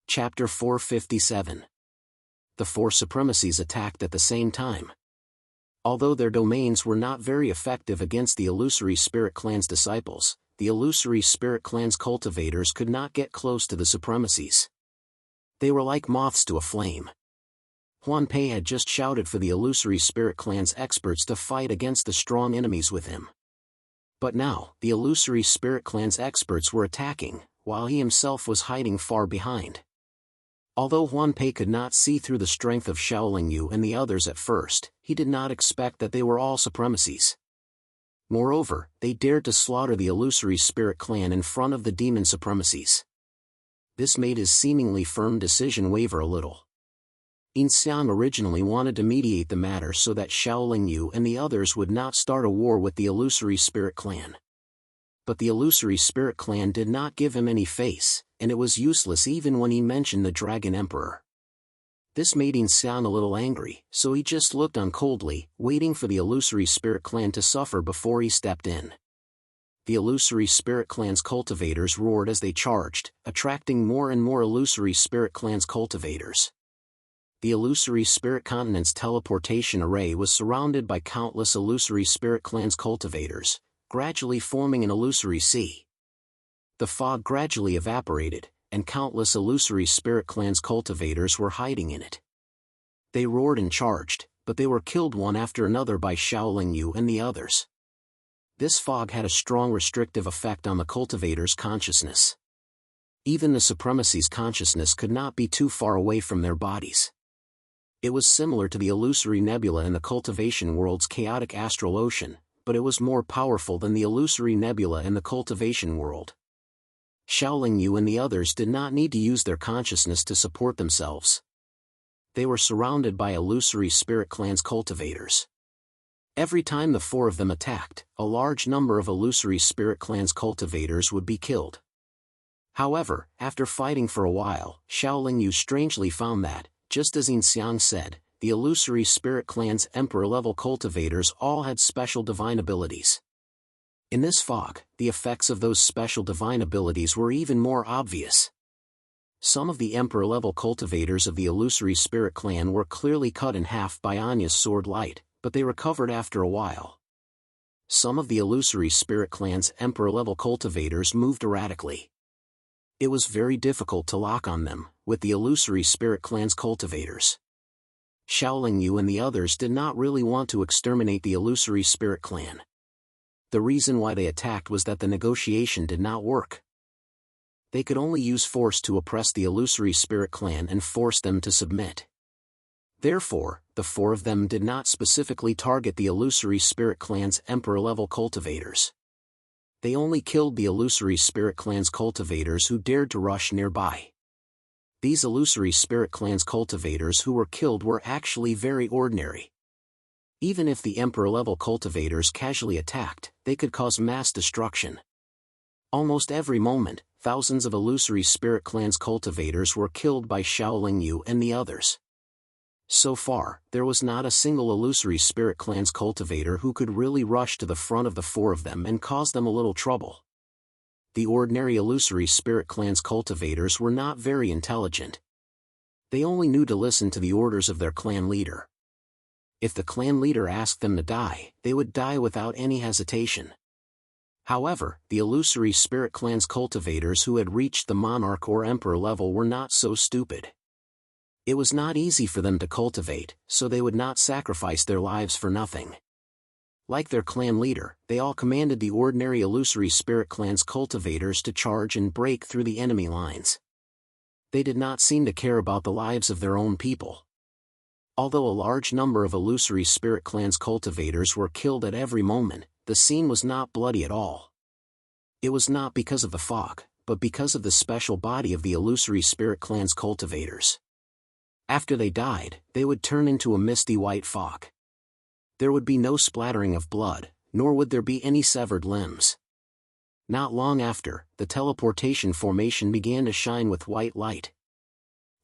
Chapter 457. The four supremacies attacked at the same time. Although their domains were not very effective against the Illusory Spirit Clan's disciples, the Illusory Spirit Clan's cultivators could not get close to the supremacies. They were like moths to a flame. Huan Pei had just shouted for the Illusory Spirit Clan's experts to fight against the strong enemies with him. But now, the Illusory Spirit Clan's experts were attacking, while he himself was hiding far behind. Although Huan Pei could not see through the strength of Shaolin Yu and the others at first, he did not expect that they were all supremacies. Moreover, they dared to slaughter the Illusory Spirit Clan in front of the demon supremacies. This made his seemingly firm decision waver a little. Yin Xiang originally wanted to mediate the matter so that Shaolin Yu and the others would not start a war with the Illusory Spirit Clan. But the Illusory Spirit Clan did not give him any face, and it was useless even when he mentioned the Dragon Emperor. This made Yin Xiang a little angry, so he just looked on coldly, waiting for the Illusory Spirit Clan to suffer before he stepped in. The Illusory Spirit Clan's cultivators roared as they charged, attracting more and more Illusory Spirit Clan's cultivators. The Illusory Spirit Continent's teleportation array was surrounded by countless Illusory Spirit Clan's cultivators, gradually forming an illusory sea. The fog gradually evaporated, and countless Illusory Spirit Clan's cultivators were hiding in it. They roared and charged, but they were killed one after another by Shaolin Yu and the others. This fog had a strong restrictive effect on the cultivators' consciousness. Even the supremacy's consciousness could not be too far away from their bodies. It was similar to the illusory nebula in the cultivation world's chaotic astral ocean, but it was more powerful than the illusory nebula in the cultivation world. Shaolin Yu and the others did not need to use their consciousness to support themselves. They were surrounded by Illusory Spirit Clan's cultivators. Every time the four of them attacked, a large number of Illusory Spirit Clan's cultivators would be killed. However, after fighting for a while, Shaolin Yu strangely found that, just as Yin Xiang said, the Illusory Spirit Clan's Emperor-level cultivators all had special divine abilities. In this fog, the effects of those special divine abilities were even more obvious. Some of the Emperor-level cultivators of the Illusory Spirit Clan were clearly cut in half by Anya's sword light, but they recovered after a while. Some of the Illusory Spirit Clan's Emperor-level cultivators moved erratically. It was very difficult to lock on them, with the Illusory Spirit Clan's cultivators. Shaolin Yu and the others did not really want to exterminate the Illusory Spirit Clan. The reason why they attacked was that the negotiation did not work. They could only use force to oppress the Illusory Spirit Clan and force them to submit. Therefore, the four of them did not specifically target the Illusory Spirit Clan's Emperor-level cultivators. They only killed the Illusory Spirit Clan's cultivators who dared to rush nearby. These Illusory Spirit Clan's cultivators who were killed were actually very ordinary. Even if the Emperor-level cultivators casually attacked, they could cause mass destruction. Almost every moment, thousands of Illusory Spirit Clan's cultivators were killed by Shaolin Yu and the others. So far, there was not a single Illusory Spirit Clan's cultivator who could really rush to the front of the four of them and cause them a little trouble. The ordinary Illusory Spirit Clan's cultivators were not very intelligent. They only knew to listen to the orders of their clan leader. If the clan leader asked them to die, they would die without any hesitation. However, the Illusory Spirit Clan's cultivators who had reached the monarch or emperor level were not so stupid. It was not easy for them to cultivate, so they would not sacrifice their lives for nothing. Like their clan leader, they all commanded the ordinary Illusory Spirit Clan's cultivators to charge and break through the enemy lines. They did not seem to care about the lives of their own people. Although a large number of Illusory Spirit Clan's cultivators were killed at every moment, the scene was not bloody at all. It was not because of the fog, but because of the special body of the Illusory Spirit Clan's cultivators. After they died, they would turn into a misty white fog. There would be no splattering of blood, nor would there be any severed limbs. Not long after, the teleportation formation began to shine with white light.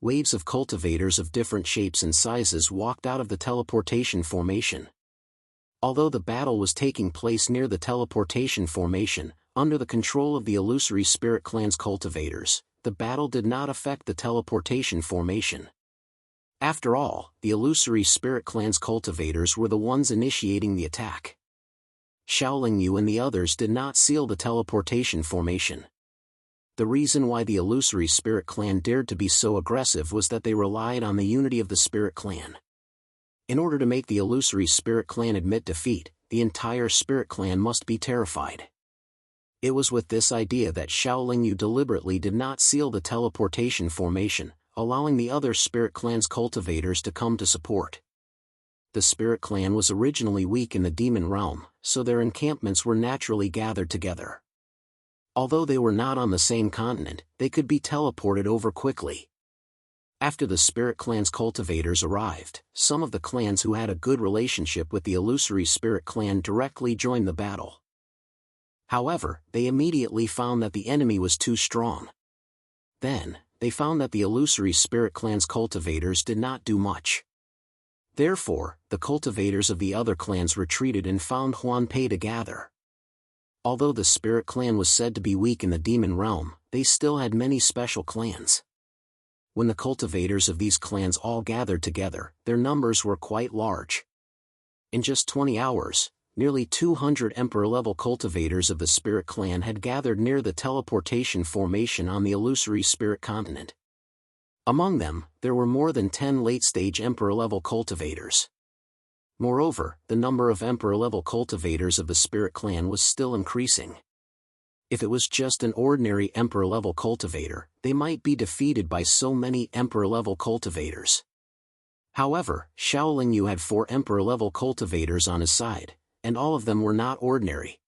Waves of cultivators of different shapes and sizes walked out of the teleportation formation. Although the battle was taking place near the teleportation formation, under the control of the Illusory Spirit Clan's cultivators, the battle did not affect the teleportation formation. After all, the illusory spirit clan's cultivators were the ones initiating the attack. Xiaoling Yu and the others did not seal the teleportation formation. The reason why the illusory spirit clan dared to be so aggressive was that they relied on the unity of the spirit clan. In order to make the illusory spirit clan admit defeat, the entire spirit clan must be terrified. It was with this idea that Xiaoling Yu deliberately did not seal the teleportation formation, allowing the other spirit clan's cultivators to come to support. The spirit clan was originally weak in the demon realm, so their encampments were naturally gathered together. Although they were not on the same continent, they could be teleported over quickly. After the spirit clan's cultivators arrived, some of the clans who had a good relationship with the illusory spirit clan directly joined the battle. However, they immediately found that the enemy was too strong. Then, they found that the illusory spirit clan's cultivators did not do much. Therefore, the cultivators of the other clans retreated and found Huanpei to gather. Although the spirit clan was said to be weak in the demon realm, they still had many special clans. When the cultivators of these clans all gathered together, their numbers were quite large. In just 20 hours, nearly 200 Emperor-level cultivators of the spirit clan had gathered near the teleportation formation on the illusory spirit continent. Among them, there were more than 10 late-stage Emperor-level cultivators. Moreover, the number of Emperor-level cultivators of the spirit clan was still increasing. If it was just an ordinary Emperor-level cultivator, they might be defeated by so many Emperor-level cultivators. However, Xiaoling Yu had 4 Emperor-level cultivators on his side, and all of them were not ordinary.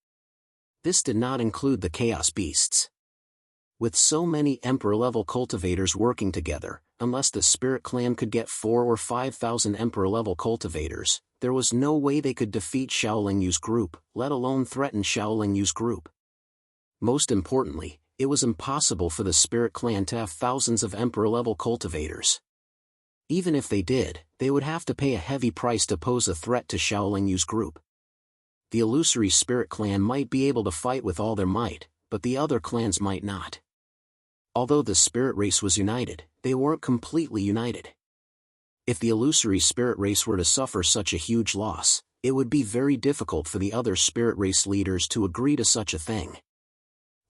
This did not include the Chaos Beasts. With so many Emperor-level cultivators working together, unless the Spirit Clan could get 4,000 or 5,000 Emperor-level cultivators, there was no way they could defeat Xiaoling Yu's group, let alone threaten Xiaoling Yu's group. Most importantly, it was impossible for the Spirit Clan to have thousands of Emperor-level cultivators. Even if they did, they would have to pay a heavy price to pose a threat to Xiaoling Yu's group. The illusory Spirit Clan might be able to fight with all their might, but the other clans might not. Although the spirit race was united, they weren't completely united. If the illusory spirit race were to suffer such a huge loss, it would be very difficult for the other spirit race leaders to agree to such a thing.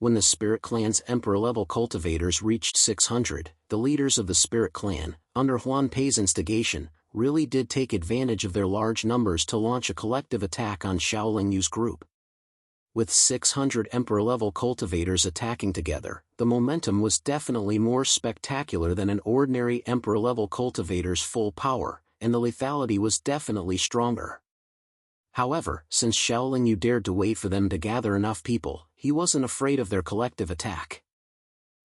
When the Spirit Clan's Emperor-level cultivators reached 600, the leaders of the Spirit Clan, under Huanpei's instigation, really did take advantage of their large numbers to launch a collective attack on Xiaoling Yu's group. With 600 Emperor-level cultivators attacking together, the momentum was definitely more spectacular than an ordinary Emperor-level cultivator's full power, and the lethality was definitely stronger. However, since Xiaoling Yu dared to wait for them to gather enough people, he wasn't afraid of their collective attack.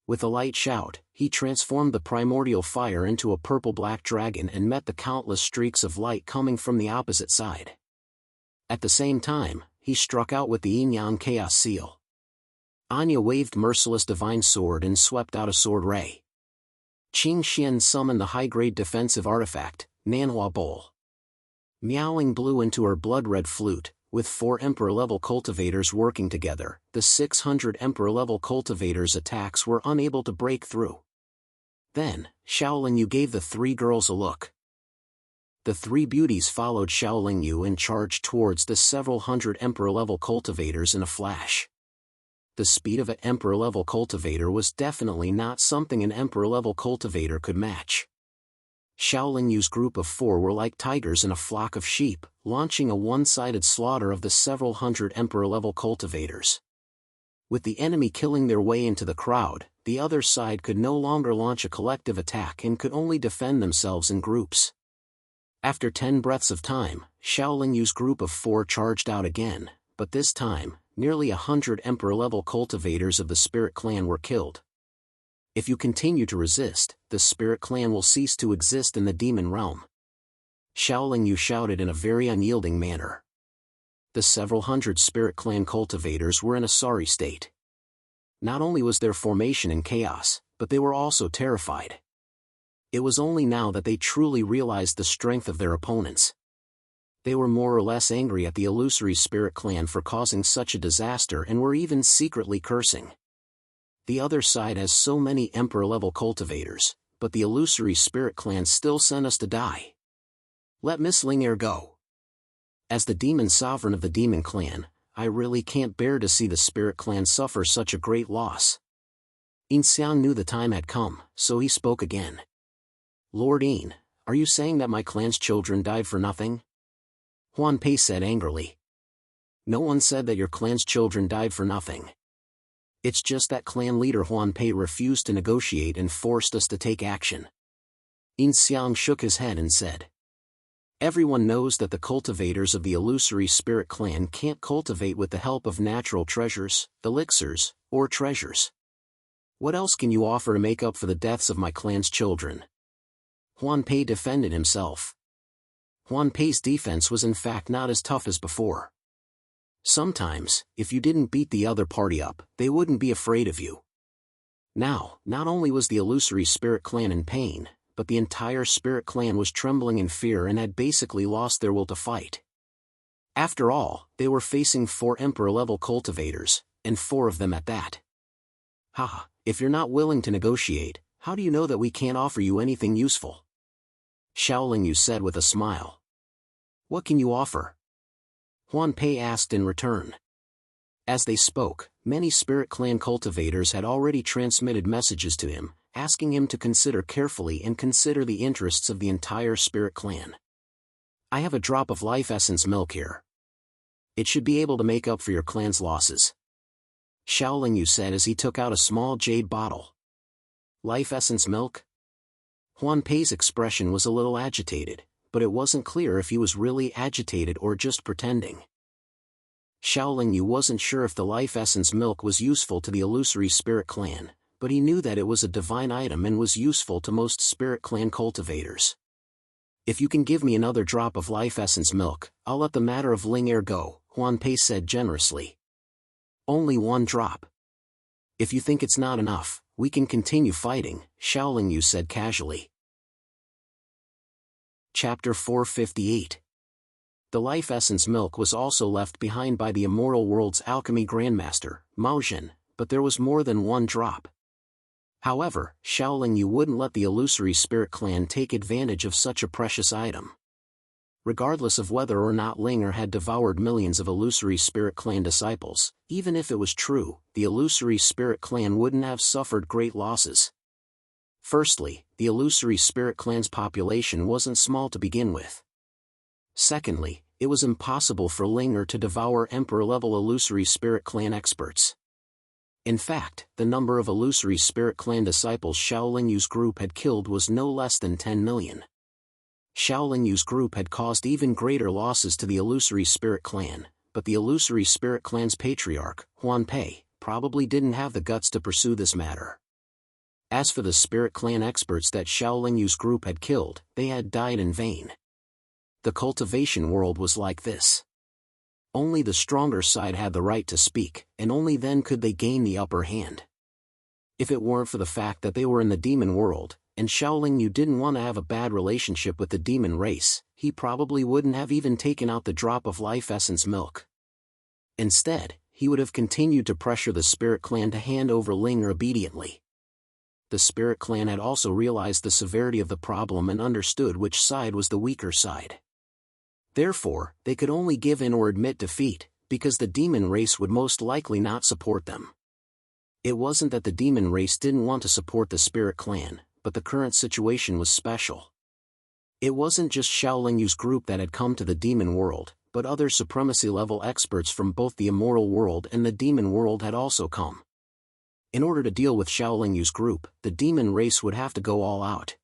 With a light shout, he transformed the primordial fire into a purple-black dragon and met the countless streaks of light coming from the opposite side. At the same time, he struck out with the yin-yang chaos seal. Anya waved merciless divine sword and swept out a sword ray. Qing Xian summoned the high-grade defensive artifact, Nanhua Bowl. Miaoling blew into her blood-red flute. With 4 Emperor-level cultivators working together, the 600 Emperor-level cultivators' attacks were unable to break through. Then, Xiaoling Yu gave the 3 girls a look. The 3 beauties followed Xiaoling Yu and charged towards the several hundred Emperor-level cultivators in a flash. The speed of an Emperor-level cultivator was definitely not something an Emperor-level cultivator could match. Xiaoling Yu's group of 4 were like tigers in a flock of sheep, launching a one-sided slaughter of the several hundred Emperor-level cultivators. With the enemy killing their way into the crowd, the other side could no longer launch a collective attack and could only defend themselves in groups. After 10 breaths of time, Xiaoling Yu's group of 4 charged out again, but this time, nearly 100 Emperor-level cultivators of the Spirit Clan were killed. If you continue to resist, the Spirit Clan will cease to exist in the demon realm. Xiaoling Yu shouted in a very unyielding manner. The several hundred Spirit Clan cultivators were in a sorry state. Not only was their formation in chaos, but they were also terrified. It was only now that they truly realized the strength of their opponents. They were more or less angry at the illusory Spirit Clan for causing such a disaster and were even secretly cursing. the other side has so many Emperor-level cultivators, but the illusory spirit clan still sent us to die. Let Miss Ling'er go. As the demon sovereign of the demon clan, I really can't bear to see the spirit clan suffer such a great loss. Yin Xiang knew the time had come, so he spoke again. Lord Yin, are you saying that my clan's children died for nothing? Huan Pei said angrily. No one said that your clan's children died for nothing. It's just that clan leader Huan Pei refused to negotiate and forced us to take action. Yin Xiang shook his head and said. Everyone knows that the cultivators of the illusory spirit clan can't cultivate with the help of natural treasures, elixirs, or treasures. What else can you offer to make up for the deaths of my clan's children? Huan Pei defended himself. Huan Pei's defense was in fact not as tough as before. Sometimes, if you didn't beat the other party up, they wouldn't be afraid of you. Now, not only was the illusory spirit clan in pain, but the entire spirit clan was trembling in fear and had basically lost their will to fight. After all, they were facing 4 Emperor-level cultivators, and 4 of them at that. Haha, if you're not willing to negotiate, how do you know that we can't offer you anything useful? Xiaolingyu said with a smile. What can you offer? Huan Pei asked in return. As they spoke, many spirit clan cultivators had already transmitted messages to him, asking him to consider carefully and consider the interests of the entire spirit clan. I have a drop of life essence milk here. It should be able to make up for your clan's losses. Xiaolingyu said as he took out a small jade bottle. Life essence milk? Huan Pei's expression was a little agitated, but it wasn't clear if he was really agitated or just pretending. Xiaolingyu wasn't sure if the life essence milk was useful to the illusory spirit clan, but he knew that it was a divine item and was useful to most spirit clan cultivators. If you can give me another drop of life essence milk, I'll let the matter of Ling'er go, Huan Pei said generously. Only 1 drop. If you think it's not enough, we can continue fighting, Xiaolingyu said casually. Chapter 458. The life essence milk was also left behind by the Immortal World's alchemy grandmaster, Mao Zhen, but there was more than 1 drop. However, Xiaolingyu wouldn't let the illusory spirit clan take advantage of such a precious item. Regardless of whether or not Ling'er had devoured millions of illusory spirit clan disciples, even if it was true, the illusory spirit clan wouldn't have suffered great losses. Firstly, the illusory spirit clan's population wasn't small to begin with. Secondly, it was impossible for Ling'er to devour Emperor-level illusory spirit clan experts. In fact, the number of illusory spirit clan disciples Xiaolingyu's group had killed was no less than 10 million. Xiaolingyu's group had caused even greater losses to the illusory spirit clan, but the illusory spirit clan's patriarch, Huan Pei, probably didn't have the guts to pursue this matter. As for the spirit clan experts that Xiaolingyu's group had killed, they had died in vain. The cultivation world was like this. Only the stronger side had the right to speak, and only then could they gain the upper hand. If it weren't for the fact that they were in the demon world, and Xiaolingyu didn't want to have a bad relationship with the demon race, he probably wouldn't have even taken out the drop of life essence milk. Instead, he would have continued to pressure the spirit clan to hand over Ling'er obediently. The spirit clan had also realized the severity of the problem and understood which side was the weaker side. Therefore, they could only give in or admit defeat, because the demon race would most likely not support them. It wasn't that the demon race didn't want to support the spirit clan, but the current situation was special. It wasn't just Xiaolingyu's group that had come to the demon world, but other supremacy-level experts from both the immortal world and the demon world had also come. In order to deal with Xiaolingyu's group, the demon race would have to go all out.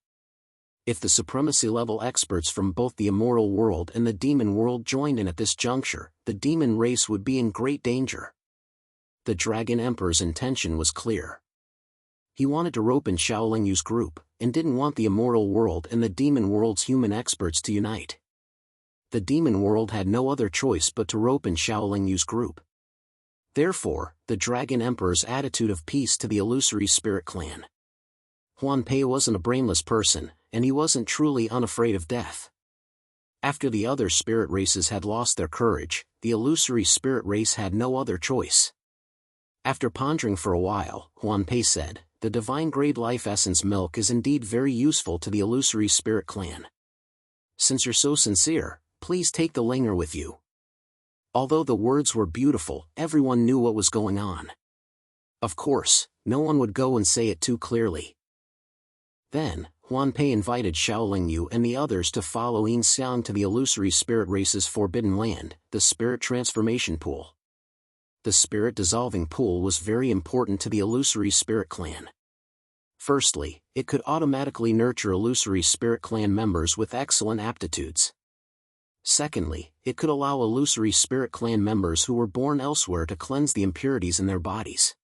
If the supremacy-level experts from both the immortal world and the demon world joined in at this juncture, the demon race would be in great danger. The Dragon Emperor's intention was clear. He wanted to rope in Xiaolingyu's group, and didn't want the immortal world and the demon world's human experts to unite. The demon world had no other choice but to rope in Xiaolingyu's group. Therefore, the Dragon Emperor's attitude of peace to the illusory spirit clan. Huan Pei wasn't a brainless person, and he wasn't truly unafraid of death. After the other spirit races had lost their courage, the illusory spirit race had no other choice. After pondering for a while, Huan Pei said, "The divine-grade life essence milk is indeed very useful to the illusory spirit clan. Since you're so sincere, please take the Linger with you." Although the words were beautiful, everyone knew what was going on. Of course, no one would go and say it too clearly. Then, Huan Pei invited Xiaoling Yu and the others to follow Yin Xiang to the illusory spirit race's forbidden land, the spirit transformation pool. The spirit dissolving pool was very important to the illusory spirit clan. Firstly, it could automatically nurture illusory spirit clan members with excellent aptitudes. Secondly, it could allow illusory spirit clan members who were born elsewhere to cleanse the impurities in their bodies.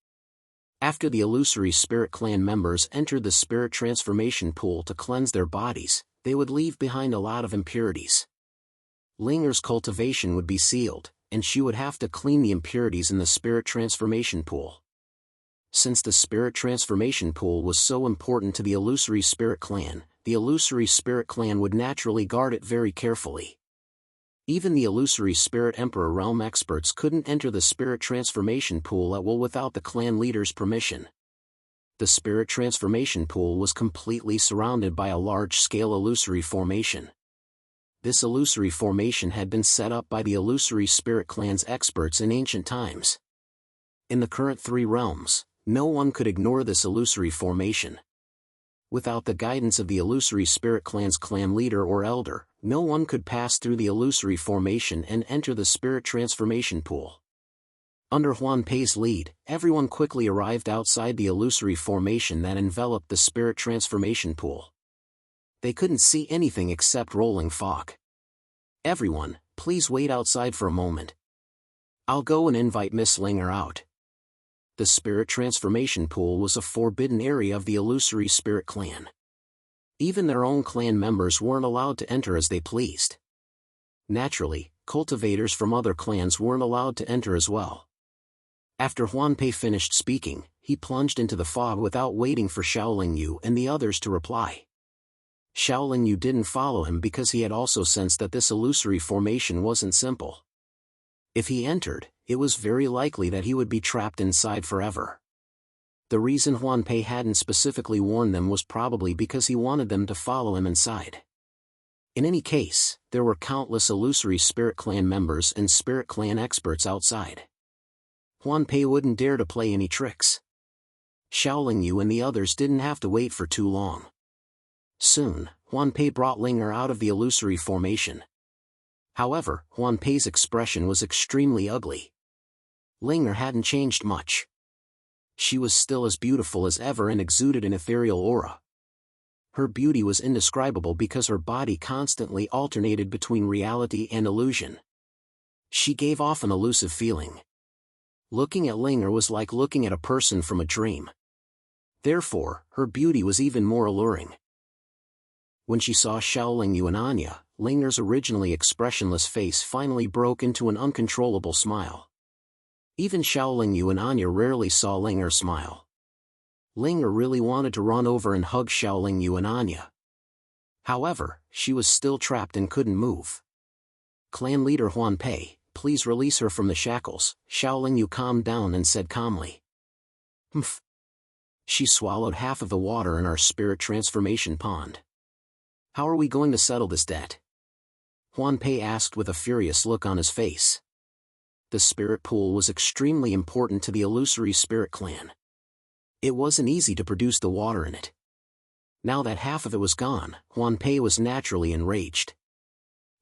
After the illusory spirit clan members entered the spirit transformation pool to cleanse their bodies, they would leave behind a lot of impurities. Linger's cultivation would be sealed, and she would have to clean the impurities in the spirit transformation pool. Since the spirit transformation pool was so important to the illusory spirit clan, the illusory spirit clan would naturally guard it very carefully. Even the illusory spirit emperor realm experts couldn't enter the spirit transformation pool at will without the clan leader's permission. The spirit transformation pool was completely surrounded by a large-scale illusory formation. This illusory formation had been set up by the illusory spirit clan's experts in ancient times. In the current 3 realms, no one could ignore this illusory formation. Without the guidance of the illusory spirit clan's clan leader or elder, no one could pass through the illusory formation and enter the spirit transformation pool. Under Huan Pei's lead, everyone quickly arrived outside the illusory formation that enveloped the spirit transformation pool. They couldn't see anything except rolling fog. "Everyone, please wait outside for a moment. I'll go and invite Miss Linger out." The spirit transformation pool was a forbidden area of the illusory spirit clan. Even their own clan members weren't allowed to enter as they pleased. Naturally, cultivators from other clans weren't allowed to enter as well. After Huan Pei finished speaking, he plunged into the fog without waiting for Xiaoling Yu and the others to reply. Xiaoling Yu didn't follow him because he had also sensed that this illusory formation wasn't simple. If he entered, it was very likely that he would be trapped inside forever. The reason Huan Pei hadn't specifically warned them was probably because he wanted them to follow him inside. In any case, there were countless illusory spirit clan members and spirit clan experts outside. Huan Pei wouldn't dare to play any tricks. Xiaoling Yu and the others didn't have to wait for too long. Soon, Huan Pei brought Linger out of the illusory formation. However, Huan Pei's expression was extremely ugly. Linger hadn't changed much. She was still as beautiful as ever and exuded an ethereal aura. Her beauty was indescribable because her body constantly alternated between reality and illusion. She gave off an elusive feeling. Looking at Linger was like looking at a person from a dream. Therefore, her beauty was even more alluring. When she saw Xiaoling Yu and Anya, Linger's originally expressionless face finally broke into an uncontrollable smile. Even Xiaoling Yu and Anya rarely saw Linger smile. Linger really wanted to run over and hug Xiaoling Yu and Anya. However, she was still trapped and couldn't move. Clan leader Huan Pei, please release her from the shackles. Xiaoling Yu calmed down and said calmly. "Humph." She swallowed half of the water in our spirit transformation pond. "How are we going to settle this debt?" Huan Pei asked with a furious look on his face. The spirit pool was extremely important to the illusory spirit clan. It wasn't easy to produce the water in it. Now that half of it was gone, Huan Pei was naturally enraged.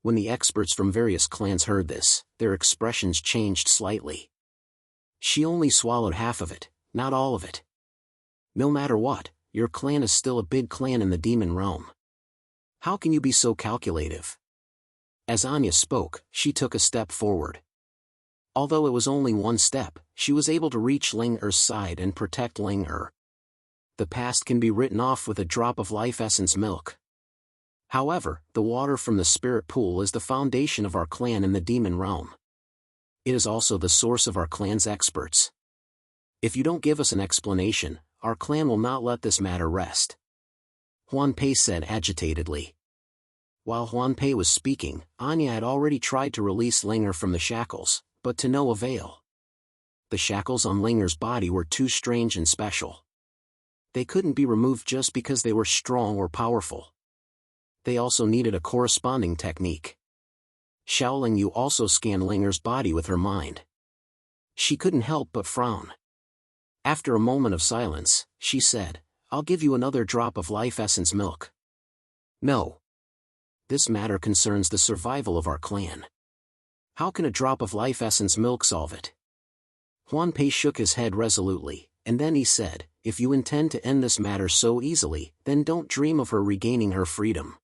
When the experts from various clans heard this, their expressions changed slightly. She only swallowed half of it, not all of it. No matter what, your clan is still a big clan in the demon realm. How can you be so calculative? As Anya spoke, she took a step forward. Although it was only one step, she was able to reach Linger's side and protect Linger. The past can be written off with a drop of life essence milk. However, the water from the spirit pool is the foundation of our clan in the demon realm. It is also the source of our clan's experts. If you don't give us an explanation, our clan will not let this matter rest. Huan Pei said agitatedly. While Huan Pei was speaking, Anya had already tried to release Linger from the shackles, but to no avail. The shackles on Linger's body were too strange and special. They couldn't be removed just because they were strong or powerful. They also needed a corresponding technique. Xiao Lingyu also scanned Linger's body with her mind. She couldn't help but frown. After a moment of silence, she said, "I'll give you another drop of life essence milk." "No. This matter concerns the survival of our clan. How can a drop of life essence milk solve it?" Huan Pei shook his head resolutely, and then he said, "If you intend to end this matter so easily, then don't dream of her regaining her freedom.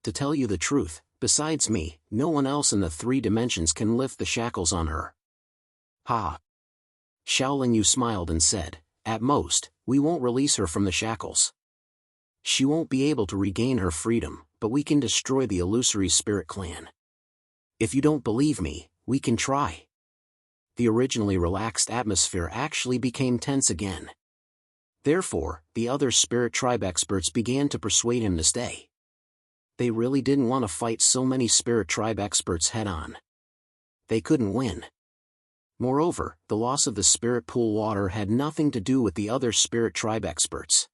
To tell you the truth, besides me, no one else in the 3 dimensions can lift the shackles on her." "Ha!" Xiao Lingyu smiled and said, "At most, we won't release her from the shackles. She won't be able to regain her freedom, but we can destroy the illusory spirit clan. If you don't believe me, we can try." The originally relaxed atmosphere actually became tense again. Therefore, the other spirit tribe experts began to persuade him to stay. They really didn't want to fight so many spirit tribe experts head-on. They couldn't win. Moreover, the loss of the spirit pool water had nothing to do with the other spirit tribe experts.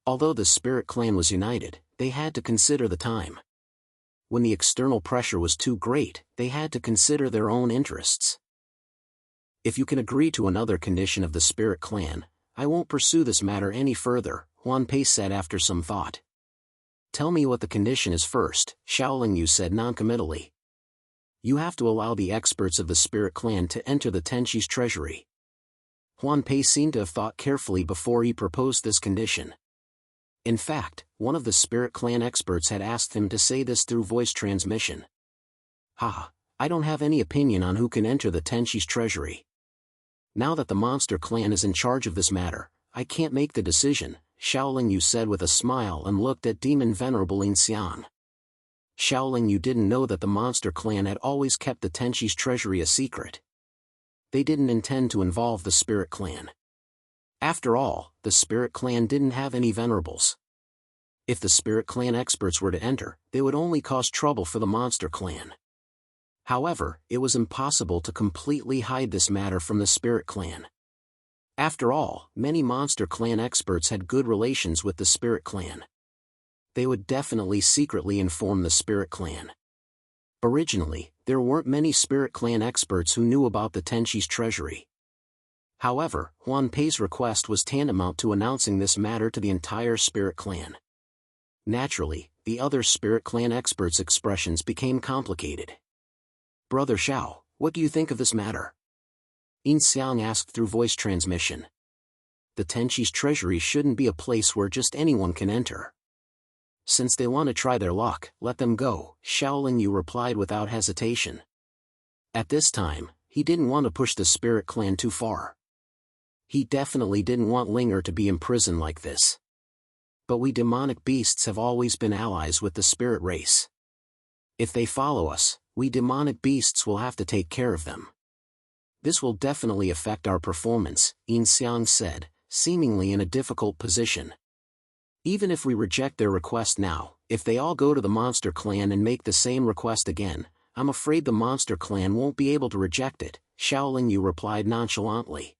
Although the spirit clan was united, they had to consider the time. When the external pressure was too great, they had to consider their own interests. "If you can agree to another condition of the spirit clan, I won't pursue this matter any further," Huan Pei said after some thought. "Tell me what the condition is first," Xiao Lingyu said noncommittally. "You have to allow the experts of the spirit clan to enter the Tenchi's treasury." Huan Pei seemed to have thought carefully before he proposed this condition. In fact, one of the spirit clan experts had asked him to say this through voice transmission. "Ha! I don't have any opinion on who can enter the Tenchi's treasury. Now that the monster clan is in charge of this matter, I can't make the decision," Xiao Lingyu said with a smile and looked at Demon Venerable Yin Xiang. Xiao Lingyu didn't know that the monster clan had always kept the Tenchi's treasury a secret. They didn't intend to involve the spirit clan. After all, the spirit clan didn't have any venerables. If the spirit clan experts were to enter, they would only cause trouble for the monster clan. However, it was impossible to completely hide this matter from the spirit clan. After all, many monster clan experts had good relations with the spirit clan. They would definitely secretly inform the spirit clan. Originally, there weren't many spirit clan experts who knew about the Tenchi's treasury. However, Huan Pei's request was tantamount to announcing this matter to the entire spirit clan. Naturally, the other spirit clan experts' expressions became complicated. "Brother Xiao, what do you think of this matter?" Yin Xiang asked through voice transmission. "The Tenchi's treasury shouldn't be a place where just anyone can enter. Since they want to try their luck, let them go," Xiao Lingyu replied without hesitation. At this time, he didn't want to push the spirit clan too far. He definitely didn't want Linger to be imprisoned like this. But we demonic beasts have always been allies with the spirit race. If they follow us, we demonic beasts will have to take care of them. This will definitely affect our performance, Yin Xiang said, seemingly in a difficult position. Even if we reject their request now, if they all go to the monster clan and make the same request again, I'm afraid the monster clan won't be able to reject it, Xiao Lingyu replied nonchalantly.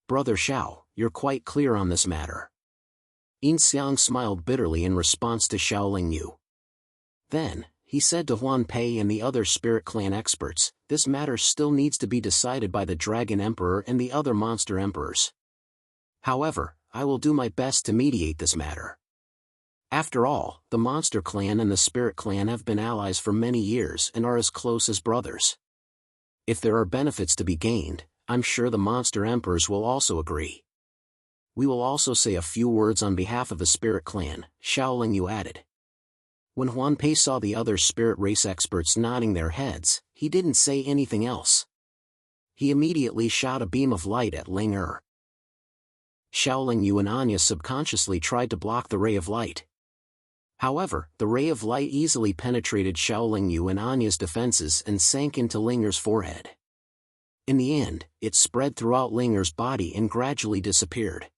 "Brother Xiao, you're quite clear on this matter." Yin Xiang smiled bitterly in response to Xiao Lingyu. Then, he said to Huan Pei and the other spirit clan experts, "This matter still needs to be decided by the Dragon Emperor and the other monster emperors. However, I will do my best to mediate this matter. After all, the monster clan and the spirit clan have been allies for many years and are as close as brothers. If there are benefits to be gained, I'm sure the monster emperors will also agree. We will also say a few words on behalf of the spirit clan," Xiao Lingyu added. When Huan Pei saw the other spirit race experts nodding their heads, he didn't say anything else. He immediately shot a beam of light at Ling Er. Xiao Lingyu and Anya subconsciously tried to block the ray of light. However, the ray of light easily penetrated Xiao Lingyu and Anya's defenses and sank into Linger's forehead. In the end, it spread throughout Linger's body and gradually disappeared.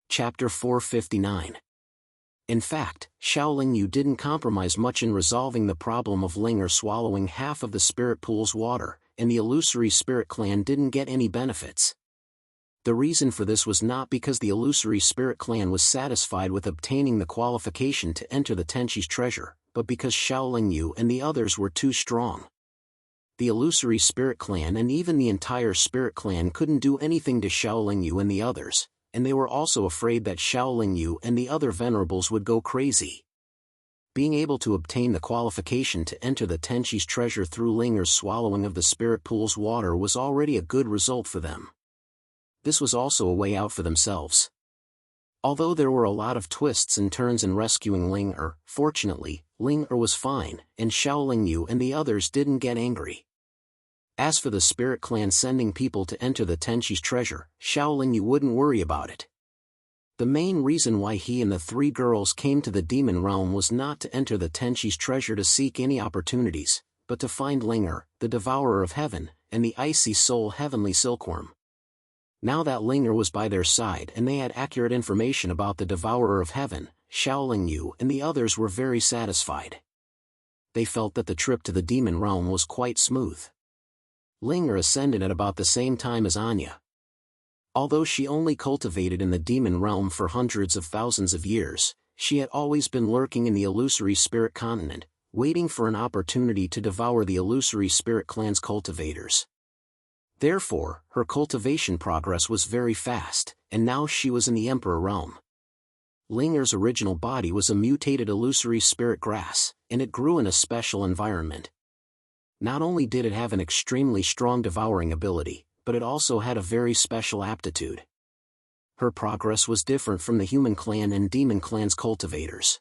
Chapter 459. In fact, Xiao Lingyu didn't compromise much in resolving the problem of Linger swallowing half of the spirit pool's water, and the illusory spirit clan didn't get any benefits. The reason for this was not because the illusory spirit clan was satisfied with obtaining the qualification to enter the Tenchi's treasure, but because Shaolin Yu and the others were too strong. The illusory spirit clan and even the entire spirit clan couldn't do anything to Shaolin Yu and the others, and they were also afraid that Shaolin Yu and the other venerables would go crazy. Being able to obtain the qualification to enter the Tenchi's treasure through Linger's swallowing of the spirit pool's water was already a good result for them. This was also a way out for themselves. Although there were a lot of twists and turns in rescuing Linger, fortunately, Linger was fine, and Shaolin Yu and the others didn't get angry. As for the spirit clan sending people to enter the Tenchi's treasure, Shaolin Yu wouldn't worry about it. The main reason why he and the three girls came to the demon realm was not to enter the Tenchi's treasure to seek any opportunities, but to find Linger, the devourer of heaven, and the icy soul heavenly silkworm. Now that Linger was by their side and they had accurate information about the devourer of heaven, Shaolin Yu and the others were very satisfied. They felt that the trip to the demon realm was quite smooth. Linger ascended at about the same time as Anya. Although she only cultivated in the demon realm for hundreds of thousands of years, she had always been lurking in the illusory spirit continent, waiting for an opportunity to devour the illusory spirit clan's cultivators. Therefore, her cultivation progress was very fast, and now she was in the Emperor realm. Linger's original body was a mutated illusory spirit grass, and it grew in a special environment. Not only did it have an extremely strong devouring ability, but it also had a very special aptitude. Her progress was different from the human clan and demon clan's cultivators.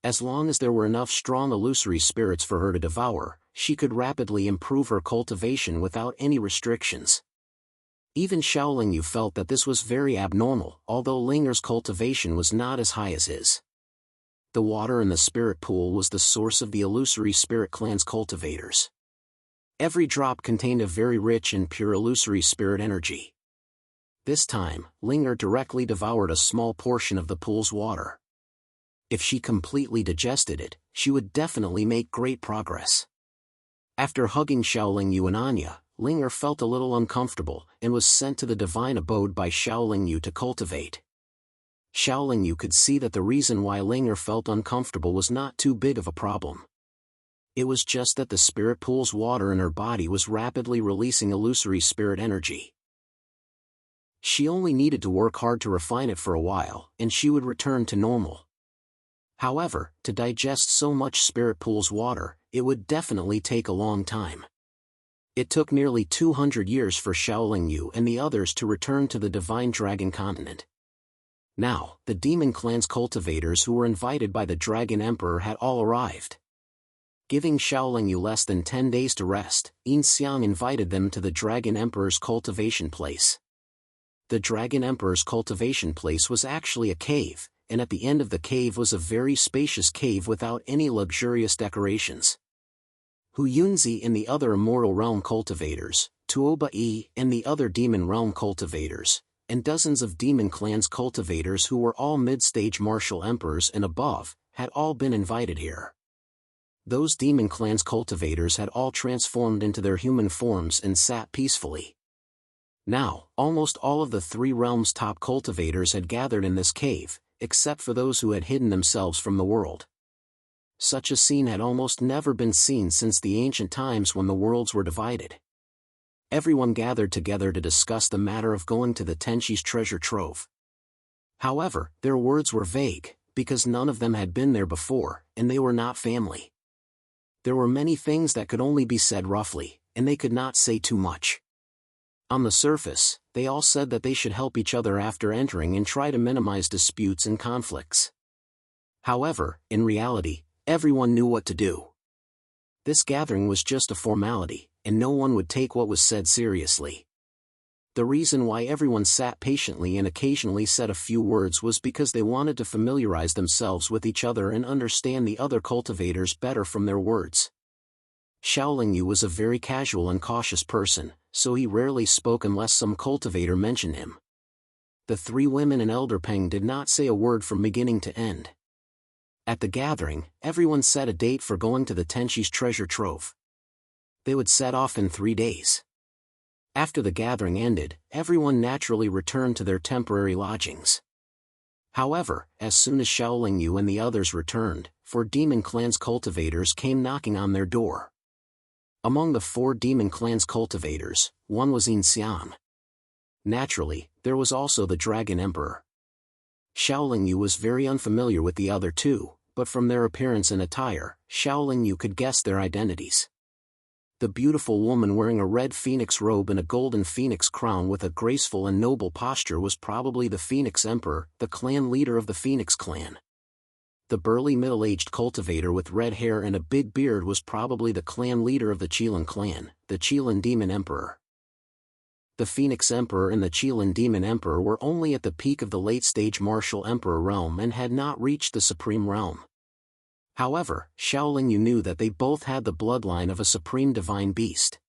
As long as there were enough strong illusory spirits for her to devour, she could rapidly improve her cultivation without any restrictions. Even Shaolin Yu felt that this was very abnormal, although Linger's cultivation was not as high as his. The water in the spirit pool was the source of the illusory spirit clan's cultivators. Every drop contained a very rich and pure illusory spirit energy. This time, Linger directly devoured a small portion of the pool's water. If she completely digested it, she would definitely make great progress. After hugging Shaolin Yu and Anya, Linger felt a little uncomfortable and was sent to the divine abode by Shaolin Yu to cultivate. Shaolin Yu could see that the reason why Linger felt uncomfortable was not too big of a problem. It was just that the spirit pool's water in her body was rapidly releasing illusory spirit energy. She only needed to work hard to refine it for a while, and she would return to normal. However, to digest so much spirit pool's water, it would definitely take a long time. It took nearly 200 years for Shaolin Yu and the others to return to the Divine Dragon Continent. Now, the Demon Clan's cultivators who were invited by the Dragon Emperor had all arrived. Giving Shaolin Yu less than 10 days to rest, Yin Xiang invited them to the Dragon Emperor's cultivation place. The Dragon Emperor's cultivation place was actually a cave, and at the end of the cave was a very spacious cave without any luxurious decorations. Hu Yunzi and the other Immortal Realm cultivators, Tuoba Yi and the other Demon Realm cultivators, and dozens of Demon Clan's cultivators who were all mid-stage martial emperors and above, had all been invited here. Those Demon Clan's cultivators had all transformed into their human forms and sat peacefully. Now, almost all of the three realms' top cultivators had gathered in this cave, except for those who had hidden themselves from the world. Such a scene had almost never been seen since the ancient times when the worlds were divided. Everyone gathered together to discuss the matter of going to the Tenchi's treasure trove. However, their words were vague, because none of them had been there before, and they were not family. There were many things that could only be said roughly, and they could not say too much. On the surface, they all said that they should help each other after entering and try to minimize disputes and conflicts. However, in reality, everyone knew what to do. This gathering was just a formality, and no one would take what was said seriously. The reason why everyone sat patiently and occasionally said a few words was because they wanted to familiarize themselves with each other and understand the other cultivators better from their words. Shaolin Yu was a very casual and cautious person, so he rarely spoke unless some cultivator mentioned him. The three women and Elder Peng did not say a word from beginning to end. At the gathering, everyone set a date for going to the Tenchi's treasure trove. They would set off in 3 days. After the gathering ended, everyone naturally returned to their temporary lodgings. However, as soon as Shaolin Yu and the others returned, 4 Demon Clan's cultivators came knocking on their door. Among the 4 Demon Clan's cultivators, one was Yin Xiang. Naturally, there was also the Dragon Emperor. Shaolin Yu was very unfamiliar with the other 2, but from their appearance and attire, Shaolin Yu could guess their identities. The beautiful woman wearing a red phoenix robe and a golden phoenix crown with a graceful and noble posture was probably the Phoenix Emperor, the clan leader of the Phoenix clan. The burly middle-aged cultivator with red hair and a big beard was probably the clan leader of the Qilin clan, the Qilin Demon Emperor. The Phoenix Emperor and the Qilin Demon Emperor were only at the peak of the late-stage martial emperor realm and had not reached the supreme realm. However, Shaolin Yu knew that they both had the bloodline of a supreme divine beast.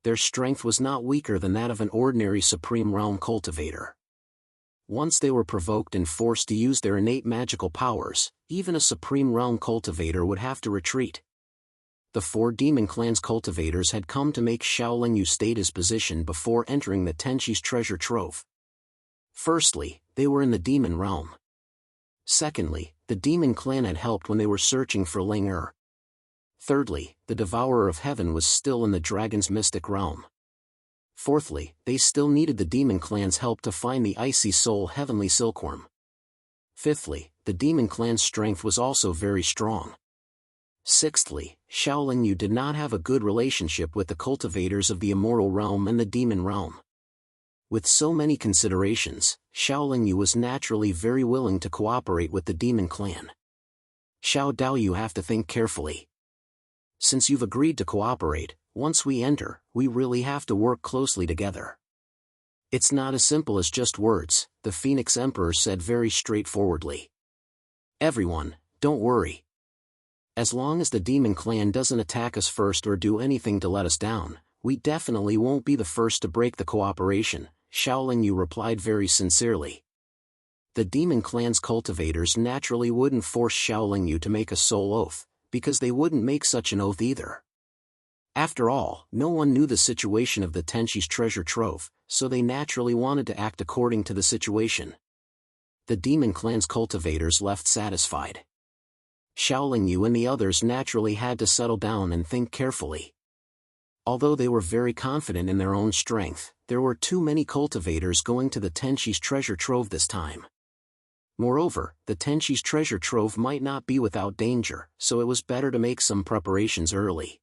Their strength was not weaker than that of an ordinary supreme realm cultivator. Once they were provoked and forced to use their innate magical powers, even a supreme realm cultivator would have to retreat. The 4 Demon Clan's cultivators had come to make Shaolin Yu state his position before entering the Tenchi's treasure trove. Firstly, they were in the demon realm. Secondly, the Demon Clan had helped when they were searching for Ling Er. Thirdly, the Devourer of Heaven was still in the dragon's mystic realm. Fourthly, they still needed the Demon Clan's help to find the icy soul heavenly silkworm. Fifthly, the Demon Clan's strength was also very strong. Sixthly, Shaolin Yu did not have a good relationship with the cultivators of the immortal realm and the demon realm. With so many considerations, Shaolin Yu was naturally very willing to cooperate with the Demon Clan. Xiao Dao, you have to think carefully. Since you've agreed to cooperate, once we enter, we really have to work closely together. It's not as simple as just words, the Phoenix Emperor said very straightforwardly. Everyone, don't worry. As long as the Demon Clan doesn't attack us first or do anything to let us down, we definitely won't be the first to break the cooperation, Shaolin Yu replied very sincerely. The Demon Clan's cultivators naturally wouldn't force Shaolin Yu to make a soul oath, because they wouldn't make such an oath either. After all, no one knew the situation of the Tenchi's treasure trove, so they naturally wanted to act according to the situation. The Demon Clan's cultivators left satisfied. Shaolin Yu and the others naturally had to settle down and think carefully. Although they were very confident in their own strength, there were too many cultivators going to the Tenchi's treasure trove this time. Moreover, the Tenchi's treasure trove might not be without danger, so it was better to make some preparations early.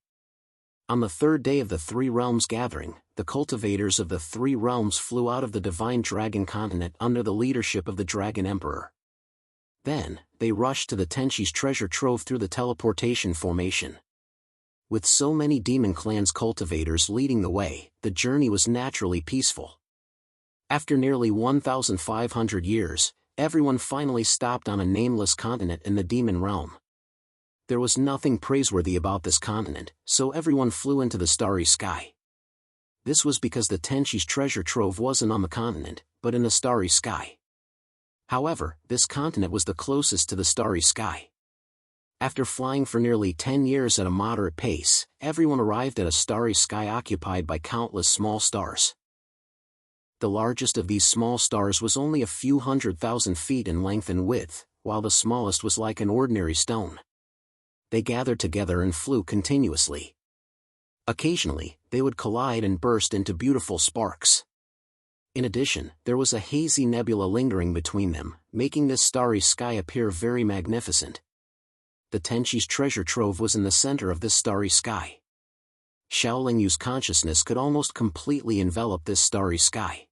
On the 3rd day of the 3 Realms gathering, the cultivators of the 3 Realms flew out of the Divine Dragon continent under the leadership of the Dragon Emperor. Then, they rushed to the Tenchi's treasure trove through the teleportation formation. With so many Demon Clan's cultivators leading the way, the journey was naturally peaceful. After nearly 1,500 years, everyone finally stopped on a nameless continent in the demon realm. There was nothing praiseworthy about this continent, so everyone flew into the starry sky. This was because the Tenchi's treasure trove wasn't on the continent, but in the starry sky. However, this continent was the closest to the starry sky. After flying for nearly 10 years at a moderate pace, everyone arrived at a starry sky occupied by countless small stars. The largest of these small stars was only a few 100,000 feet in length and width, while the smallest was like an ordinary stone. They gathered together and flew continuously. Occasionally, they would collide and burst into beautiful sparks. In addition, there was a hazy nebula lingering between them, making this starry sky appear very magnificent. The Tenchi's treasure trove was in the center of this starry sky. Shaolin Yu's consciousness could almost completely envelop this starry sky.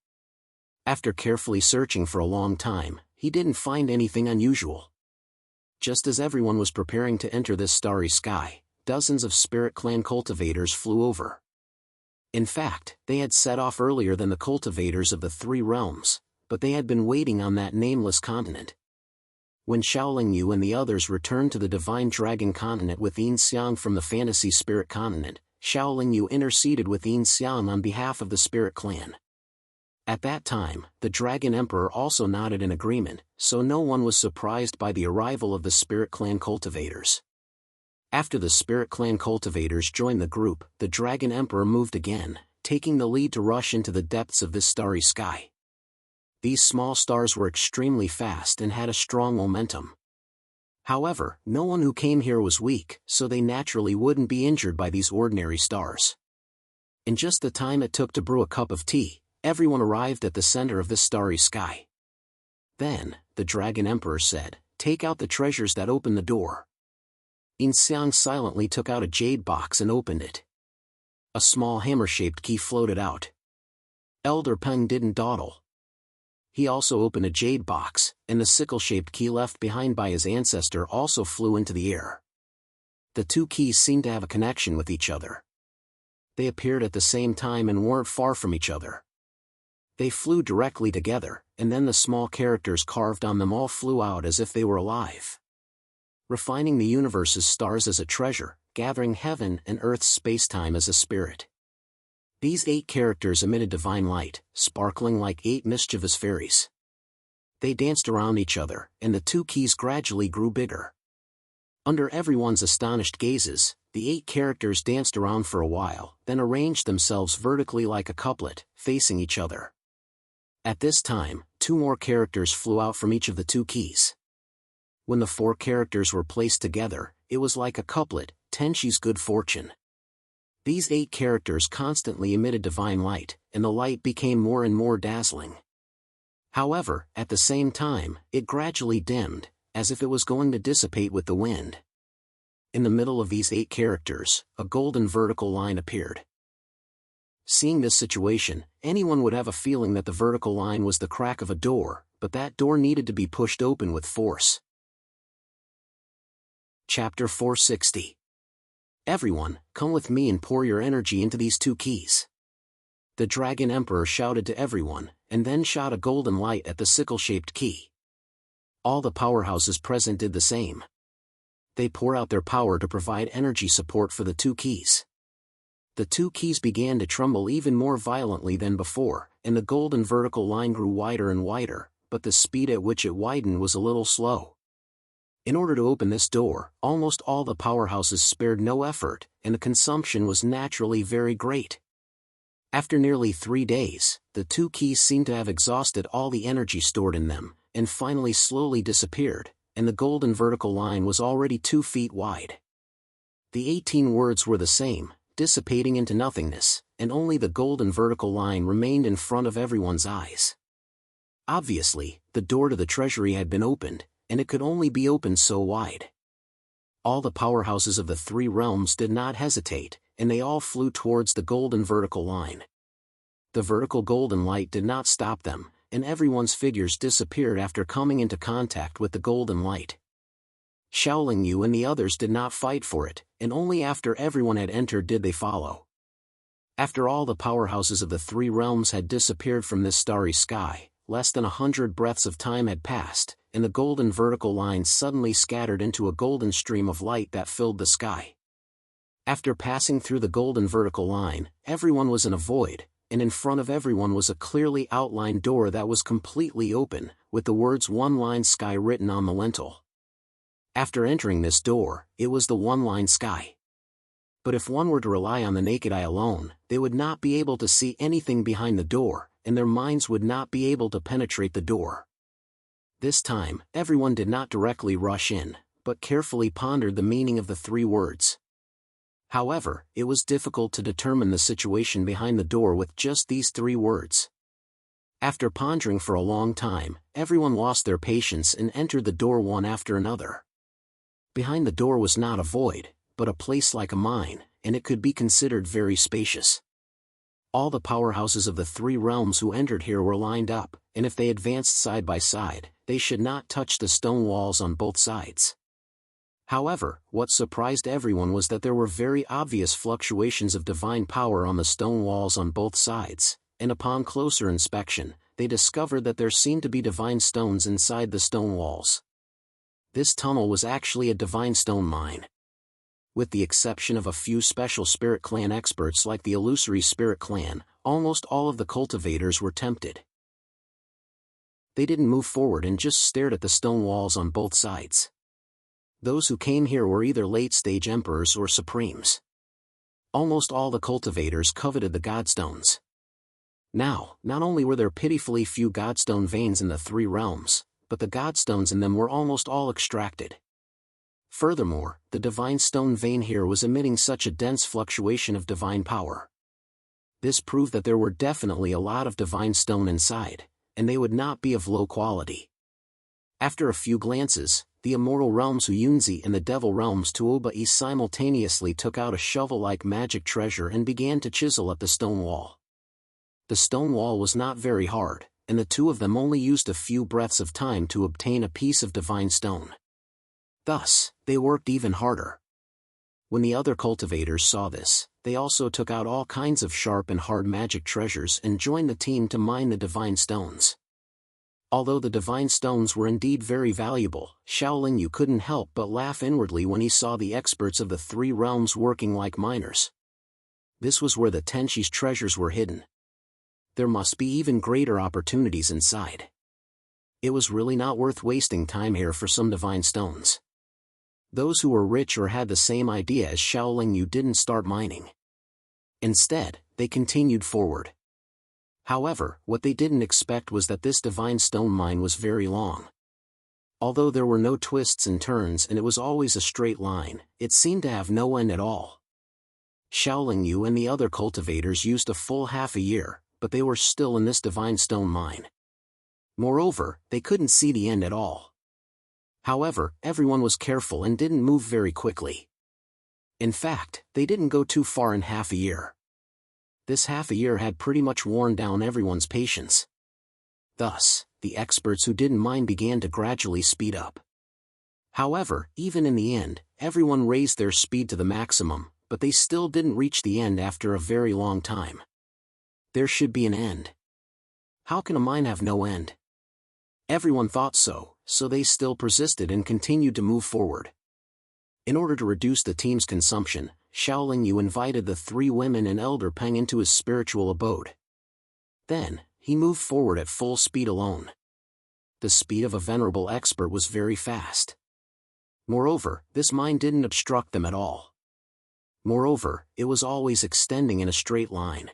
After carefully searching for a long time, he didn't find anything unusual. Just as everyone was preparing to enter this starry sky, dozens of Spirit Clan cultivators flew over. In fact, they had set off earlier than the cultivators of the 3 realms, but they had been waiting on that nameless continent. When Shaolin Yu and the others returned to the Divine Dragon continent with Yin Xiang from the Fantasy Spirit continent, Shaolin Yu interceded with Yin Xiang on behalf of the Spirit Clan. At that time, the Dragon Emperor also nodded in agreement, so no one was surprised by the arrival of the Spirit Clan cultivators. After the Spirit Clan cultivators joined the group, the Dragon Emperor moved again, taking the lead to rush into the depths of this starry sky. These small stars were extremely fast and had a strong momentum. However, no one who came here was weak, so they naturally wouldn't be injured by these ordinary stars. In just the time it took to brew a cup of tea, everyone arrived at the center of this starry sky. Then, the Dragon Emperor said, "Take out the treasures that open the door." Xiang silently took out a jade box and opened it. A small hammer-shaped key floated out. Elder Peng didn't dawdle. He also opened a jade box, and the sickle-shaped key left behind by his ancestor also flew into the air. The two keys seemed to have a connection with each other. They appeared at the same time and weren't far from each other. They flew directly together, and then the small characters carved on them all flew out as if they were alive. Refining the universe's stars as a treasure, gathering heaven and earth's space-time as a spirit. These 8 characters emitted divine light, sparkling like 8 mischievous fairies. They danced around each other, and the two keys gradually grew bigger. Under everyone's astonished gazes, the 8 characters danced around for a while, then arranged themselves vertically like a couplet, facing each other. At this time, 2 more characters flew out from each of the 2 keys. When the 4 characters were placed together, it was like a couplet, Tenchi's good fortune. These 8 characters constantly emitted divine light, and the light became more and more dazzling. However, at the same time, it gradually dimmed, as if it was going to dissipate with the wind. In the middle of these 8 characters, a golden vertical line appeared. Seeing this situation, anyone would have a feeling that the vertical line was the crack of a door, but that door needed to be pushed open with force. Chapter 460. Everyone, come with me and pour your energy into these 2 keys. The Dragon Emperor shouted to everyone, and then shot a golden light at the sickle-shaped key. All the powerhouses present did the same. They poured out their power to provide energy support for the 2 keys. The 2 keys began to tremble even more violently than before, and the golden vertical line grew wider and wider, but the speed at which it widened was a little slow. In order to open this door, almost all the powerhouses spared no effort, and the consumption was naturally very great. After nearly 3 days, the 2 keys seemed to have exhausted all the energy stored in them, and finally slowly disappeared, and the golden vertical line was already 2 feet wide. The 18 words were the same, dissipating into nothingness, and only the golden vertical line remained in front of everyone's eyes. Obviously, the door to the treasury had been opened, and it could only be opened so wide. All the powerhouses of the 3 realms did not hesitate, and they all flew towards the golden vertical line. The vertical golden light did not stop them, and everyone's figures disappeared after coming into contact with the golden light. Shaolin Yu and the others did not fight for it, and only after everyone had entered did they follow. After all the powerhouses of the 3 realms had disappeared from this starry sky, less than 100 breaths of time had passed, and the golden vertical line suddenly scattered into a golden stream of light that filled the sky. After passing through the golden vertical line, everyone was in a void, and in front of everyone was a clearly outlined door that was completely open, with the words One Line Sky written on the lintel. After entering this door, it was the One Line Sky. But if one were to rely on the naked eye alone, they would not be able to see anything behind the door, and their minds would not be able to penetrate the door. This time, everyone did not directly rush in, but carefully pondered the meaning of the 3 words. However, it was difficult to determine the situation behind the door with just these 3 words. After pondering for a long time, everyone lost their patience and entered the door one after another. Behind the door was not a void, but a place like a mine, and it could be considered very spacious. All the powerhouses of the 3 realms who entered here were lined up, and if they advanced side by side, they should not touch the stone walls on both sides. However, what surprised everyone was that there were very obvious fluctuations of divine power on the stone walls on both sides, and upon closer inspection, they discovered that there seemed to be divine stones inside the stone walls. This tunnel was actually a divine stone mine. With the exception of a few special Spirit Clan experts like the Illusory Spirit Clan, almost all of the cultivators were tempted. They didn't move forward and just stared at the stone walls on both sides. Those who came here were either late-stage emperors or supremes. Almost all the cultivators coveted the godstones. Now, not only were there pitifully few godstone veins in the three realms, but the godstones in them were almost all extracted. Furthermore, the divine stone vein here was emitting such a dense fluctuation of divine power. This proved that there were definitely a lot of divine stone inside, and they would not be of low quality. After a few glances, the immortal realms Uyunzi and the devil realms Tuobai simultaneously took out a shovel-like magic treasure and began to chisel at the stone wall. The stone wall was not very hard, and the two of them only used a few breaths of time to obtain a piece of divine stone. Thus, they worked even harder. When the other cultivators saw this, they also took out all kinds of sharp and hard magic treasures and joined the team to mine the divine stones. Although the divine stones were indeed very valuable, Shaolin Yu couldn't help but laugh inwardly when he saw the experts of the three realms working like miners. This was where the Tenshi's treasures were hidden. There must be even greater opportunities inside. It was really not worth wasting time here for some divine stones. Those who were rich or had the same idea as Shaolin Yu didn't start mining. Instead, they continued forward. However, what they didn't expect was that this divine stone mine was very long. Although there were no twists and turns and it was always a straight line, it seemed to have no end at all. Shaolin Yu and the other cultivators used a full half a year, but they were still in this divine stone mine. Moreover, they couldn't see the end at all. However, everyone was careful and didn't move very quickly. In fact, they didn't go too far in half a year. This half a year had pretty much worn down everyone's patience. Thus, the experts who didn't mine began to gradually speed up. However, even in the end, everyone raised their speed to the maximum, but they still didn't reach the end after a very long time. There should be an end. How can a mine have no end? Everyone thought so, so they still persisted and continued to move forward. In order to reduce the team's consumption, Shaolin Yu invited the three women and Elder Peng into his spiritual abode. Then, he moved forward at full speed alone. The speed of a venerable expert was very fast. Moreover, this mine didn't obstruct them at all. Moreover, it was always extending in a straight line.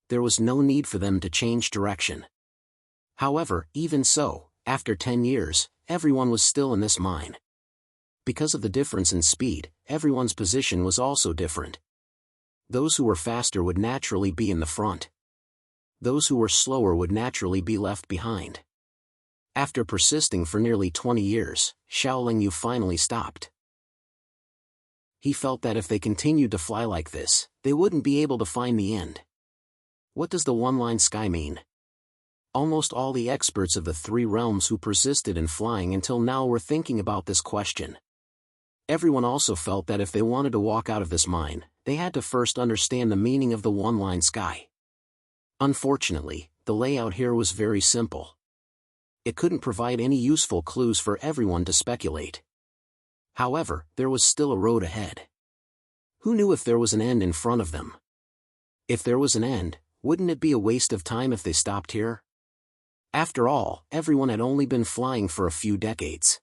There was no need for them to change direction. However, even so, after 10 years, everyone was still in this mine. Because of the difference in speed, everyone's position was also different. Those who were faster would naturally be in the front. Those who were slower would naturally be left behind. After persisting for nearly 20 years, Shaolin Yu finally stopped. He felt that if they continued to fly like this, they wouldn't be able to find the end. What does the one-line sky mean? Almost all the experts of the three realms who persisted in flying until now were thinking about this question. Everyone also felt that if they wanted to walk out of this mine, they had to first understand the meaning of the one-line sky. Unfortunately, the layout here was very simple. It couldn't provide any useful clues for everyone to speculate. However, there was still a road ahead. Who knew if there was an end in front of them? If there was an end, wouldn't it be a waste of time if they stopped here? After all, everyone had only been flying for a few decades.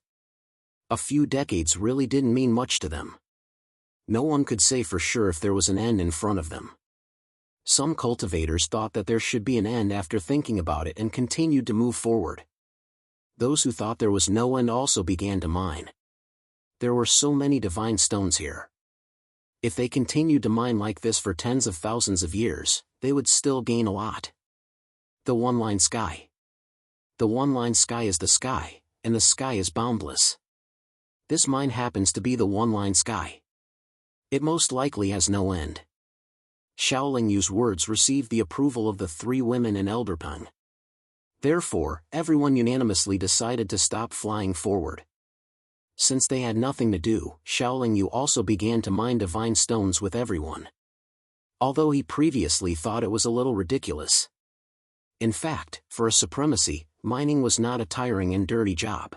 A few decades really didn't mean much to them. No one could say for sure if there was an end in front of them. Some cultivators thought that there should be an end after thinking about it and continued to move forward. Those who thought there was no end also began to mine. There were so many divine stones here. If they continued to mine like this for tens of thousands of years, they would still gain a lot. The one-line sky. The one-line sky is the sky, and the sky is boundless. This mine happens to be the one-line sky. It most likely has no end. Shaolin Yu's words received the approval of the three women and Elder Peng. Therefore, everyone unanimously decided to stop flying forward. Since they had nothing to do, Shaolin Yu also began to mine divine stones with everyone. Although he previously thought it was a little ridiculous. In fact, for a supremacy, mining was not a tiring and dirty job.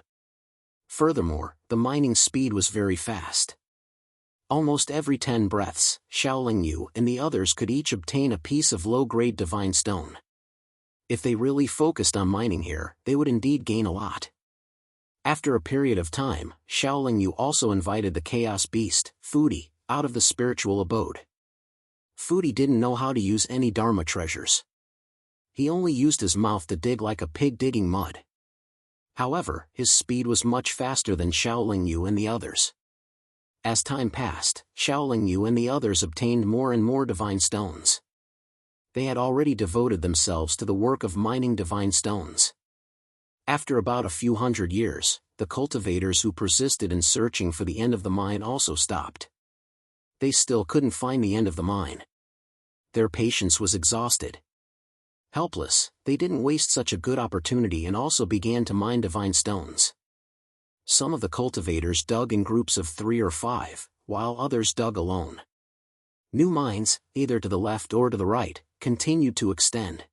Furthermore, the mining speed was very fast. Almost every 10 breaths, Shaolin Yu and the others could each obtain a piece of low-grade divine stone. If they really focused on mining here, they would indeed gain a lot. After a period of time, Shaolin Yu also invited the chaos beast, Fudi, out of the spiritual abode. Fudi didn't know how to use any Dharma treasures. He only used his mouth to dig like a pig digging mud. However, his speed was much faster than Shaolin Yu and the others. As time passed, Shaolin Yu and the others obtained more and more divine stones. They had already devoted themselves to the work of mining divine stones. After about a few hundred years, the cultivators who persisted in searching for the end of the mine also stopped. They still couldn't find the end of the mine. Their patience was exhausted. Helpless, they didn't waste such a good opportunity and also began to mine divine stones. Some of the cultivators dug in groups of 3 or 5, while others dug alone. New mines, either to the left or to the right, continued to extend.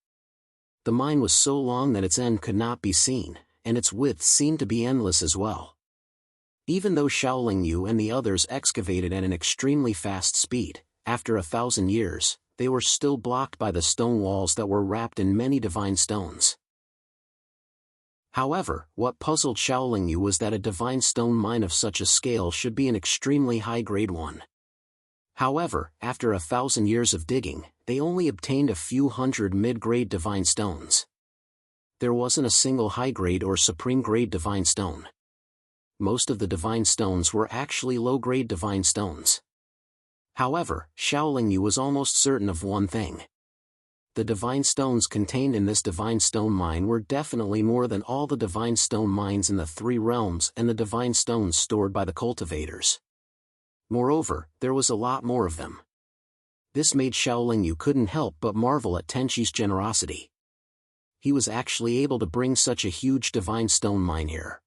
The mine was so long that its end could not be seen, and its width seemed to be endless as well. Even though Shaolin Yu and the others excavated at an extremely fast speed, after 1,000 years, they were still blocked by the stone walls that were wrapped in many divine stones. However, what puzzled Shaolin Yu was that a divine stone mine of such a scale should be an extremely high-grade one. However, after 1,000 years of digging, they only obtained a few hundred mid-grade divine stones. There wasn't a single high-grade or supreme-grade divine stone. Most of the divine stones were actually low-grade divine stones. However, Shaolin Yu was almost certain of one thing. The divine stones contained in this divine stone mine were definitely more than all the divine stone mines in the 3 realms and the divine stones stored by the cultivators. Moreover, there was a lot more of them. This made Shaolin Yu couldn't help but marvel at Tenchi's generosity. He was actually able to bring such a huge divine stone mine here.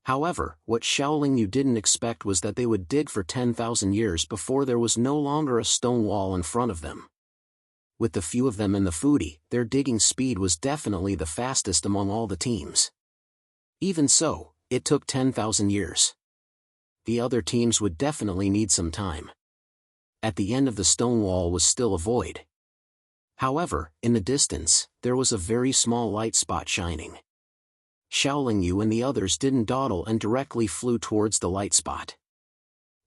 However, what Shaolin Yu didn't expect was that they would dig for 10,000 years before there was no longer a stone wall in front of them. With the few of them in the Fudi, their digging speed was definitely the fastest among all the teams. Even so, it took 10,000 years. The other teams would definitely need some time. At the end of the stone wall was still a void. However, in the distance, there was a very small light spot shining. Shaolin Yu and the others didn't dawdle and directly flew towards the light spot.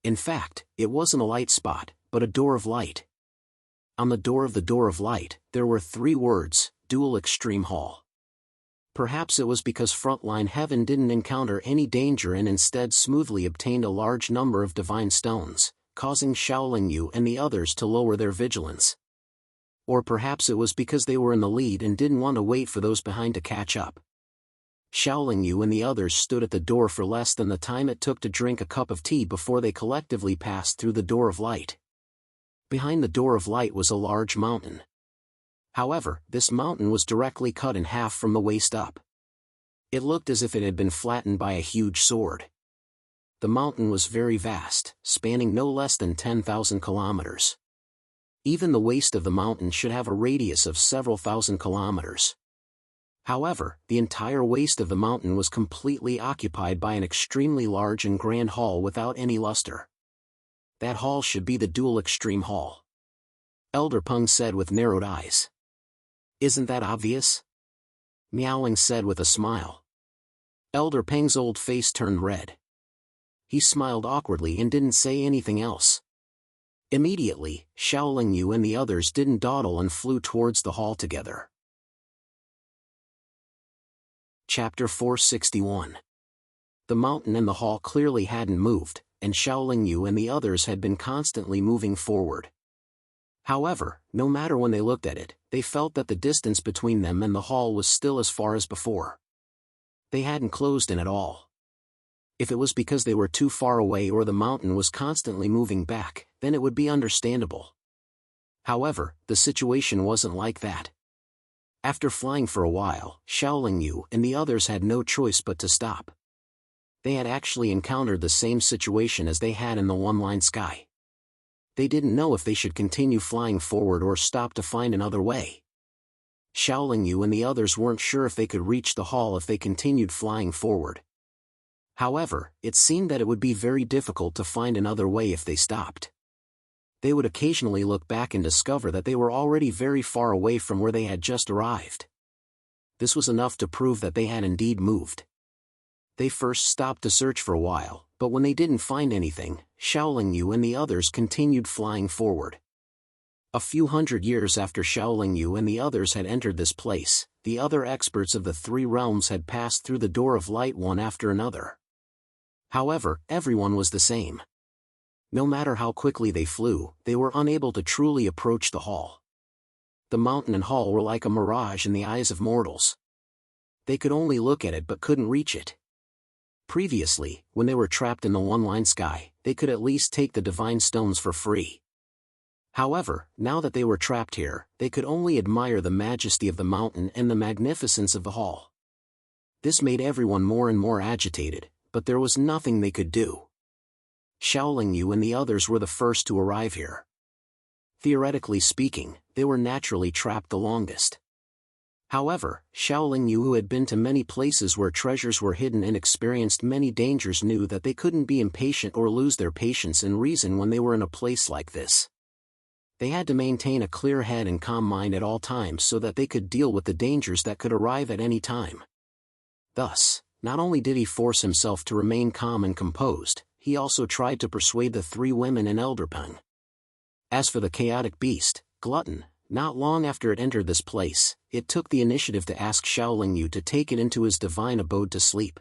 In fact, it wasn't a light spot, but a door of light. On the door of light, there were 3 words, Dual Extreme Hall. Perhaps it was because Frontline Heaven didn't encounter any danger and instead smoothly obtained a large number of divine stones, causing Shaolin Yu and the others to lower their vigilance. Or perhaps it was because they were in the lead and didn't want to wait for those behind to catch up. Shaolin Yu and the others stood at the door for less than the time it took to drink a cup of tea before they collectively passed through the door of light. Behind the door of light was a large mountain. However, this mountain was directly cut in half from the waist up. It looked as if it had been flattened by a huge sword. The mountain was very vast, spanning no less than 10,000 kilometers. Even the waist of the mountain should have a radius of several thousand kilometers. However, the entire waist of the mountain was completely occupied by an extremely large and grand hall without any luster. That hall should be the Dual Extreme Hall. Elder Peng said with narrowed eyes. Isn't that obvious? Miaoling said with a smile. Elder Peng's old face turned red. He smiled awkwardly and didn't say anything else. Immediately, Shaolin Yu and the others didn't dawdle and flew towards the hall together. Chapter 461. The mountain and the hall clearly hadn't moved, and Shaolin Yu and the others had been constantly moving forward. However, no matter when they looked at it, they felt that the distance between them and the hall was still as far as before. They hadn't closed in at all. If it was because they were too far away or the mountain was constantly moving back, then it would be understandable. However, the situation wasn't like that. After flying for a while, Shaolin Yu and the others had no choice but to stop. They had actually encountered the same situation as they had in the one-line sky. They didn't know if they should continue flying forward or stop to find another way. Shaolin Yu and the others weren't sure if they could reach the hall if they continued flying forward. However, it seemed that it would be very difficult to find another way if they stopped. They would occasionally look back and discover that they were already very far away from where they had just arrived. This was enough to prove that they had indeed moved. They first stopped to search for a while, but when they didn't find anything, Xiaoling Yu and the others continued flying forward. A few hundred years after Xiaoling Yu and the others had entered this place, the other experts of the three realms had passed through the door of light one after another. However, everyone was the same. No matter how quickly they flew, they were unable to truly approach the hall. The mountain and hall were like a mirage in the eyes of mortals. They could only look at it but couldn't reach it. Previously, when they were trapped in the one-line sky, they could at least take the divine stones for free. However, now that they were trapped here, they could only admire the majesty of the mountain and the magnificence of the hall. This made everyone more and more agitated, but there was nothing they could do. Xiaoling Yu and the others were the first to arrive here. Theoretically speaking, they were naturally trapped the longest. However, Xiaoling Yu, who had been to many places where treasures were hidden and experienced many dangers, knew that they couldn't be impatient or lose their patience and reason when they were in a place like this. They had to maintain a clear head and calm mind at all times so that they could deal with the dangers that could arrive at any time. Thus, not only did he force himself to remain calm and composed, he also tried to persuade the three women and Elderpeng. As for the chaotic beast, Glutton, not long after it entered this place, it took the initiative to ask Xiaoling Yu to take it into his divine abode to sleep.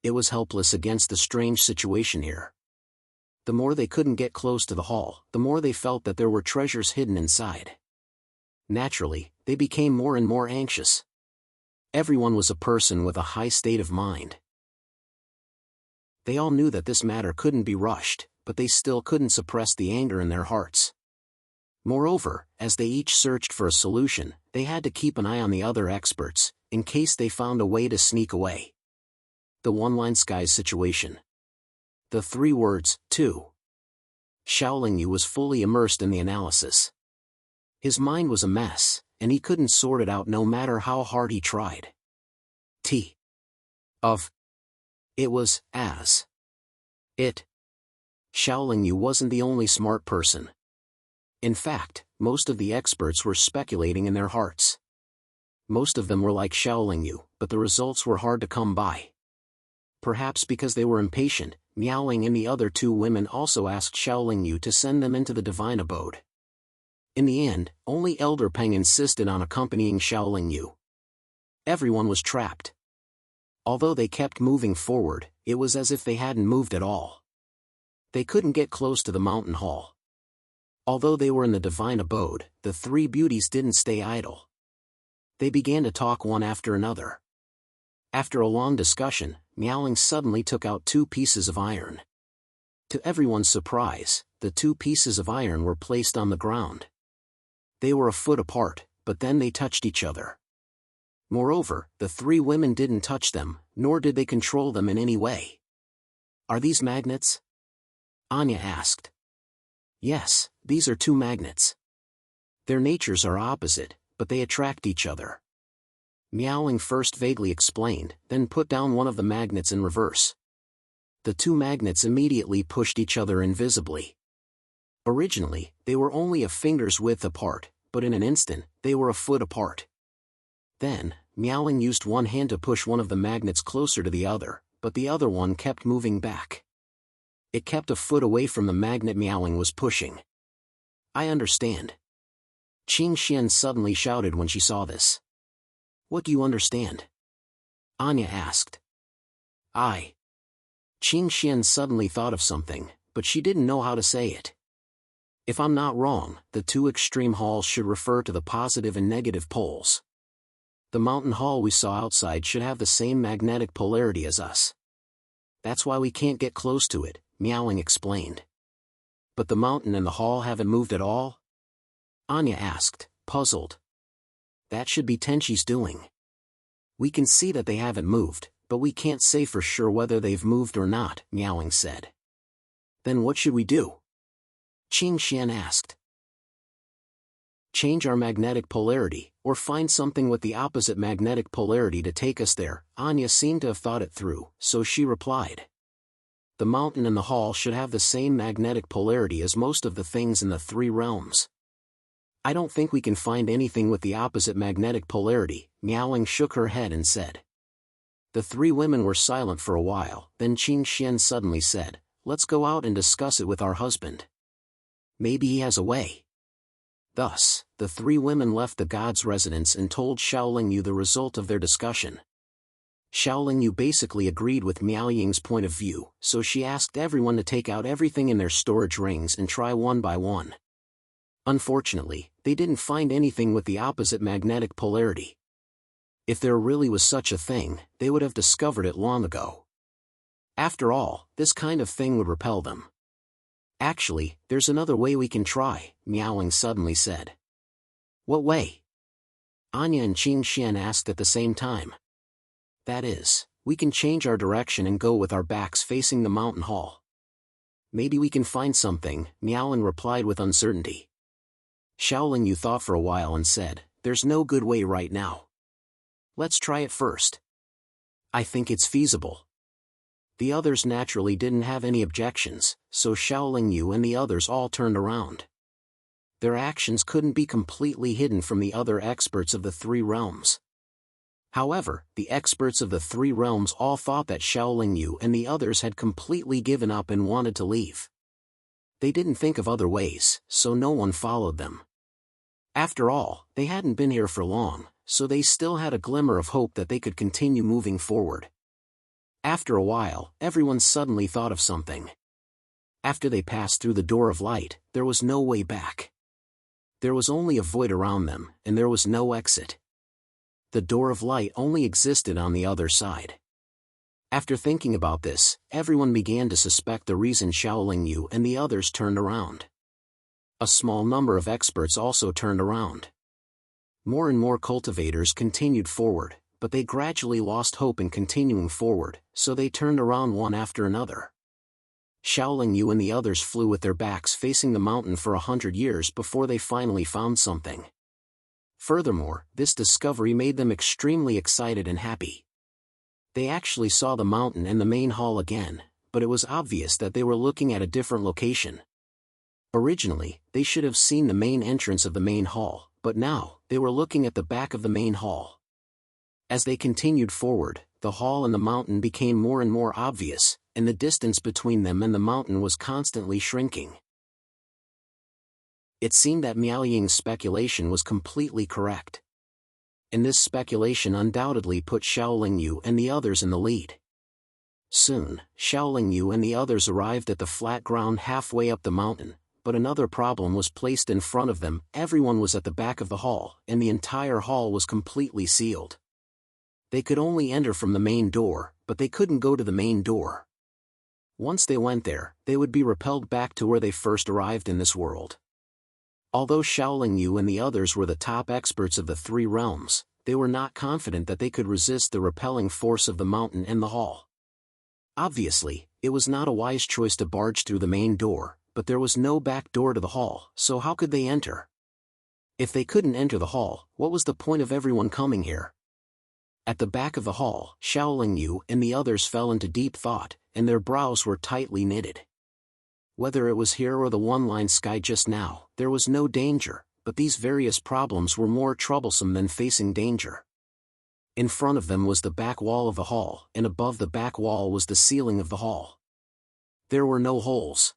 It was helpless against the strange situation here. The more they couldn't get close to the hall, the more they felt that there were treasures hidden inside. Naturally, they became more and more anxious. Everyone was a person with a high state of mind. They all knew that this matter couldn't be rushed, but they still couldn't suppress the anger in their hearts. Moreover, as they each searched for a solution, they had to keep an eye on the other experts, in case they found a way to sneak away. The one-line skies situation. The three words, too. Xiaoling Yu was fully immersed in the analysis. His mind was a mess, and he couldn't sort it out no matter how hard he tried. Of. It was, as. It. Xiaoling Yu wasn't the only smart person. In fact, most of the experts were speculating in their hearts. Most of them were like Xiaoling Yu, but the results were hard to come by. Perhaps because they were impatient, Miaoling and the other two women also asked Xiaoling Yu to send them into the divine abode. In the end, only Elder Peng insisted on accompanying Xiaoling Yu. Everyone was trapped. Although they kept moving forward, it was as if they hadn't moved at all. They couldn't get close to the mountain hall. Although they were in the divine abode, the three beauties didn't stay idle. They began to talk one after another. After a long discussion, Miaoling suddenly took out 2 pieces of iron. To everyone's surprise, the 2 pieces of iron were placed on the ground. They were a foot apart, but then they touched each other. Moreover, the 3 women didn't touch them, nor did they control them in any way. Are these magnets? Anya asked. Yes, these are 2 magnets. Their natures are opposite, but they attract each other. Miaoling first vaguely explained, then put down one of the magnets in reverse. The 2 magnets immediately pushed each other invisibly. Originally, they were only a finger's width apart, but in an instant, they were a foot apart. Then, Miaoling used one hand to push one of the magnets closer to the other, but the other one kept moving back. It kept a foot away from the magnet Miaoling was pushing. I understand. Qing Xian suddenly shouted when she saw this. What do you understand? Anya asked. Qing Xian suddenly thought of something, but she didn't know how to say it. If I'm not wrong, the 2 extreme halls should refer to the positive and negative poles. The mountain hall we saw outside should have the same magnetic polarity as us. That's why we can't get close to it, Miaoling explained. But the mountain and the hall haven't moved at all? Anya asked, puzzled. That should be Tenchi's doing. We can see that they haven't moved, but we can't say for sure whether they've moved or not, Miaoling said. Then what should we do? Qing Xian asked. Change our magnetic polarity, or find something with the opposite magnetic polarity to take us there. Anya seemed to have thought it through, so she replied. The mountain and the hall should have the same magnetic polarity as most of the things in the 3 realms. I don't think we can find anything with the opposite magnetic polarity, Miaoling shook her head and said. The three women were silent for a while, then Qing Xian suddenly said, "Let's go out and discuss it with our husband. Maybe he has a way." Thus, the three women left the god's residence and told Xiaoling Yu the result of their discussion. Xiaoling Yu basically agreed with Miao Ying's point of view, so she asked everyone to take out everything in their storage rings and try one by one. Unfortunately, they didn't find anything with the opposite magnetic polarity. If there really was such a thing, they would have discovered it long ago. After all, this kind of thing would repel them. "Actually, there's another way we can try," Miaoling suddenly said. "What way?" Anya and Qing Xian asked at the same time. "That is, we can change our direction and go with our backs facing the mountain hall." "Maybe we can find something," Miaoling replied with uncertainty. Xiaoling Yu thought for a while and said, "There's no good way right now. Let's try it first." "I think it's feasible." The others naturally didn't have any objections, so Xiaoling Yu and the others all turned around. Their actions couldn't be completely hidden from the other experts of the three realms. However, the experts of the three realms all thought that Xiaoling Yu and the others had completely given up and wanted to leave. They didn't think of other ways, so no one followed them. After all, they hadn't been here for long, so they still had a glimmer of hope that they could continue moving forward. After a while, everyone suddenly thought of something. After they passed through the door of light, there was no way back. There was only a void around them, and there was no exit. The door of light only existed on the other side. After thinking about this, everyone began to suspect the reason Xiaoling Yu and the others turned around. A small number of experts also turned around. More and more cultivators continued forward, but they gradually lost hope in continuing forward, so they turned around one after another. Xiaoling Yu and the others flew with their backs facing the mountain for 100 years before they finally found something. Furthermore, this discovery made them extremely excited and happy. They actually saw the mountain and the main hall again, but it was obvious that they were looking at a different location. Originally, they should have seen the main entrance of the main hall, but now, they were looking at the back of the main hall. As they continued forward, the hall and the mountain became more and more obvious, and the distance between them and the mountain was constantly shrinking. It seemed that Miao Ying's speculation was completely correct. And this speculation undoubtedly put Xiaoling Yu and the others in the lead. Soon, Xiaoling Yu and the others arrived at the flat ground halfway up the mountain, but another problem was placed in front of them. Everyone was at the back of the hall, and the entire hall was completely sealed. They could only enter from the main door, but they couldn't go to the main door. Once they went there, they would be repelled back to where they first arrived in this world. Although Xiaoling Yu and the others were the top experts of the three realms, they were not confident that they could resist the repelling force of the mountain and the hall. Obviously, it was not a wise choice to barge through the main door, but there was no back door to the hall, so how could they enter? If they couldn't enter the hall, what was the point of everyone coming here? At the back of the hall, Xiaoling Yu and the others fell into deep thought, and their brows were tightly knitted. Whether it was here or the one-line sky just now, there was no danger, but these various problems were more troublesome than facing danger. In front of them was the back wall of the hall, and above the back wall was the ceiling of the hall. There were no holes.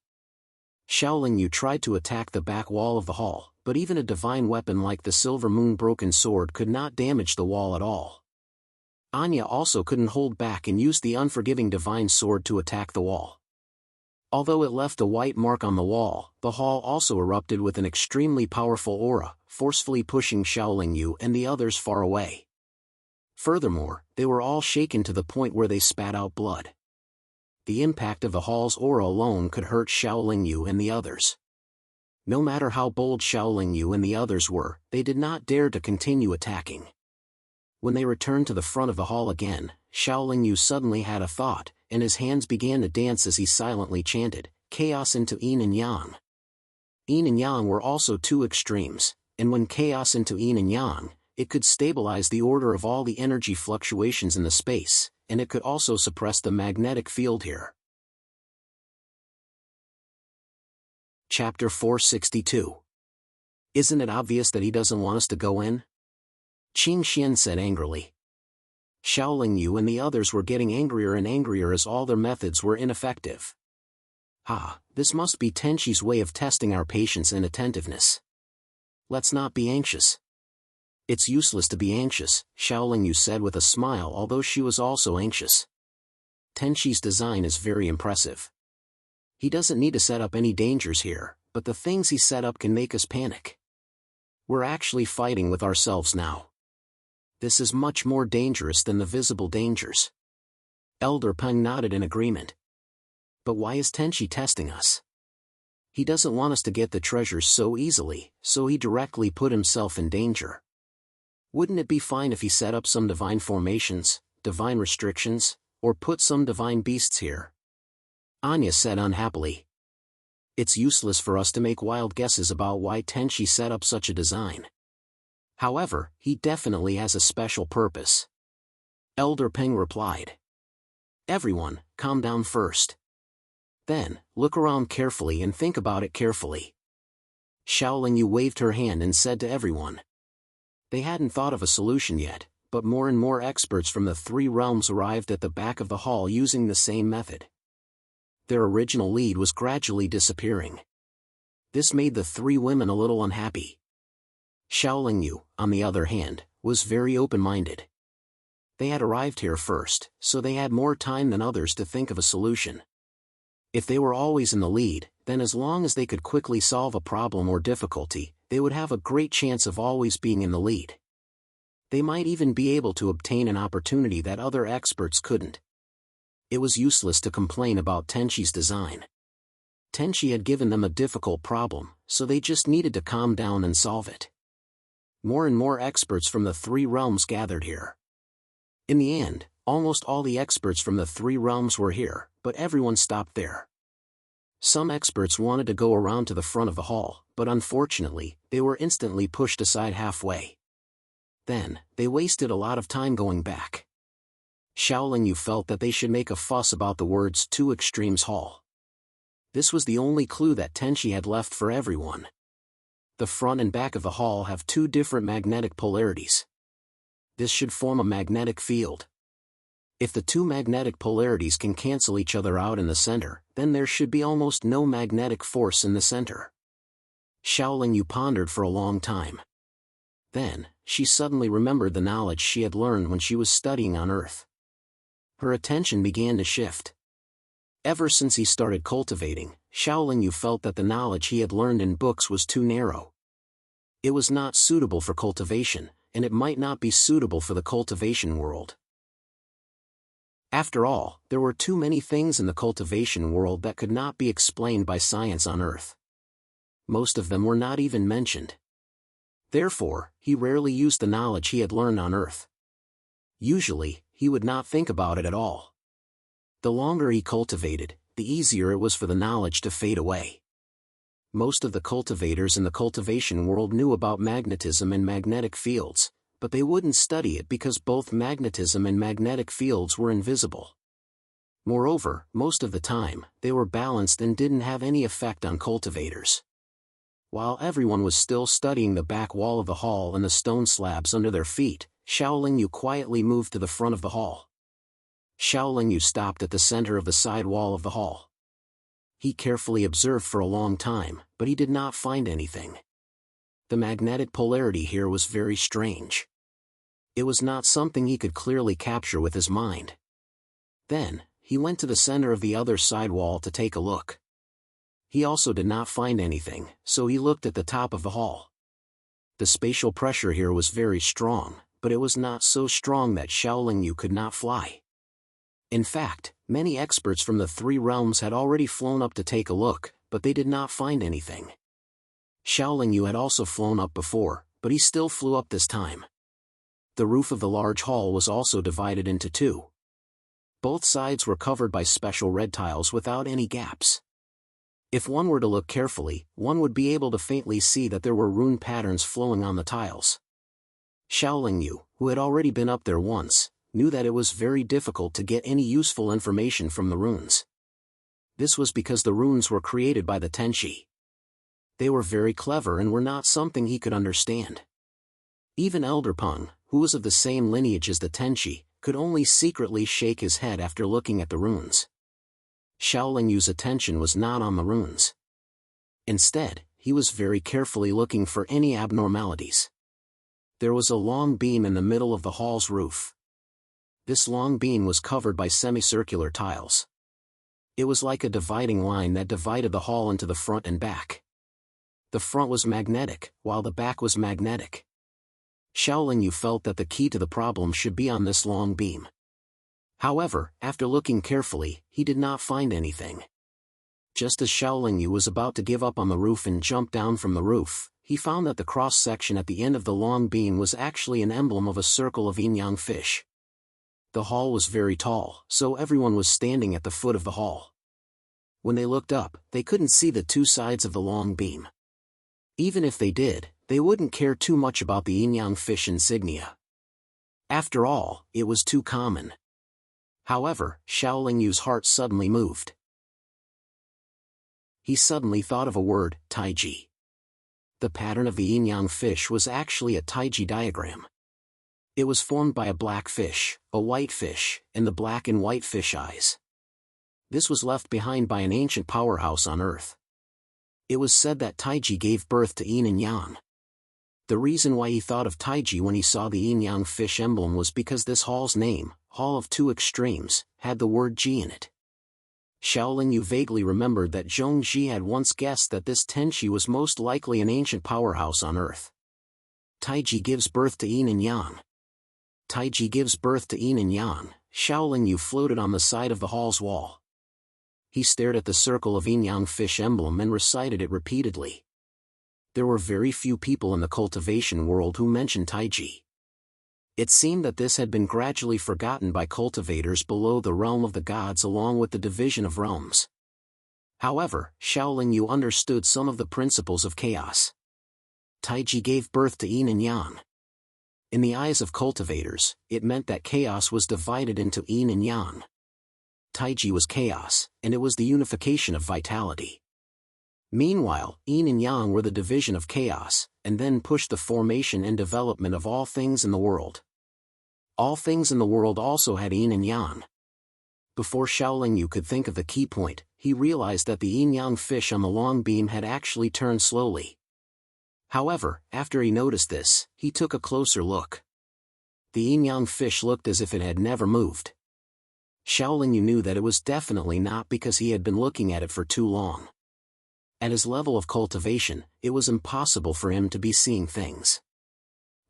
Xiaoling Yu tried to attack the back wall of the hall, but even a divine weapon like the Silver Moon Broken Sword could not damage the wall at all. Anya also couldn't hold back and used the unforgiving divine sword to attack the wall. Although it left a white mark on the wall, the hall also erupted with an extremely powerful aura, forcefully pushing Xiaoling Yu and the others far away. Furthermore, they were all shaken to the point where they spat out blood. The impact of the hall's aura alone could hurt Xiaoling Yu and the others. No matter how bold Xiaoling Yu and the others were, they did not dare to continue attacking. When they returned to the front of the hall again, Xiaoling Yu suddenly had a thought, and his hands began to dance as he silently chanted, "Chaos into yin and yang." Yin and yang were also two extremes, and when chaos into yin and yang, it could stabilize the order of all the energy fluctuations in the space, and it could also suppress the magnetic field here. Chapter 462. Isn't it obvious that he doesn't want us to go in? Qing Xian said angrily. Xiaoling Yu and the others were getting angrier and angrier as all their methods were ineffective. This must be Tenchi's way of testing our patience and attentiveness. Let's not be anxious. It's useless to be anxious, Xiaoling Yu said with a smile, although she was also anxious. Tenchi's design is very impressive. He doesn't need to set up any dangers here, but the things he set up can make us panic. We're actually fighting with ourselves now. This is much more dangerous than the visible dangers. Elder Peng nodded in agreement. But why is Tenchi testing us? He doesn't want us to get the treasures so easily, so he directly put himself in danger. Wouldn't it be fine if he set up some divine formations, divine restrictions, or put some divine beasts here? Anya said unhappily. It's useless for us to make wild guesses about why Tenchi set up such a design. However, he definitely has a special purpose. Elder Peng replied. Everyone, calm down first. Then, look around carefully and think about it carefully. Xiaoling Yu waved her hand and said to everyone. They hadn't thought of a solution yet, but more and more experts from the 3 realms arrived at the back of the hall using the same method. Their original lead was gradually disappearing. This made the 3 women a little unhappy. Xiaoling Yu, on the other hand, was very open-minded. They had arrived here first, so they had more time than others to think of a solution. If they were always in the lead, then as long as they could quickly solve a problem or difficulty, they would have a great chance of always being in the lead. They might even be able to obtain an opportunity that other experts couldn't. It was useless to complain about Tenchi's design. Tenchi had given them a difficult problem, so they just needed to calm down and solve it. More and more experts from the 3 realms gathered here. In the end, almost all the experts from the 3 realms were here, but everyone stopped there. Some experts wanted to go around to the front of the hall, but unfortunately, they were instantly pushed aside halfway. Then, they wasted a lot of time going back. Xiaoling Yu felt that they should make a fuss about the words 2 extremes hall. This was the only clue that Tenchi had left for everyone. The front and back of the hall have 2 different magnetic polarities. This should form a magnetic field. If the 2 magnetic polarities can cancel each other out in the center, then there should be almost no magnetic force in the center. Xiaoling Yu pondered for a long time. Then, she suddenly remembered the knowledge she had learned when she was studying on Earth. Her attention began to shift. Ever since he started cultivating, Xiaoling Yu felt that the knowledge he had learned in books was too narrow. It was not suitable for cultivation, and it might not be suitable for the cultivation world. After all, there were too many things in the cultivation world that could not be explained by science on Earth. Most of them were not even mentioned. Therefore, he rarely used the knowledge he had learned on Earth. Usually, he would not think about it at all. The longer he cultivated, the easier it was for the knowledge to fade away. Most of the cultivators in the cultivation world knew about magnetism and magnetic fields, but they wouldn't study it because both magnetism and magnetic fields were invisible. Moreover, most of the time, they were balanced and didn't have any effect on cultivators. While everyone was still studying the back wall of the hall and the stone slabs under their feet, Xiaoling Yu quietly moved to the front of the hall. Xiaoling Yu stopped at the center of the side wall of the hall. He carefully observed for a long time, but he did not find anything. The magnetic polarity here was very strange. It was not something he could clearly capture with his mind. Then, he went to the center of the other side wall to take a look. He also did not find anything, so he looked at the top of the hall. The spatial pressure here was very strong, but it was not so strong that Xiaoling Yu could not fly. In fact, many experts from the 3 realms had already flown up to take a look, but they did not find anything. Xiaoling Yu had also flown up before, but he still flew up this time. The roof of the large hall was also divided into 2. Both sides were covered by special red tiles without any gaps. If one were to look carefully, one would be able to faintly see that there were rune patterns flowing on the tiles. Xiaoling Yu, who had already been up there once, knew that it was very difficult to get any useful information from the runes. This was because the runes were created by the Tenchi. They were very clever and were not something he could understand. Even Elder Peng, who was of the same lineage as the Tenchi, could only secretly shake his head after looking at the runes. Xiaolin Yu's attention was not on the runes. Instead, he was very carefully looking for any abnormalities. There was a long beam in the middle of the hall's roof. This long beam was covered by semicircular tiles. It was like a dividing line that divided the hall into the front and back. The front was magnetic, while the back was magnetic. Xiaolin Yu felt that the key to the problem should be on this long beam. However, after looking carefully, he did not find anything. Just as Xiaolin Yu was about to give up on the roof and jump down from the roof, he found that the cross-section at the end of the long beam was actually an emblem of a circle of yin-yang fish. The hall was very tall, so everyone was standing at the foot of the hall. When they looked up, they couldn't see the two sides of the long beam. Even if they did, they wouldn't care too much about the yin-yang fish insignia. After all, it was too common. However, Xiaolin Yu's heart suddenly moved. He suddenly thought of a word, taiji. The pattern of the yin-yang fish was actually a taiji diagram. It was formed by a black fish, a white fish, and the black and white fish eyes. This was left behind by an ancient powerhouse on Earth. It was said that taiji gave birth to yin and yang. The reason why he thought of taiji when he saw the yin-yang fish emblem was because this hall's name, Hall of Two Extremes, had the word ji in it. Xiaolin Yu vaguely remembered that Zhong Ji had once guessed that this Tenshi was most likely an ancient powerhouse on Earth. Taiji gives birth to yin and yang. Taiji gives birth to yin and yang. Xiaolin Yu floated on the side of the hall's wall. He stared at the circle of yin-yang fish emblem and recited it repeatedly. There were very few people in the cultivation world who mentioned taiji. It seemed that this had been gradually forgotten by cultivators below the realm of the gods along with the division of realms. However, Xiaolin Yu understood some of the principles of chaos. Taiji gave birth to yin and yang. In the eyes of cultivators, it meant that chaos was divided into yin and yang. Taiji was chaos, and it was the unification of vitality. Meanwhile, yin and yang were the division of chaos, and then pushed the formation and development of all things in the world. All things in the world also had yin and yang. Before Xiaolin Yu could think of the key point, he realized that the yin-yang fish on the long beam had actually turned slowly. However, after he noticed this, he took a closer look. The yin-yang fish looked as if it had never moved. Xiaolin Yu knew that it was definitely not because he had been looking at it for too long. At his level of cultivation, it was impossible for him to be seeing things.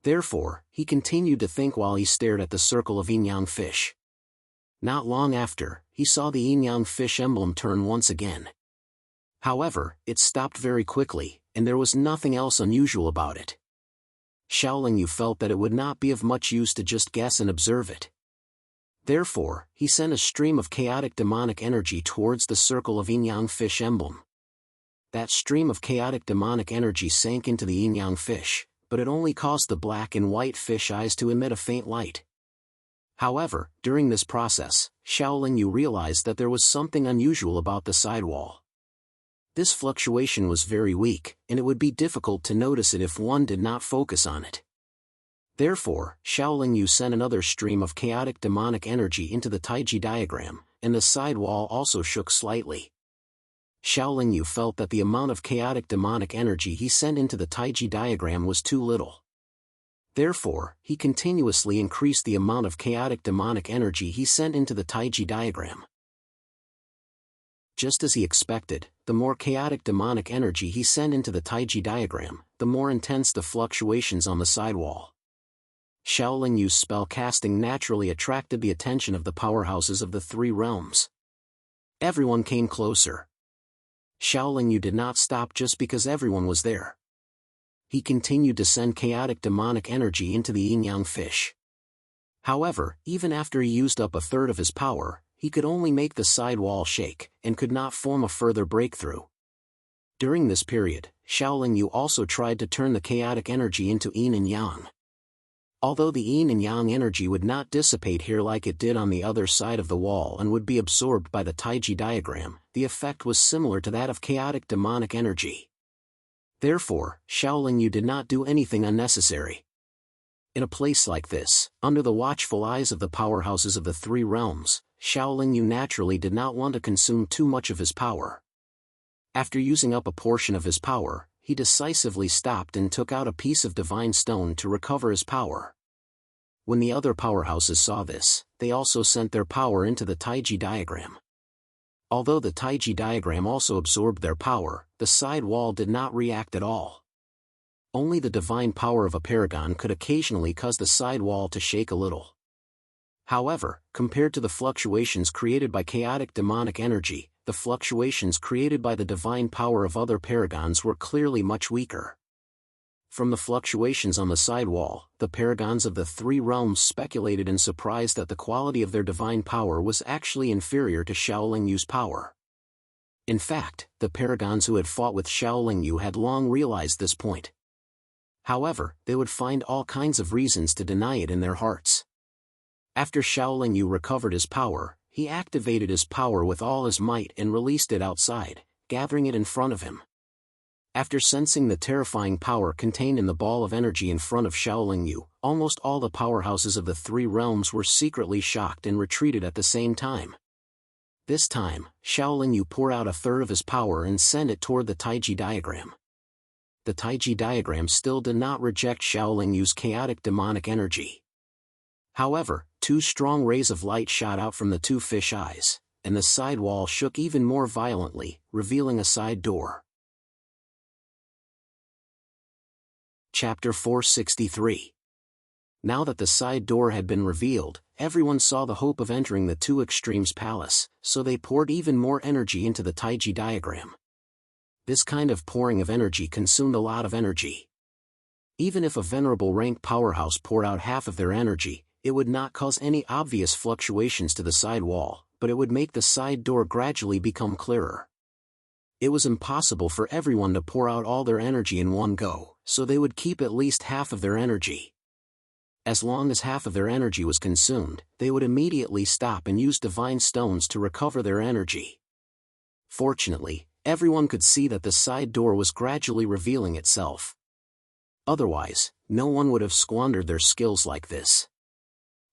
Therefore, he continued to think while he stared at the circle of yin-yang fish. Not long after, he saw the yin-yang fish emblem turn once again. However, it stopped very quickly, and there was nothing else unusual about it. Xiaolin Yu felt that it would not be of much use to just guess and observe it. Therefore, he sent a stream of chaotic demonic energy towards the circle of yin-yang fish emblem. That stream of chaotic demonic energy sank into the yin-yang fish, but it only caused the black and white fish eyes to emit a faint light. However, during this process, Xiaolin Yu realized that there was something unusual about the sidewall. This fluctuation was very weak, and it would be difficult to notice it if one did not focus on it. Therefore, Xiaolin Yu sent another stream of chaotic demonic energy into the taiji diagram, and the sidewall also shook slightly. Xiaolin Yu felt that the amount of chaotic demonic energy he sent into the taiji diagram was too little. Therefore, he continuously increased the amount of chaotic demonic energy he sent into the taiji diagram. Just as he expected, the more chaotic demonic energy he sent into the taiji diagram, the more intense the fluctuations on the sidewall. Xiaolin Yu's spell casting naturally attracted the attention of the powerhouses of the three realms. Everyone came closer. Xiaolin Yu did not stop just because everyone was there. He continued to send chaotic demonic energy into the yin-yang fish. However, even after he used up a third of his power, he could only make the sidewall shake, and could not form a further breakthrough. During this period, Xiaolin Yu also tried to turn the chaotic energy into yin and yang. Although the yin and yang energy would not dissipate here like it did on the other side of the wall and would be absorbed by the taiji diagram, the effect was similar to that of chaotic demonic energy. Therefore, Xiaolin Yu did not do anything unnecessary. In a place like this, under the watchful eyes of the powerhouses of the three realms, Shaolin Yu naturally did not want to consume too much of his power. After using up a portion of his power, he decisively stopped and took out a piece of divine stone to recover his power. When the other powerhouses saw this, they also sent their power into the Taiji diagram. Although the Taiji diagram also absorbed their power, the side wall did not react at all. Only the divine power of a paragon could occasionally cause the side wall to shake a little. However, compared to the fluctuations created by chaotic demonic energy, the fluctuations created by the divine power of other paragons were clearly much weaker. From the fluctuations on the side wall, the paragons of the three realms speculated in surprise that the quality of their divine power was actually inferior to Shaolin Yu's power. In fact, the paragons who had fought with Shaolin Yu had long realized this point. However, they would find all kinds of reasons to deny it in their hearts. After Shaolin Yu recovered his power, he activated his power with all his might and released it outside, gathering it in front of him. After sensing the terrifying power contained in the ball of energy in front of Shaolin Yu, almost all the powerhouses of the three realms were secretly shocked and retreated at the same time. This time, Shaolin Yu poured out a third of his power and sent it toward the Taiji diagram. The Taiji diagram still did not reject Shaolin Yu's chaotic demonic energy. However, two strong rays of light shot out from the two fish eyes, and the side wall shook even more violently, revealing a side door. Chapter 463. Now that the side door had been revealed, everyone saw the hope of entering the two extremes palace, so they poured even more energy into the Taiji diagram. This kind of pouring of energy consumed a lot of energy. Even if a venerable rank powerhouse poured out half of their energy, it would not cause any obvious fluctuations to the side wall, but it would make the side door gradually become clearer. It was impossible for everyone to pour out all their energy in one go, so they would keep at least half of their energy. As long as half of their energy was consumed, they would immediately stop and use divine stones to recover their energy. Fortunately, everyone could see that the side door was gradually revealing itself. Otherwise, no one would have squandered their skills like this.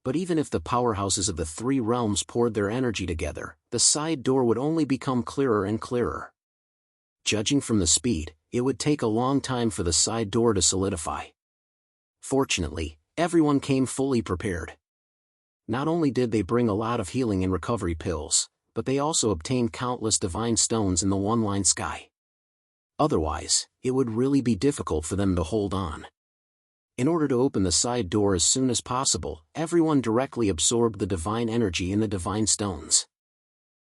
But even if the powerhouses of the three realms poured their energy together, the side door would only become clearer and clearer. Judging from the speed, it would take a long time for the side door to solidify. Fortunately, everyone came fully prepared. Not only did they bring a lot of healing and recovery pills, but they also obtained countless divine stones in the one-line sky. Otherwise, it would really be difficult for them to hold on. In order to open the side door as soon as possible, everyone directly absorbed the divine energy in the divine stones.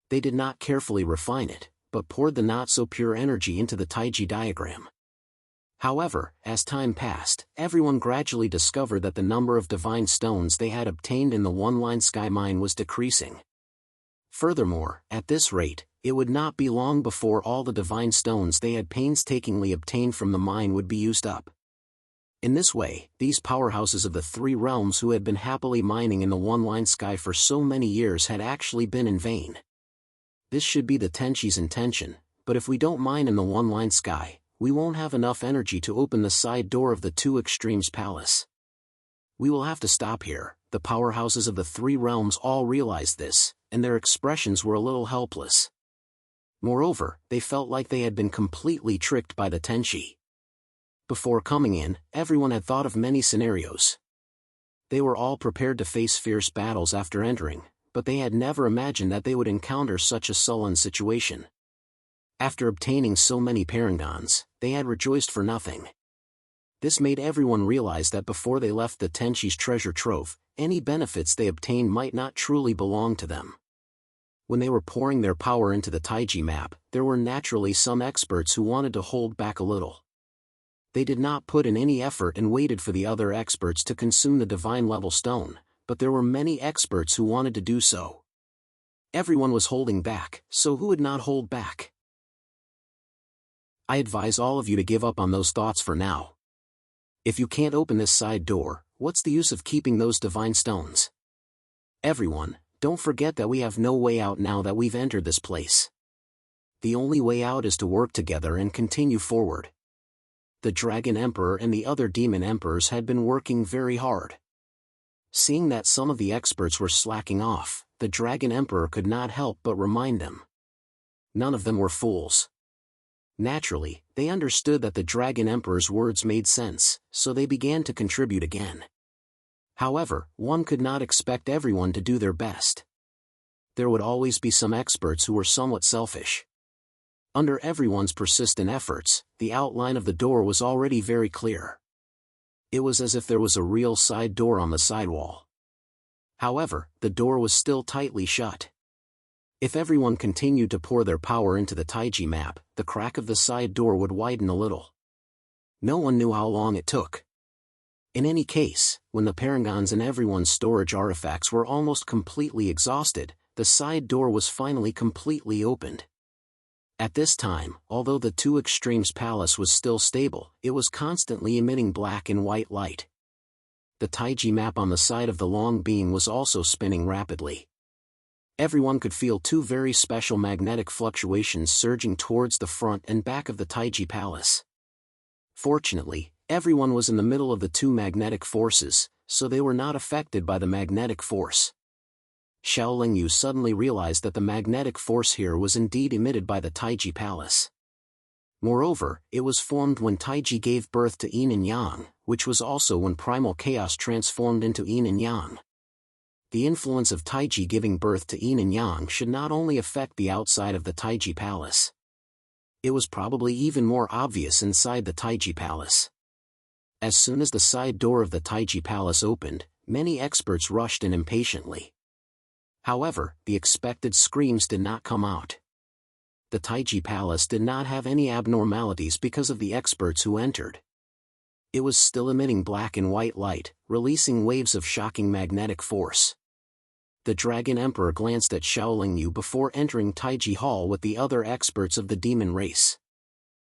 They did not carefully refine it, but poured the not-so-pure energy into the Taiji diagram. However, as time passed, everyone gradually discovered that the number of divine stones they had obtained in the one-line sky mine was decreasing. Furthermore, at this rate, it would not be long before all the divine stones they had painstakingly obtained from the mine would be used up. In this way, these powerhouses of the three realms who had been happily mining in the one-line sky for so many years had actually been in vain. This should be the Tenchi's intention, but if we don't mine in the one-line sky, we won't have enough energy to open the side door of the two extremes palace. We will have to stop here. The powerhouses of the three realms all realized this, and their expressions were a little helpless. Moreover, they felt like they had been completely tricked by the Tenchi. Before coming in, everyone had thought of many scenarios. They were all prepared to face fierce battles after entering, but they had never imagined that they would encounter such a sullen situation. After obtaining so many paragons, they had rejoiced for nothing. This made everyone realize that before they left the Tenchi's treasure trove, any benefits they obtained might not truly belong to them. When they were pouring their power into the Taiji map, there were naturally some experts who wanted to hold back a little. They did not put in any effort and waited for the other experts to consume the divine level stone, but there were many experts who wanted to do so. Everyone was holding back, so who would not hold back? I advise all of you to give up on those thoughts for now. If you can't open this side door, what's the use of keeping those divine stones? Everyone, don't forget that we have no way out now that we've entered this place. The only way out is to work together and continue forward. the Dragon Emperor and the other demon emperors had been working very hard. Seeing that some of the experts were slacking off, the Dragon Emperor could not help but remind them. None of them were fools. Naturally, they understood that the Dragon Emperor's words made sense, so they began to contribute again. However, one could not expect everyone to do their best. There would always be some experts who were somewhat selfish. Under everyone's persistent efforts, the outline of the door was already very clear. It was as if there was a real side door on the sidewall. However, the door was still tightly shut. If everyone continued to pour their power into the Taiji map, the crack of the side door would widen a little. No one knew how long it took. In any case, when the paragons and everyone's storage artifacts were almost completely exhausted, the side door was finally completely opened. At this time, although the Two Extremes Palace was still stable, it was constantly emitting black and white light. The Taiji map on the side of the long beam was also spinning rapidly. Everyone could feel two very special magnetic fluctuations surging towards the front and back of the Taiji Palace. Fortunately, everyone was in the middle of the two magnetic forces, so they were not affected by the magnetic force. Xiaoling Yu suddenly realized that the magnetic force here was indeed emitted by the Taiji Palace. Moreover, it was formed when Taiji gave birth to Yin and Yang, which was also when primal chaos transformed into Yin and Yang. The influence of Taiji giving birth to Yin and Yang should not only affect the outside of the Taiji Palace. It was probably even more obvious inside the Taiji Palace. As soon as the side door of the Taiji Palace opened, many experts rushed in impatiently. However, the expected screams did not come out. The Taiji Palace did not have any abnormalities because of the experts who entered. It was still emitting black and white light, releasing waves of shocking magnetic force. The Dragon Emperor glanced at Xiaoling Yu before entering Taiji Hall with the other experts of the demon race.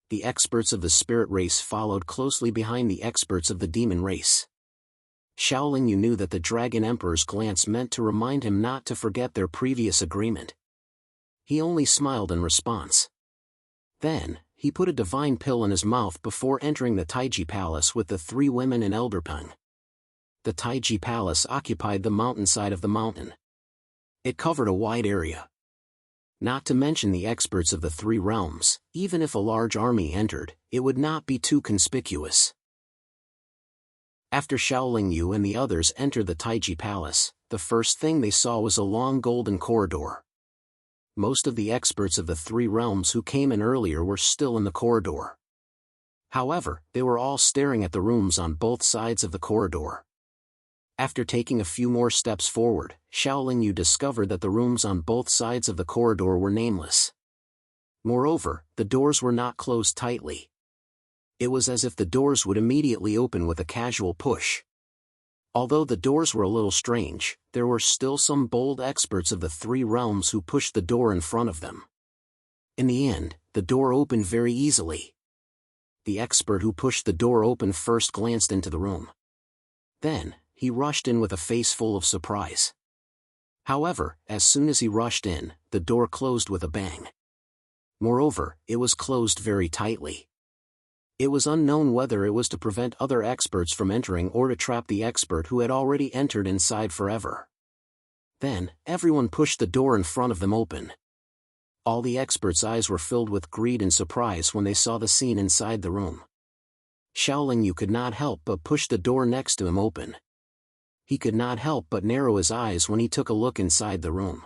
The experts of the spirit race followed closely behind the experts of the demon race. Xiaoling Yu knew that the Dragon Emperor's glance meant to remind him not to forget their previous agreement. He only smiled in response. Then, he put a divine pill in his mouth before entering the Taiji Palace with the three women and Elder Peng. The Taiji Palace occupied the mountainside of the mountain. It covered a wide area. Not to mention the experts of the three realms, even if a large army entered, it would not be too conspicuous. After Xiaoling Yu and the others entered the Taiji Palace, the first thing they saw was a long golden corridor. Most of the experts of the three realms who came in earlier were still in the corridor. However, they were all staring at the rooms on both sides of the corridor. After taking a few more steps forward, Xiaoling Yu discovered that the rooms on both sides of the corridor were nameless. Moreover, the doors were not closed tightly. It was as if the doors would immediately open with a casual push. Although the doors were a little strange, there were still some bold experts of the three realms who pushed the door in front of them. In the end, the door opened very easily. The expert who pushed the door open first glanced into the room. Then, he rushed in with a face full of surprise. However, as soon as he rushed in, the door closed with a bang. Moreover, it was closed very tightly. It was unknown whether it was to prevent other experts from entering or to trap the expert who had already entered inside forever. Then, everyone pushed the door in front of them open. All the experts' eyes were filled with greed and surprise when they saw the scene inside the room. Xiaoling Yu could not help but push the door next to him open. He could not help but narrow his eyes when he took a look inside the room.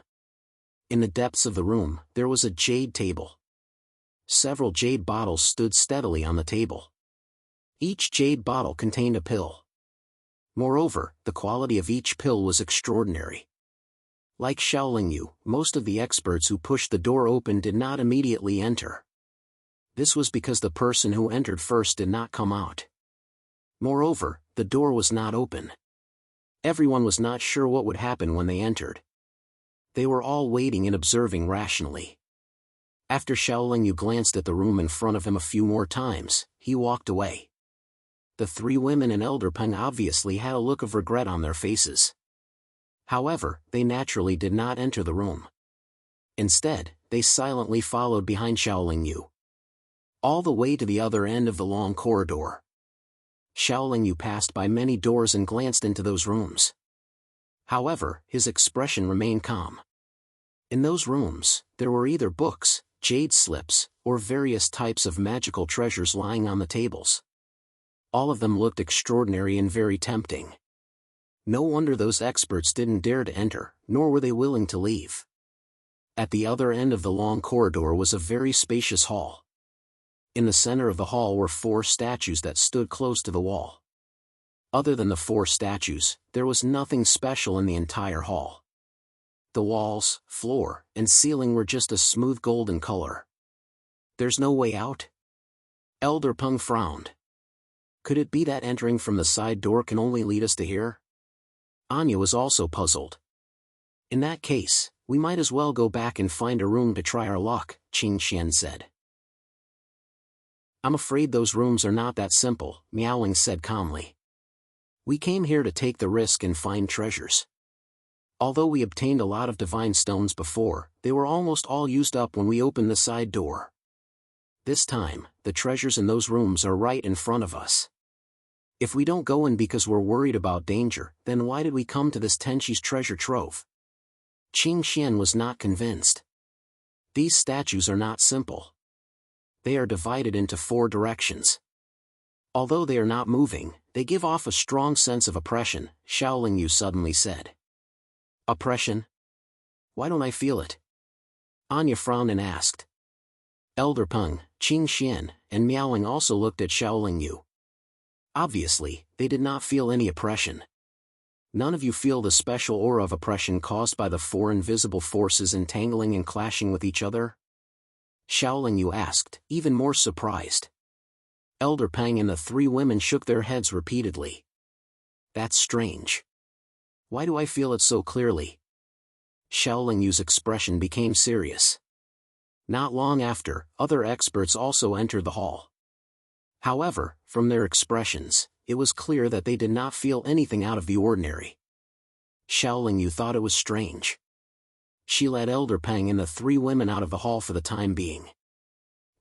In the depths of the room, there was a jade table. Several jade bottles stood steadily on the table. Each jade bottle contained a pill. Moreover, the quality of each pill was extraordinary. Like Xiaoling Yu, most of the experts who pushed the door open did not immediately enter. This was because the person who entered first did not come out. Moreover, the door was not open. Everyone was not sure what would happen when they entered. They were all waiting and observing rationally. After Xiaoling Yu glanced at the room in front of him a few more times, he walked away. The three women and Elder Peng obviously had a look of regret on their faces. However, they naturally did not enter the room. Instead, they silently followed behind Xiaoling Yu. all the way to the other end of the long corridor. Xiaoling Yu passed by many doors and glanced into those rooms. However, his expression remained calm. In those rooms, there were either books, jade slips, or various types of magical treasures lying on the tables. All of them looked extraordinary and very tempting. No wonder those experts didn't dare to enter, nor were they willing to leave. At the other end of the long corridor was a very spacious hall. In the center of the hall were 4 statues that stood close to the wall. Other than the 4 statues, there was nothing special in the entire hall. The walls, floor, and ceiling were just a smooth golden color. There's no way out? Elder Peng frowned. Could it be that entering from the side door can only lead us to here? Anya was also puzzled. In that case, we might as well go back and find a room to try our luck, Qing Xian said. I'm afraid those rooms are not that simple, Miaoling said calmly. We came here to take the risk and find treasures. Although we obtained a lot of divine stones before, they were almost all used up when we opened the side door. This time, the treasures in those rooms are right in front of us. If we don't go in because we're worried about danger, then why did we come to this Tenchi's treasure trove? Qing Xian was not convinced. These statues are not simple. They are divided into 4 directions. Although they are not moving, they give off a strong sense of oppression, Xiaoling Yu suddenly said. Oppression? Why don't I feel it? Anya frowned and asked. Elder Peng, Qing Xian, and Miaoling also looked at Xiaoling Yu. Obviously, they did not feel any oppression. None of you feel the special aura of oppression caused by the 4 invisible forces entangling and clashing with each other? Xiaoling Yu asked, even more surprised. Elder Peng and the 3 women shook their heads repeatedly. That's strange. Why do I feel it so clearly? Xiaoling Yu's expression became serious. Not long after, other experts also entered the hall. However, from their expressions, it was clear that they did not feel anything out of the ordinary. Xiaoling Yu thought it was strange. She led Elder Peng and the 3 women out of the hall for the time being.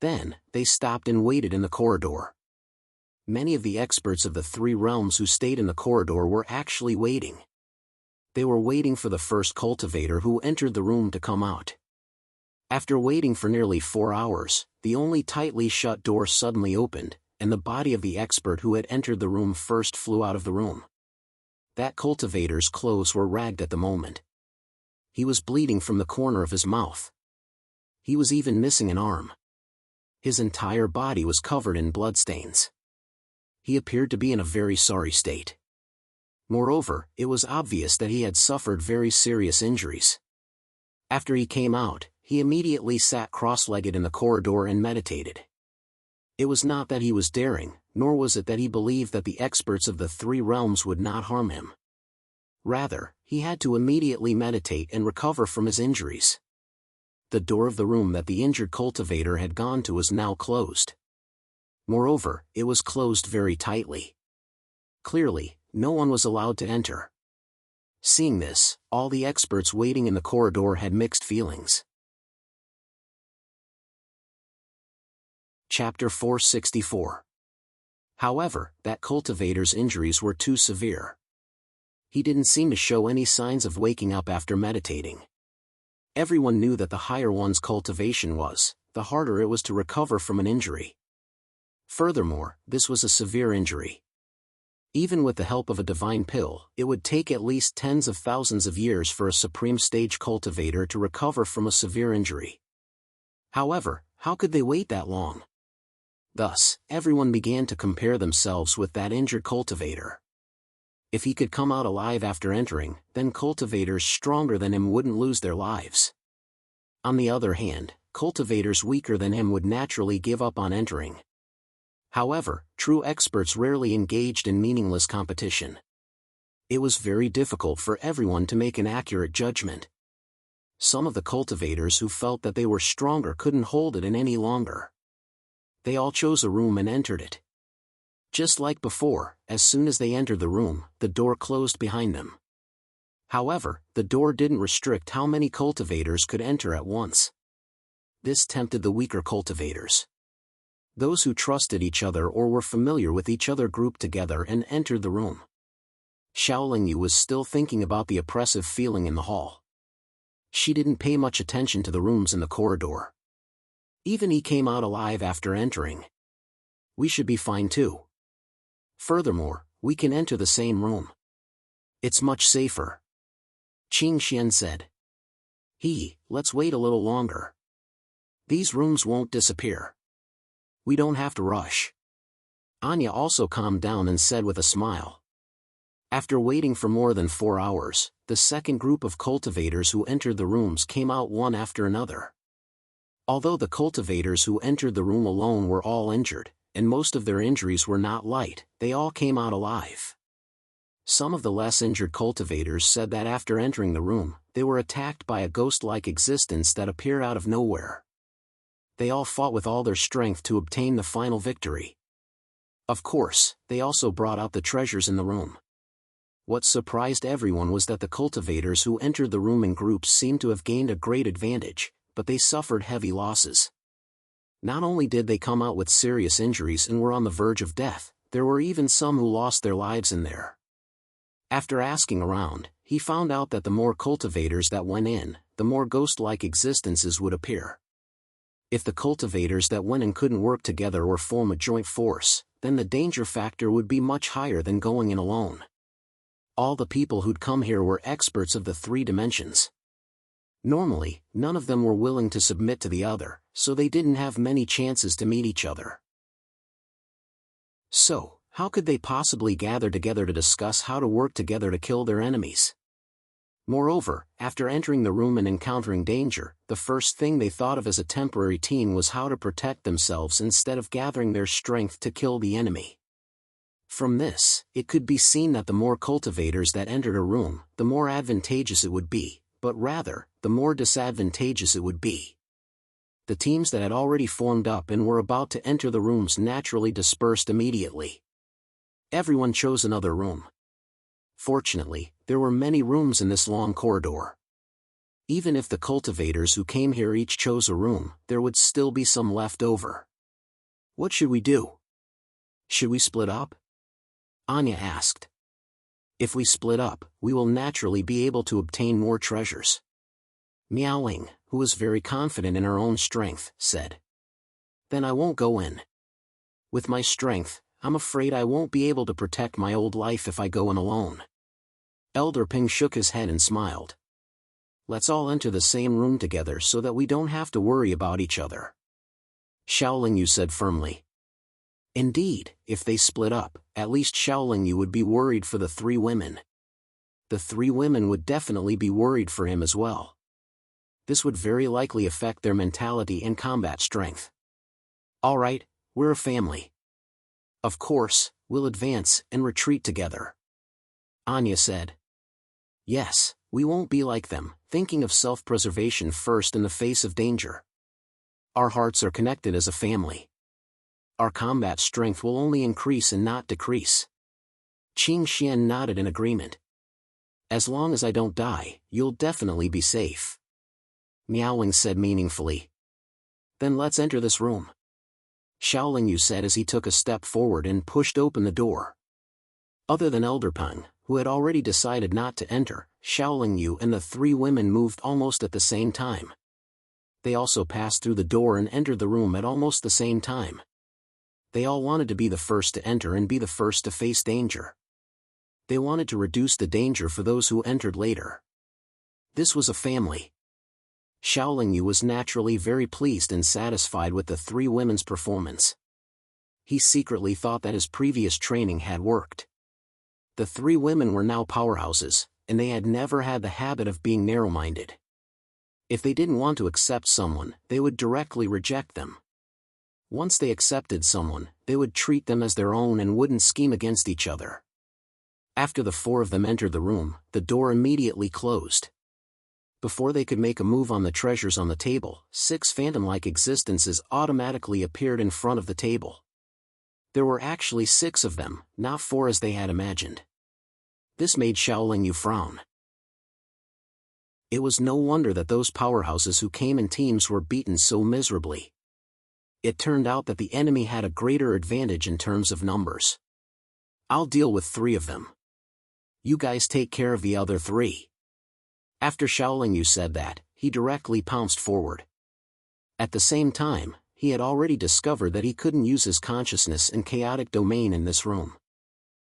Then, they stopped and waited in the corridor. Many of the experts of the 3 realms who stayed in the corridor were actually waiting. They were waiting for the first cultivator who entered the room to come out. After waiting for nearly 4 hours, the only tightly shut door suddenly opened, and the body of the expert who had entered the room first flew out of the room. That cultivator's clothes were ragged at the moment. He was bleeding from the corner of his mouth. He was even missing an arm. His entire body was covered in bloodstains. He appeared to be in a very sorry state. Moreover, it was obvious that he had suffered very serious injuries. After he came out, he immediately sat cross-legged in the corridor and meditated. It was not that he was daring, nor was it that he believed that the experts of the 3 realms would not harm him. Rather, he had to immediately meditate and recover from his injuries. The door of the room that the injured cultivator had gone to was now closed. Moreover, it was closed very tightly. Clearly, no one was allowed to enter. Seeing this, all the experts waiting in the corridor had mixed feelings. Chapter 464. However, that cultivator's injuries were too severe. He didn't seem to show any signs of waking up after meditating. Everyone knew that the higher one's cultivation was, the harder it was to recover from an injury. Furthermore, this was a severe injury. Even with the help of a divine pill, it would take at least tens of thousands of years for a supreme stage cultivator to recover from a severe injury. However, how could they wait that long? Thus, everyone began to compare themselves with that injured cultivator. If he could come out alive after entering, then cultivators stronger than him wouldn't lose their lives. On the other hand, cultivators weaker than him would naturally give up on entering. However, true experts rarely engaged in meaningless competition. It was very difficult for everyone to make an accurate judgment. Some of the cultivators who felt that they were stronger couldn't hold it in any longer. They all chose a room and entered it. Just like before, as soon as they entered the room, the door closed behind them. However, the door didn't restrict how many cultivators could enter at once. This tempted the weaker cultivators. Those who trusted each other or were familiar with each other grouped together and entered the room. Xiaolingyu was still thinking about the oppressive feeling in the hall. She didn't pay much attention to the rooms in the corridor. Even he came out alive after entering. We should be fine too. Furthermore, we can enter the same room. It's much safer. Qing Xian said. Let's wait a little longer. These rooms won't disappear. We don't have to rush. Anya also calmed down and said with a smile. After waiting for more than 4 hours, the second group of cultivators who entered the rooms came out one after another. Although the cultivators who entered the room alone were all injured, and most of their injuries were not light, they all came out alive. Some of the less injured cultivators said that after entering the room, they were attacked by a ghost-like existence that appeared out of nowhere. They all fought with all their strength to obtain the final victory. Of course, they also brought out the treasures in the room. What surprised everyone was that the cultivators who entered the room in groups seemed to have gained a great advantage, but they suffered heavy losses. Not only did they come out with serious injuries and were on the verge of death, there were even some who lost their lives in there. After asking around, he found out that the more cultivators that went in, the more ghost-like existences would appear. If the cultivators that went in couldn't work together or form a joint force, then the danger factor would be much higher than going in alone. All the people who'd come here were experts of the 3 dimensions. Normally, none of them were willing to submit to the other, so they didn't have many chances to meet each other. So, how could they possibly gather together to discuss how to work together to kill their enemies? Moreover, after entering the room and encountering danger, the first thing they thought of as a temporary team was how to protect themselves instead of gathering their strength to kill the enemy. From this, it could be seen that the more cultivators that entered a room, the more advantageous it would be, but rather, the more disadvantageous it would be. The teams that had already formed up and were about to enter the rooms naturally dispersed immediately. Everyone chose another room. Fortunately, there were many rooms in this long corridor. Even if the cultivators who came here each chose a room, there would still be some left over. What should we do? Should we split up? Anya asked. If we split up, we will naturally be able to obtain more treasures. Miaoling, who was very confident in her own strength, said. Then I won't go in. With my strength, I'm afraid I won't be able to protect my old life if I go in alone. Elder Ping shook his head and smiled. Let's all enter the same room together so that we don't have to worry about each other. Xiaolingyu said firmly. Indeed, if they split up, at least Xiaolingyu would be worried for the 3 women. The 3 women would definitely be worried for him as well. This would very likely affect their mentality and combat strength. All right, we're a family. Of course, we'll advance and retreat together. Anya said. Yes, we won't be like them, thinking of self-preservation first in the face of danger. Our hearts are connected as a family. Our combat strength will only increase and not decrease. Qing Xian nodded in agreement. As long as I don't die, you'll definitely be safe. Miaoling said meaningfully. Then let's enter this room. Xiaolingyu said as he took a step forward and pushed open the door. Other than Elder Peng, who had already decided not to enter, Xiaolingyu and the 3 women moved almost at the same time. They also passed through the door and entered the room at almost the same time. They all wanted to be the first to enter and be the first to face danger. They wanted to reduce the danger for those who entered later. This was a family. Xiaolingyu was naturally very pleased and satisfied with the 3 women's performance. He secretly thought that his previous training had worked. The 3 women were now powerhouses, and they had never had the habit of being narrow-minded. If they didn't want to accept someone, they would directly reject them. Once they accepted someone, they would treat them as their own and wouldn't scheme against each other. After the 4 of them entered the room, the door immediately closed. Before they could make a move on the treasures on the table, 6 phantom-like existences automatically appeared in front of the table. There were actually 6 of them, not 4 as they had imagined. This made Xiaolingyu frown. It was no wonder that those powerhouses who came in teams were beaten so miserably. It turned out that the enemy had a greater advantage in terms of numbers. "I'll deal with 3 of them. You guys take care of the other 3. After Xiaoling Yu said that, he directly pounced forward. At the same time, he had already discovered that he couldn't use his consciousness and chaotic domain in this room.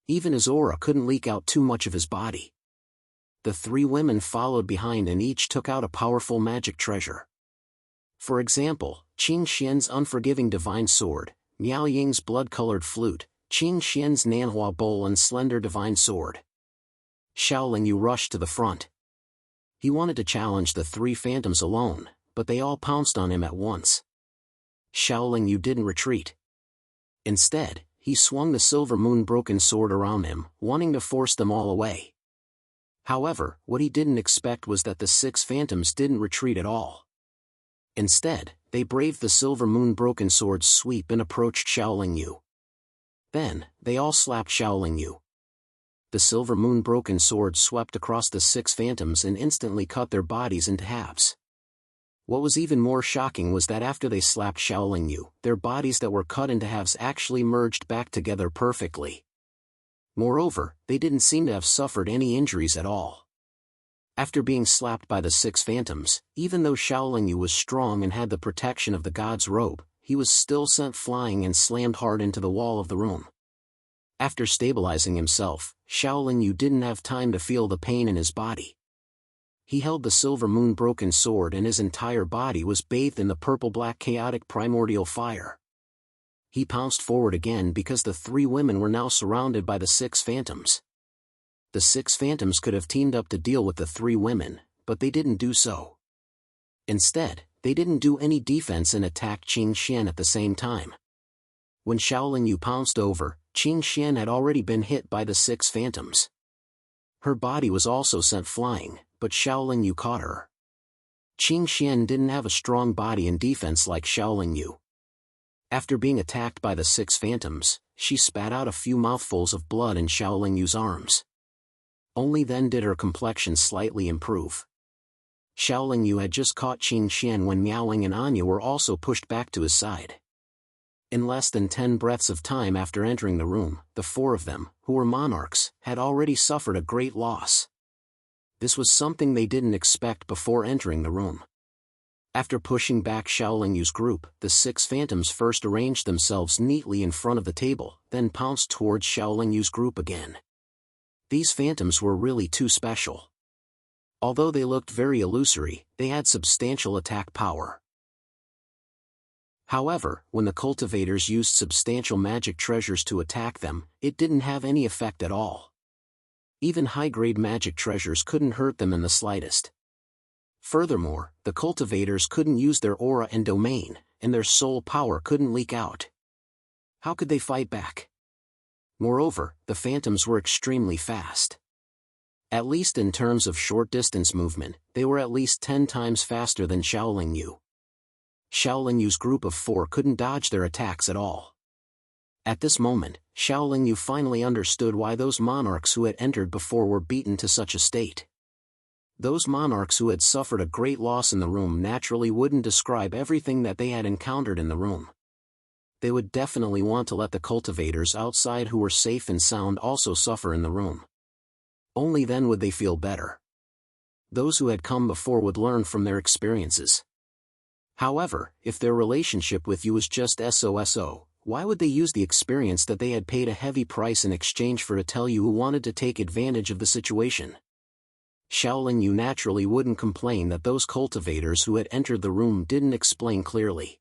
Even his aura couldn't leak out too much of his body. The 3 women followed behind and each took out a powerful magic treasure. For example, Qing Xian's unforgiving divine sword, Miao Ying's blood-colored flute, Qing Xian's Nanhua bowl and slender divine sword. Xiaoling Yu rushed to the front. He wanted to challenge the 3 phantoms alone, but they all pounced on him at once. Xiaoling Yu didn't retreat. Instead, he swung the silver moon broken sword around him, wanting to force them all away. However, what he didn't expect was that the 6 phantoms didn't retreat at all. Instead, they braved the silver moon broken sword's sweep and approached Xiaoling Yu. Then, they all slapped Xiaoling Yu. The silver moon broken sword swept across the 6 phantoms and instantly cut their bodies into halves. What was even more shocking was that after they slapped Xiaoling Yu, their bodies that were cut into halves actually merged back together perfectly. Moreover, they didn't seem to have suffered any injuries at all. After being slapped by the 6 phantoms, even though Xiaoling Yu was strong and had the protection of the god's robe, he was still sent flying and slammed hard into the wall of the room. After stabilizing himself, Xiaoling Yu didn't have time to feel the pain in his body. He held the silver moon broken sword and his entire body was bathed in the purple-black chaotic primordial fire. He pounced forward again because the 3 women were now surrounded by the 6 phantoms. The 6 phantoms could have teamed up to deal with the 3 women, but they didn't do so. Instead, they didn't do any defense and attacked Qing Xian at the same time. When Xiaoling Yu pounced over, Qing Xian had already been hit by the 6 phantoms. Her body was also sent flying, but Xiaoling Yu caught her. Qing Xian didn't have a strong body in defense like Xiaoling Yu. After being attacked by the 6 phantoms, she spat out a few mouthfuls of blood in Xiaoling Yu's arms. Only then did her complexion slightly improve. Xiaoling Yu had just caught Qing Xian when Miaoling and Anya were also pushed back to his side. In less than 10 breaths of time after entering the room, the 4 of them, who were monarchs, had already suffered a great loss. This was something they didn't expect before entering the room. After pushing back Xiaoling Yu's group, the 6 phantoms first arranged themselves neatly in front of the table, then pounced towards Xiaoling Yu's group again. These phantoms were really too special. Although they looked very illusory, they had substantial attack power. However, when the cultivators used substantial magic treasures to attack them, it didn't have any effect at all. Even high-grade magic treasures couldn't hurt them in the slightest. Furthermore, the cultivators couldn't use their aura and domain, and their soul power couldn't leak out. How could they fight back? Moreover, the phantoms were extremely fast. At least in terms of short-distance movement, they were at least 10 times faster than Xiaoling Yu. Xiaoling Yu's group of 4 couldn't dodge their attacks at all. At this moment, Xiaoling Yu finally understood why those monarchs who had entered before were beaten to such a state. Those monarchs who had suffered a great loss in the room naturally wouldn't describe everything that they had encountered in the room. They would definitely want to let the cultivators outside who were safe and sound also suffer in the room. Only then would they feel better. Those who had come before would learn from their experiences. However, if their relationship with you was just so, why would they use the experience that they had paid a heavy price in exchange for to tell you who wanted to take advantage of the situation? Xiaoling Yu naturally wouldn't complain that those cultivators who had entered the room didn't explain clearly.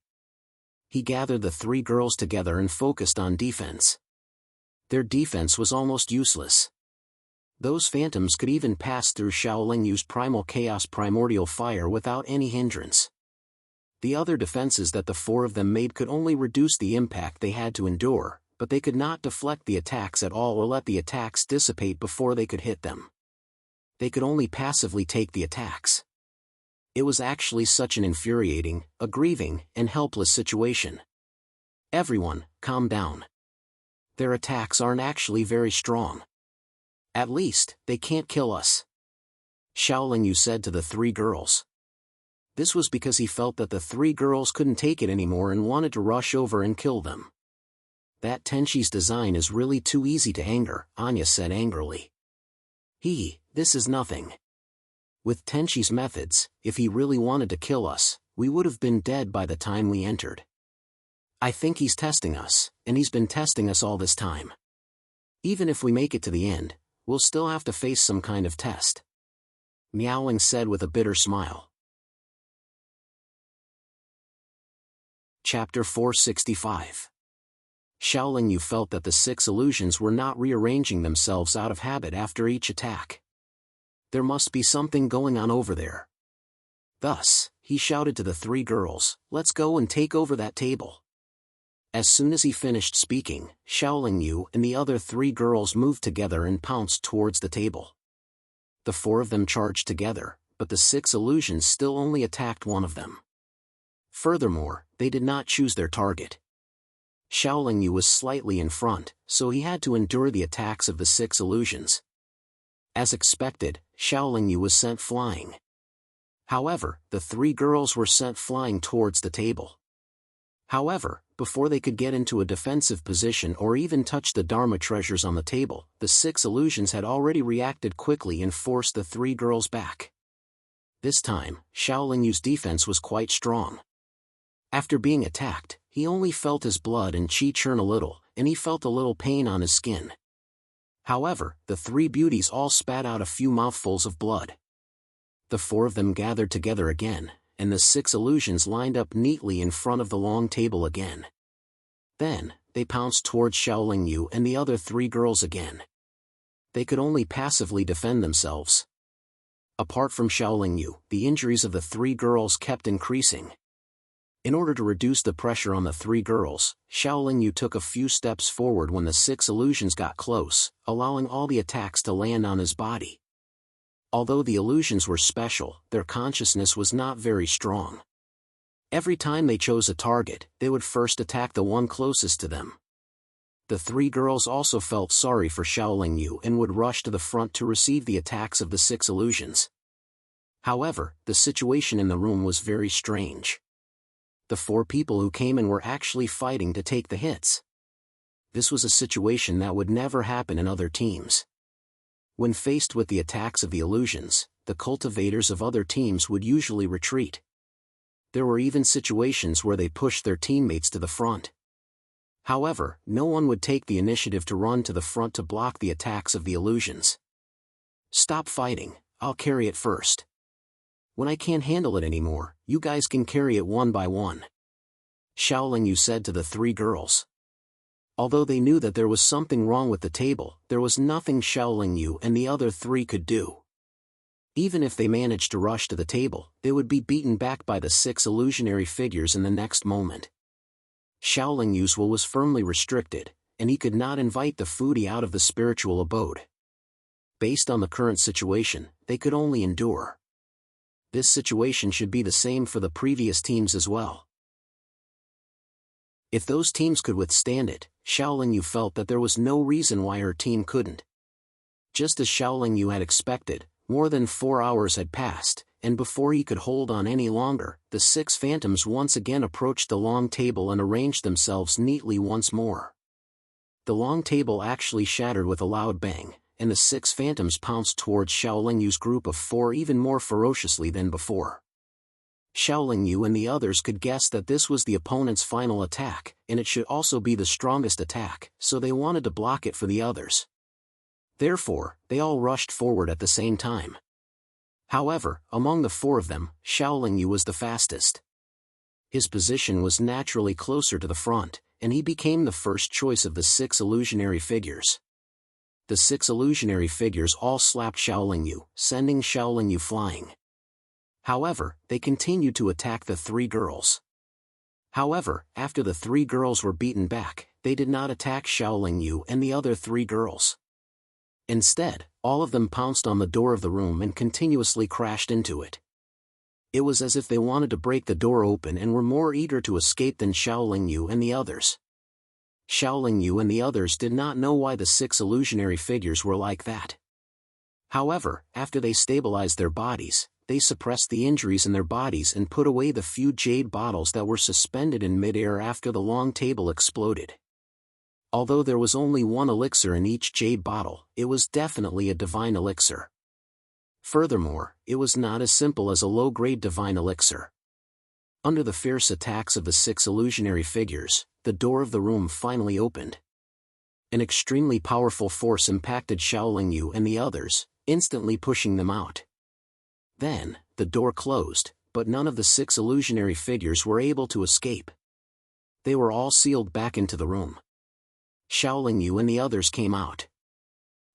He gathered the 3 girls together and focused on defense. Their defense was almost useless. Those phantoms could even pass through Xiaoling Yu's primal chaos primordial fire without any hindrance. The other defenses that the 4 of them made could only reduce the impact they had to endure, but they could not deflect the attacks at all or let the attacks dissipate before they could hit them. They could only passively take the attacks. It was actually such an infuriating, aggrieving, and helpless situation. Everyone, calm down. Their attacks aren't actually very strong. At least, they can't kill us. Xiaoling Yu said to the 3 girls. This was because he felt that the three girls couldn't take it anymore and wanted to rush over and kill them. That Tenshi's design is really too easy to anger, Anya said angrily. This is nothing. With Tenshi's methods, if he really wanted to kill us, we would have been dead by the time we entered. I think he's testing us, and he's been testing us all this time. Even if we make it to the end, we'll still have to face some kind of test. Miaoling said with a bitter smile. Chapter 465. Xiaoling Yu felt that the six illusions were not rearranging themselves out of habit after each attack. There must be something going on over there. Thus, he shouted to the three girls, "Let's go and take over that table." As soon as he finished speaking, Xiaoling Yu and the other three girls moved together and pounced towards the table. The four of them charged together, but the six illusions still only attacked one of them. Furthermore, they did not choose their target. Xiaoling Yu was slightly in front, so he had to endure the attacks of the six illusions. As expected, Xiaoling Yu was sent flying. However, the three girls were sent flying towards the table. However, before they could get into a defensive position or even touch the Dharma treasures on the table, the six illusions had already reacted quickly and forced the three girls back. This time, Xiaoling Yu's defense was quite strong. After being attacked, he only felt his blood and qi churn a little, and he felt a little pain on his skin. However, the three beauties all spat out a few mouthfuls of blood. The four of them gathered together again, and the six illusions lined up neatly in front of the long table again. Then, they pounced towards Xiaoling Yu and the other three girls again. They could only passively defend themselves. Apart from Xiaoling Yu, the injuries of the three girls kept increasing. In order to reduce the pressure on the three girls, Xiaoling Yu took a few steps forward when the six illusions got close, allowing all the attacks to land on his body. Although the illusions were special, their consciousness was not very strong. Every time they chose a target, they would first attack the one closest to them. The three girls also felt sorry for Xiaoling Yu and would rush to the front to receive the attacks of the six illusions. However, the situation in the room was very strange. The four people who came in were actually fighting to take the hits. This was a situation that would never happen in other teams. When faced with the attacks of the illusions, the cultivators of other teams would usually retreat. There were even situations where they pushed their teammates to the front. However, no one would take the initiative to run to the front to block the attacks of the illusions. "Stop fighting, I'll carry it first. When I can't handle it anymore, you guys can carry it one by one," Xiaoling Yu said to the three girls. Although they knew that there was something wrong with the table, there was nothing Xiaoling Yu and the other three could do. Even if they managed to rush to the table, they would be beaten back by the six illusionary figures in the next moment. Xiaoling Yu's will was firmly restricted, and he could not invite the foodie out of the spiritual abode. Based on the current situation, they could only endure. This situation should be the same for the previous teams as well. If those teams could withstand it, Xiaoling Yu felt that there was no reason why her team couldn't. Just as Xiaoling Yu had expected, more than 4 hours had passed, and before he could hold on any longer, the six phantoms once again approached the long table and arranged themselves neatly once more. The long table actually shattered with a loud bang, and the six phantoms pounced towards Xiaoling Yu's group of four even more ferociously than before. Xiaoling Yu and the others could guess that this was the opponent's final attack, and it should also be the strongest attack, so they wanted to block it for the others. Therefore, they all rushed forward at the same time. However, among the four of them, Xiaoling Yu was the fastest. His position was naturally closer to the front, and he became the first choice of the six illusionary figures. The six illusionary figures all slapped Xiaoling Yu, sending Xiaoling Yu flying. However, they continued to attack the three girls. However, after the three girls were beaten back, they did not attack Xiaoling Yu and the other three girls. Instead, all of them pounced on the door of the room and continuously crashed into it. It was as if they wanted to break the door open and were more eager to escape than Xiaoling Yu and the others. Xiaoling Yu and the others did not know why the six illusionary figures were like that. However, after they stabilized their bodies, they suppressed the injuries in their bodies and put away the few jade bottles that were suspended in midair after the long table exploded. Although there was only one elixir in each jade bottle, it was definitely a divine elixir. Furthermore, it was not as simple as a low-grade divine elixir. Under the fierce attacks of the 6 illusionary figures, the door of the room finally opened. An extremely powerful force impacted Xiaoling Yu and the others, instantly pushing them out. Then, the door closed, but none of the 6 illusionary figures were able to escape. They were all sealed back into the room. Xiaoling Yu and the others came out.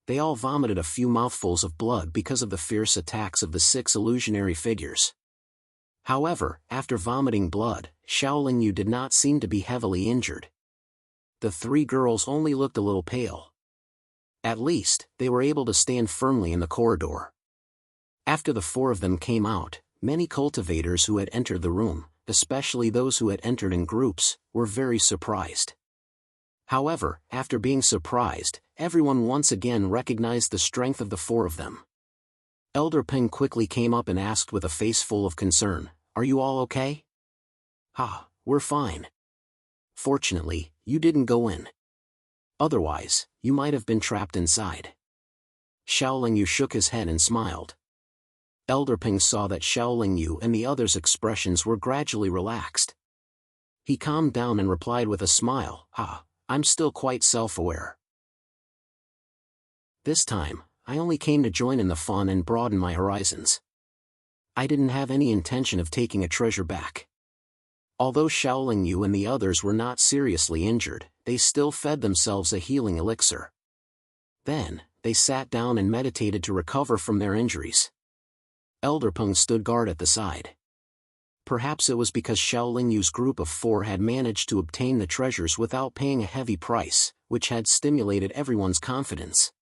They all vomited a few mouthfuls of blood because of the fierce attacks of the 6 illusionary figures. However, after vomiting blood, Xiaoling Yu did not seem to be heavily injured. The 3 girls only looked a little pale. At least, they were able to stand firmly in the corridor. After the 4 of them came out, many cultivators who had entered the room, especially those who had entered in groups, were very surprised. However, after being surprised, everyone once again recognized the strength of the 4 of them. Elder Peng quickly came up and asked with a face full of concern, "Are you all okay?" "Ah, we're fine. Fortunately, you didn't go in. Otherwise, you might have been trapped inside." Xiaoling Yu shook his head and smiled. Elder Peng saw that Xiaoling Yu and the others' expressions were gradually relaxed. He calmed down and replied with a smile, I'm still quite self-aware. This time, I only came to join in the fun and broaden my horizons. I didn't have any intention of taking a treasure back." Although Xiaoling Yu and the others were not seriously injured, they still fed themselves a healing elixir. Then, they sat down and meditated to recover from their injuries. Elder Peng stood guard at the side. Perhaps it was because Xiaoling Yu's group of 4 had managed to obtain the treasures without paying a heavy price, which had stimulated everyone's confidence.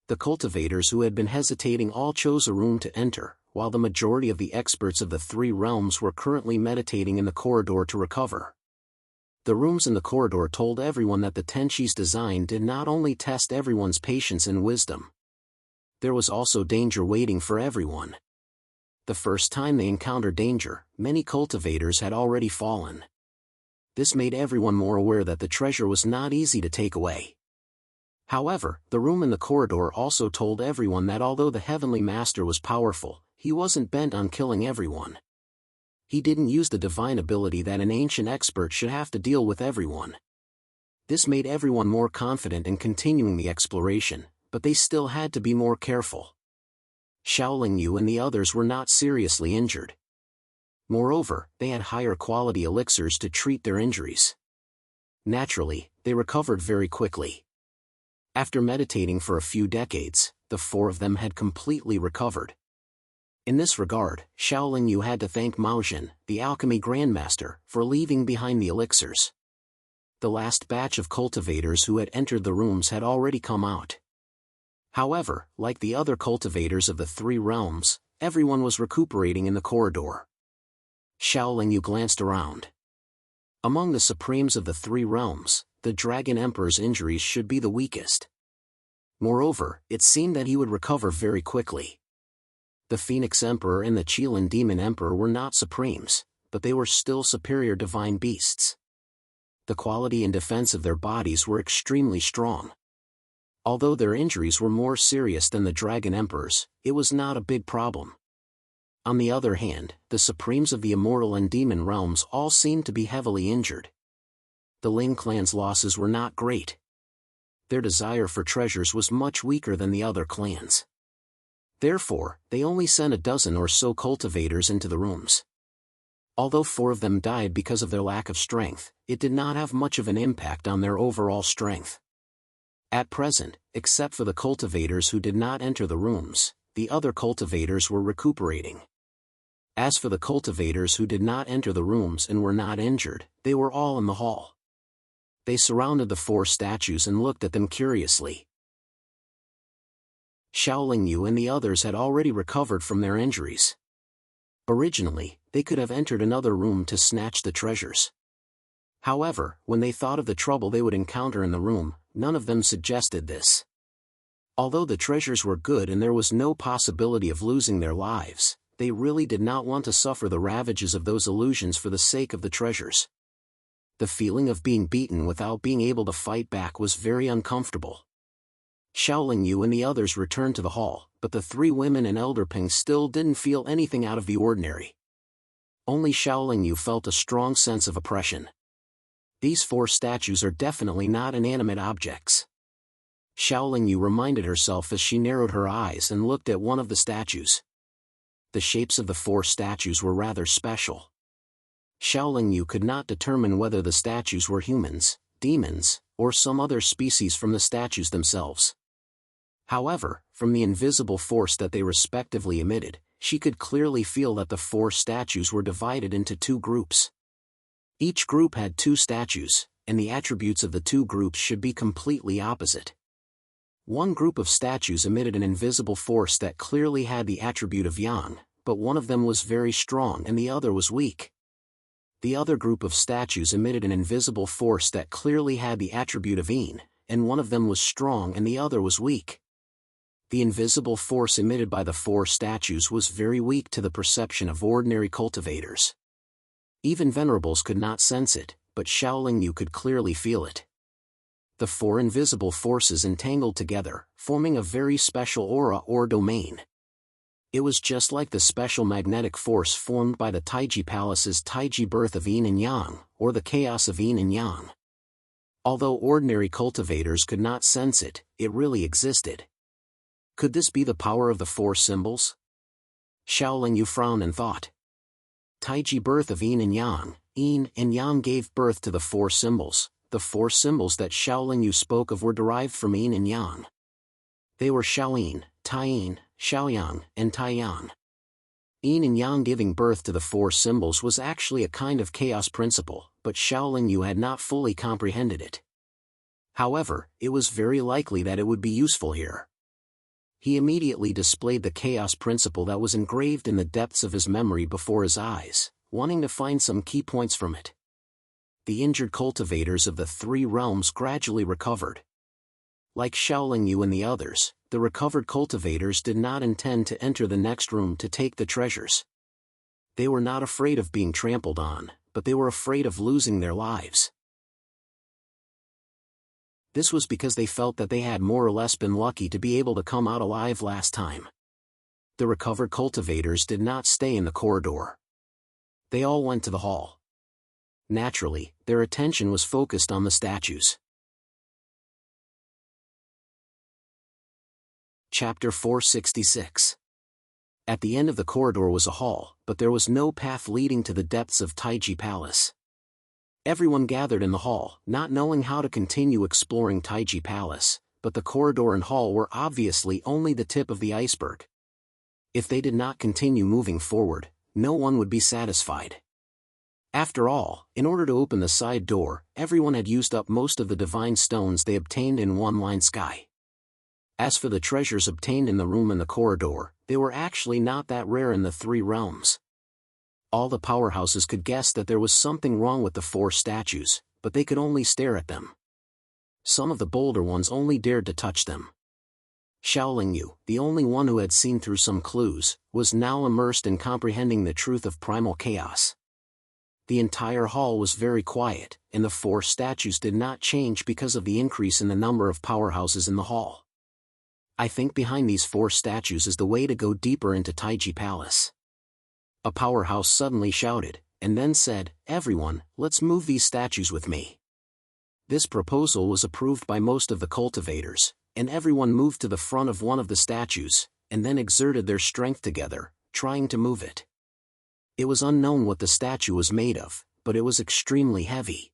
The cultivators who had been hesitating all chose a room to enter, while the majority of the experts of the 3 realms were currently meditating in the corridor to recover. The rooms in the corridor told everyone that the Tenchi's design did not only test everyone's patience and wisdom. There was also danger waiting for everyone. The first time they encountered danger, many cultivators had already fallen. This made everyone more aware that the treasure was not easy to take away. However, the room in the corridor also told everyone that although the Heavenly Master was powerful, he wasn't bent on killing everyone. He didn't use the divine ability that an ancient expert should have to deal with everyone. This made everyone more confident in continuing the exploration, but they still had to be more careful. Xiaoling Yu and the others were not seriously injured. Moreover, they had higher quality elixirs to treat their injuries. Naturally, they recovered very quickly. After meditating for a few decades, the 4 of them had completely recovered. In this regard, Xiaoling Yu had to thank Mao Zhen, the alchemy grandmaster, for leaving behind the elixirs. The last batch of cultivators who had entered the rooms had already come out. However, like the other cultivators of the 3 realms, everyone was recuperating in the corridor. Xiaoling Yu glanced around. Among the supremes of the 3 realms, the Dragon Emperor's injuries should be the weakest. Moreover, it seemed that he would recover very quickly. The Phoenix Emperor and the Qilin Demon Emperor were not supremes, but they were still superior divine beasts. The quality and defense of their bodies were extremely strong. Although their injuries were more serious than the Dragon Emperor's, it was not a big problem. On the other hand, the supremes of the Immortal and Demon realms all seemed to be heavily injured. The Ling clan's losses were not great. Their desire for treasures was much weaker than the other clans. Therefore, they only sent a dozen or so cultivators into the rooms. Although 4 of them died because of their lack of strength, it did not have much of an impact on their overall strength. At present, except for the cultivators who did not enter the rooms, the other cultivators were recuperating. As for the cultivators who did not enter the rooms and were not injured, they were all in the hall. They surrounded the 4 statues and looked at them curiously. Xiaoling Yu and the others had already recovered from their injuries. Originally, they could have entered another room to snatch the treasures. However, when they thought of the trouble they would encounter in the room, none of them suggested this. Although the treasures were good and there was no possibility of losing their lives, they really did not want to suffer the ravages of those illusions for the sake of the treasures. The feeling of being beaten without being able to fight back was very uncomfortable. Xiaoling Yu and the others returned to the hall, but the three women and Elder Ping still didn't feel anything out of the ordinary. Only Xiaoling Yu felt a strong sense of oppression. These four statues are definitely not inanimate objects. Xiaoling Yu reminded herself as she narrowed her eyes and looked at one of the statues. The shapes of the four statues were rather special. Xiaoling Yu could not determine whether the statues were humans, demons, or some other species from the statues themselves. However, from the invisible force that they respectively emitted, she could clearly feel that the four statues were divided into two groups. Each group had two statues, and the attributes of the two groups should be completely opposite. One group of statues emitted an invisible force that clearly had the attribute of yang, but one of them was very strong and the other was weak. The other group of statues emitted an invisible force that clearly had the attribute of yin, and one of them was strong and the other was weak. The invisible force emitted by the four statues was very weak to the perception of ordinary cultivators. Even venerables could not sense it, but Xiaoling Yu could clearly feel it. The four invisible forces entangled together, forming a very special aura or domain. It was just like the special magnetic force formed by the Taiji Palace's Taiji birth of yin and yang, or the chaos of yin and yang. Although ordinary cultivators could not sense it, it really existed. Could this be the power of the four symbols? Xiaoling Yu frowned and thought. Taiji birth of yin and yang gave birth to the four symbols. The four symbols that Xiaoling Yu spoke of were derived from yin and yang. They were Xiaoyin, Taiyin, Xiaoyang, and Taiyan. Yin and yang giving birth to the four symbols was actually a kind of chaos principle, but Xiaoling Yu had not fully comprehended it. However, it was very likely that it would be useful here. He immediately displayed the chaos principle that was engraved in the depths of his memory before his eyes, wanting to find some key points from it. The injured cultivators of the three realms gradually recovered. Like Xiaoling Yu and the others, the recovered cultivators did not intend to enter the next room to take the treasures. They were not afraid of being trampled on, but they were afraid of losing their lives. This was because they felt that they had more or less been lucky to be able to come out alive last time. The recovered cultivators did not stay in the corridor. They all went to the hall. Naturally, their attention was focused on the statues. Chapter 466. At the end of the corridor was a hall, but there was no path leading to the depths of Taiji Palace. Everyone gathered in the hall, not knowing how to continue exploring Taiji Palace, but the corridor and hall were obviously only the tip of the iceberg. If they did not continue moving forward, no one would be satisfied. After all, in order to open the side door, everyone had used up most of the divine stones they obtained in one-line sky. As for the treasures obtained in the room and the corridor, they were actually not that rare in the three realms. All the powerhouses could guess that there was something wrong with the four statues, but they could only stare at them. Some of the bolder ones only dared to touch them. Xiaoling Yu, the only one who had seen through some clues, was now immersed in comprehending the truth of primal chaos. The entire hall was very quiet, and the four statues did not change because of the increase in the number of powerhouses in the hall. I think behind these four statues is the way to go deeper into Taiji Palace. A powerhouse suddenly shouted, and then said, "Everyone, let's move these statues with me." This proposal was approved by most of the cultivators, and everyone moved to the front of one of the statues, and then exerted their strength together, trying to move it. It was unknown what the statue was made of, but it was extremely heavy.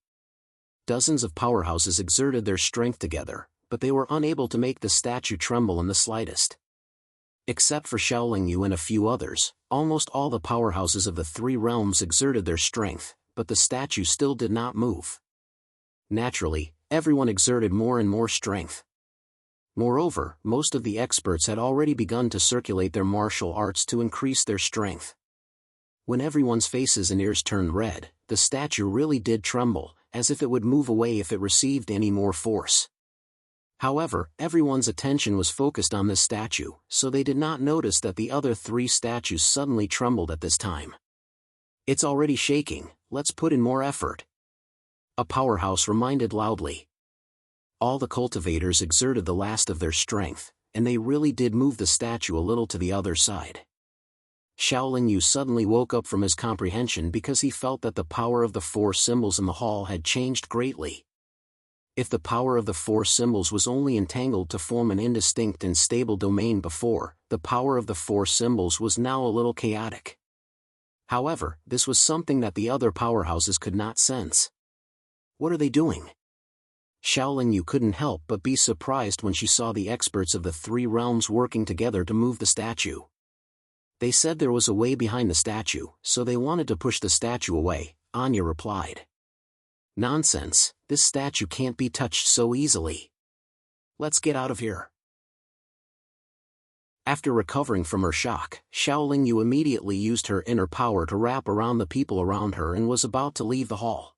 Dozens of powerhouses exerted their strength together, but they were unable to make the statue tremble in the slightest. Except for Xiaoling Yu and a few others, almost all the powerhouses of the three realms exerted their strength, but the statue still did not move. Naturally, everyone exerted more and more strength. Moreover, most of the experts had already begun to circulate their martial arts to increase their strength. When everyone's faces and ears turned red, the statue really did tremble, as if it would move away if it received any more force. However, everyone's attention was focused on this statue, so they did not notice that the other 3 statues suddenly trembled at this time. "It's already shaking, let's put in more effort," a powerhouse reminded loudly. All the cultivators exerted the last of their strength, and they really did move the statue a little to the other side. Shaolin Yu suddenly woke up from his comprehension because he felt that the power of the 4 symbols in the hall had changed greatly. If the power of the 4 symbols was only entangled to form an indistinct and stable domain before, the power of the 4 symbols was now a little chaotic. However, this was something that the other powerhouses could not sense. What are they doing? Shaolin Yu couldn't help but be surprised when she saw the experts of the 3 realms working together to move the statue. They said there was a way behind the statue, so they wanted to push the statue away, Anya replied. Nonsense, this statue can't be touched so easily. Let's get out of here. After recovering from her shock, Shaolin Yu immediately used her inner power to wrap around the people around her and was about to leave the hall.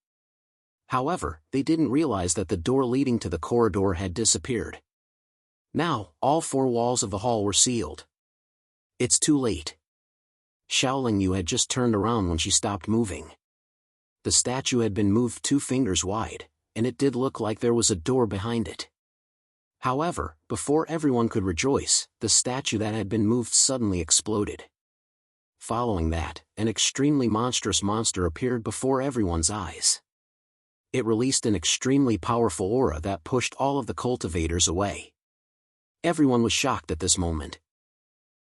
However, they didn't realize that the door leading to the corridor had disappeared. Now, all 4 walls of the hall were sealed. It's too late. Shaolin Yu had just turned around when she stopped moving. The statue had been moved 2 fingers wide, and it did look like there was a door behind it. However, before everyone could rejoice, the statue that had been moved suddenly exploded. Following that, an extremely monstrous monster appeared before everyone's eyes. It released an extremely powerful aura that pushed all of the cultivators away. Everyone was shocked at this moment.